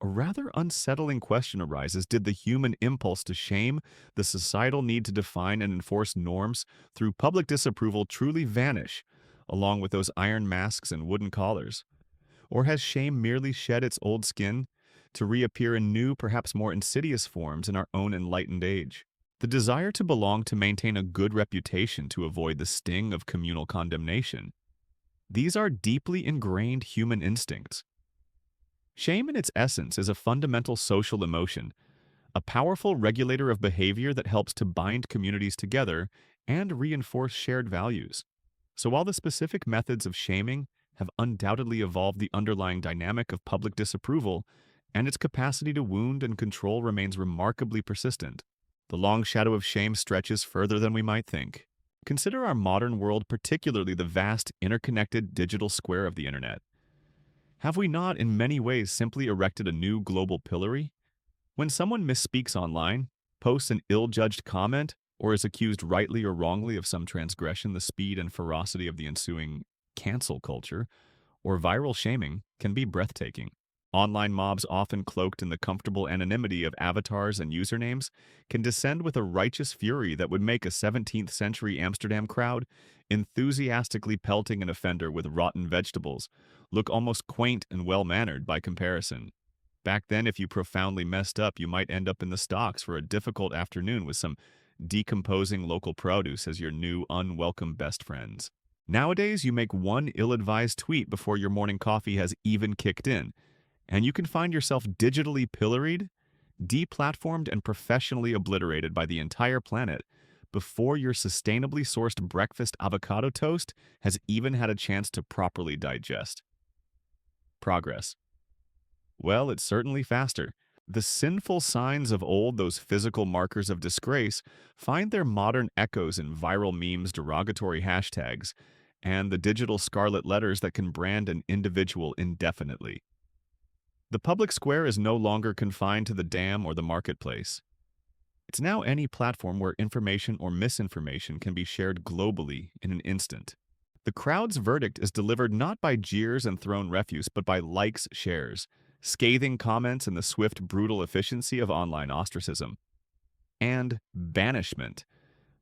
a rather unsettling question arises: did the human impulse to shame, the societal need to define and enforce norms through public disapproval, truly vanish, along with those iron masks and wooden collars? Or has shame merely shed its old skin to reappear in new, perhaps more insidious forms in our own enlightened age? The desire to belong, to maintain a good reputation, to avoid the sting of communal condemnation. These are deeply ingrained human instincts. Shame in its essence is a fundamental social emotion, a powerful regulator of behavior that helps to bind communities together and reinforce shared values. So while the specific methods of shaming have undoubtedly evolved the underlying dynamic of public disapproval, and its capacity to wound and control remains remarkably persistent. The long shadow of shame stretches further than we might think. Consider our modern world, particularly the vast, interconnected digital square of the internet. Have we not, in many ways, simply erected a new global pillory? When someone misspeaks online, posts an ill-judged comment, or is accused rightly or wrongly of some transgression, the speed and ferocity of the ensuing cancel culture, or viral shaming, can be breathtaking. Online mobs, often cloaked in the comfortable anonymity of avatars and usernames, can descend with a righteous fury that would make a 17th century Amsterdam crowd, enthusiastically pelting an offender with rotten vegetables, look almost quaint and well-mannered by comparison. Back then, if you profoundly messed up, you might end up in the stocks for a difficult afternoon with some decomposing local produce as your new unwelcome best friends. Nowadays, you make one ill-advised tweet before your morning coffee has even kicked in, and you can find yourself digitally pilloried, deplatformed, and professionally obliterated by the entire planet before your sustainably sourced breakfast avocado toast has even had a chance to properly digest. Progress. Well, it's certainly faster. The sinful signs of old, those physical markers of disgrace, find their modern echoes in viral memes, derogatory hashtags, and the digital scarlet letters that can brand an individual indefinitely. The public square is no longer confined to the dam or the marketplace. It's now any platform where information or misinformation can be shared globally in an instant. The crowd's verdict is delivered not by jeers and thrown refuse, but by likes, shares, scathing comments, and the swift, brutal efficiency of online ostracism. And banishment,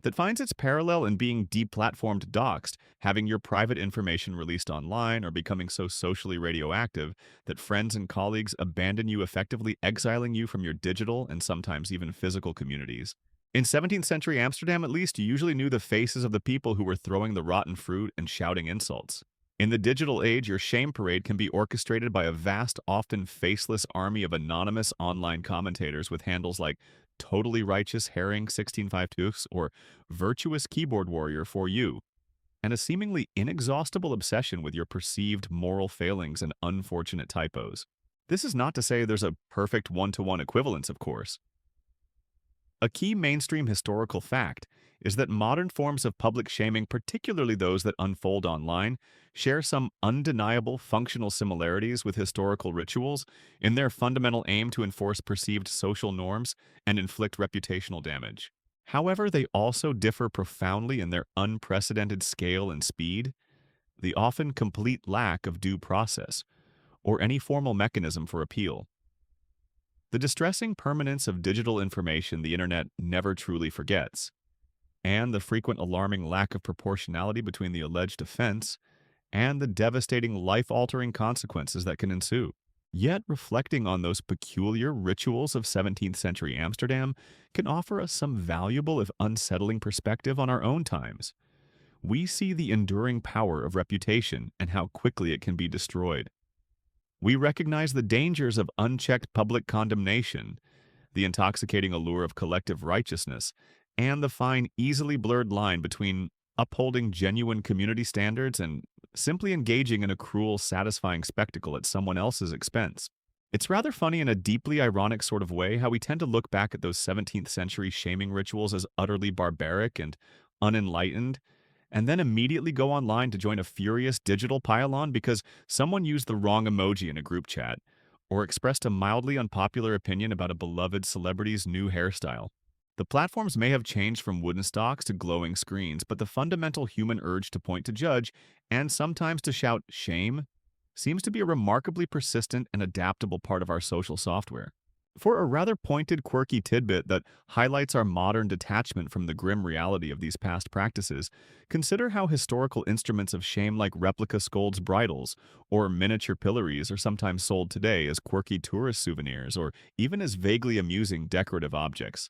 that finds its parallel in being deplatformed, doxed, having your private information released online, or becoming so socially radioactive that friends and colleagues abandon you, effectively exiling you from your digital and sometimes even physical communities. In 17th century Amsterdam, at least, you usually knew the faces of the people who were throwing the rotten fruit and shouting insults. In the digital age, your shame parade can be orchestrated by a vast, often faceless army of anonymous online commentators with handles like Totally Righteous Herring 1652 or Virtuous Keyboard Warrior for you, and a seemingly inexhaustible obsession with your perceived moral failings and unfortunate typos. This is not to say there's a perfect one-to-one equivalence, of course. A key mainstream historical fact is that modern forms of public shaming, particularly those that unfold online, share some undeniable functional similarities with historical rituals in their fundamental aim to enforce perceived social norms and inflict reputational damage. However, they also differ profoundly in their unprecedented scale and speed, the often complete lack of due process, or any formal mechanism for appeal. The distressing permanence of digital information the internet never truly forgets, and the frequent alarming lack of proportionality between the alleged offense and the devastating life-altering consequences that can ensue. Yet, reflecting on those peculiar rituals of 17th century Amsterdam can offer us some valuable, if unsettling, perspective on our own times. We see the enduring power of reputation and how quickly it can be destroyed. We recognize the dangers of unchecked public condemnation, the intoxicating allure of collective righteousness, and the fine, easily blurred line between upholding genuine community standards and simply engaging in a cruel, satisfying spectacle at someone else's expense. It's rather funny in a deeply ironic sort of way how we tend to look back at those 17th century shaming rituals as utterly barbaric and unenlightened, and then immediately go online to join a furious digital pile-on because someone used the wrong emoji in a group chat, or expressed a mildly unpopular opinion about a beloved celebrity's new hairstyle. The platforms may have changed from wooden stocks to glowing screens, but the fundamental human urge to point to judge, and sometimes to shout shame, seems to be a remarkably persistent and adaptable part of our social software. For a rather pointed, quirky tidbit that highlights our modern detachment from the grim reality of these past practices, consider how historical instruments of shame like replica scolds bridles or miniature pillories are sometimes sold today as quirky tourist souvenirs or even as vaguely amusing decorative objects.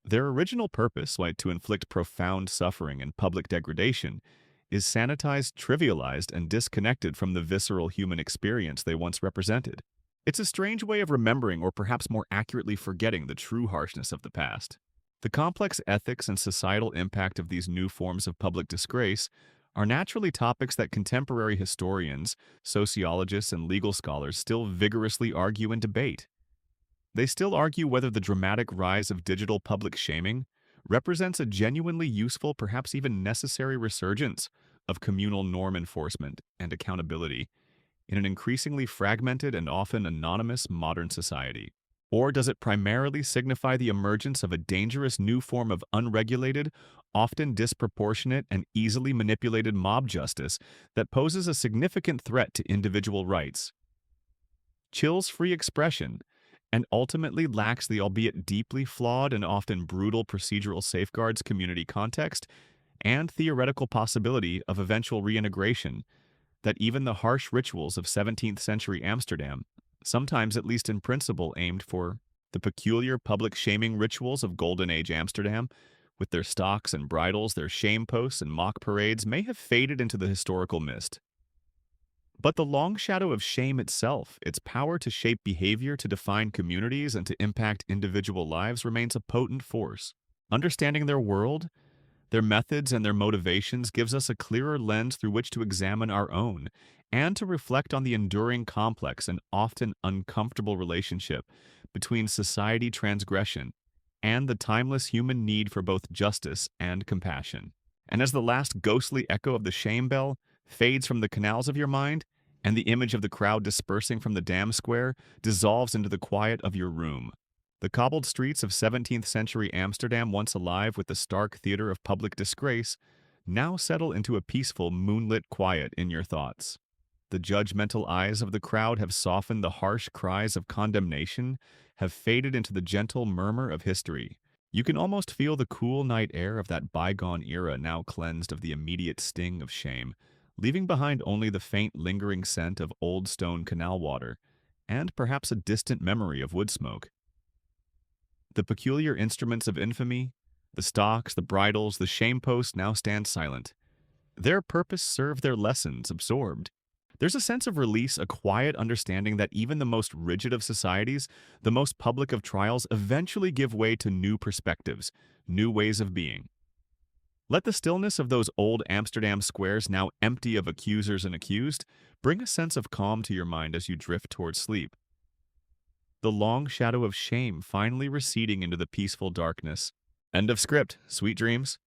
Their original purpose, like to inflict profound suffering and public degradation, is sanitized, trivialized, and disconnected from the visceral human experience they once represented. It's a strange way of remembering, or perhaps more accurately forgetting, the true harshness of the past. The complex ethics and societal impact of these new forms of public disgrace are naturally topics that contemporary historians, sociologists, and legal scholars still vigorously argue and debate. They still argue whether the dramatic rise of digital public shaming represents a genuinely useful, perhaps even necessary resurgence of communal norm enforcement and accountability in an increasingly fragmented and often anonymous modern society. Or does it primarily signify the emergence of a dangerous new form of unregulated, often disproportionate, and easily manipulated mob justice that poses a significant threat to individual rights, chills free expression, and ultimately lacks the albeit deeply flawed and often brutal procedural safeguards, community context, and theoretical possibility of eventual reintegration that even the harsh rituals of 17th century Amsterdam, sometimes at least in principle aimed for the peculiar public shaming rituals of Golden Age Amsterdam, with their stocks and bridles, their shame posts and mock parades, may have faded into the historical mist. But the long shadow of shame itself, its power to shape behavior, to define communities, and to impact individual lives, remains a potent force. Understanding their world, their methods, and their motivations gives us a clearer lens through which to examine our own and to reflect on the enduring, complex, and often uncomfortable relationship between society transgression and the timeless human need for both justice and compassion. And as the last ghostly echo of the shame bell fades from the canals of your mind, and the image of the crowd dispersing from the Dam Square dissolves into the quiet of your room, the cobbled streets of 17th century Amsterdam, once alive with the stark theater of public disgrace, now settle into a peaceful, moonlit quiet in your thoughts. The judgmental eyes of the crowd have softened, the harsh cries of condemnation have faded into the gentle murmur of history. You can almost feel the cool night air of that bygone era now cleansed of the immediate sting of shame, leaving behind only the faint lingering scent of old stone canal water, and perhaps a distant memory of wood smoke. The peculiar instruments of infamy, the stocks, the bridles, the shame posts now stand silent. Their purpose served their lessons, absorbed. There's a sense of release, a quiet understanding that even the most rigid of societies, the most public of trials, eventually give way to new perspectives, new ways of being. Let the stillness of those old Amsterdam squares, now empty of accusers and accused, bring a sense of calm to your mind as you drift towards sleep. The long shadow of shame finally receding into the peaceful darkness. End of script. Sweet dreams.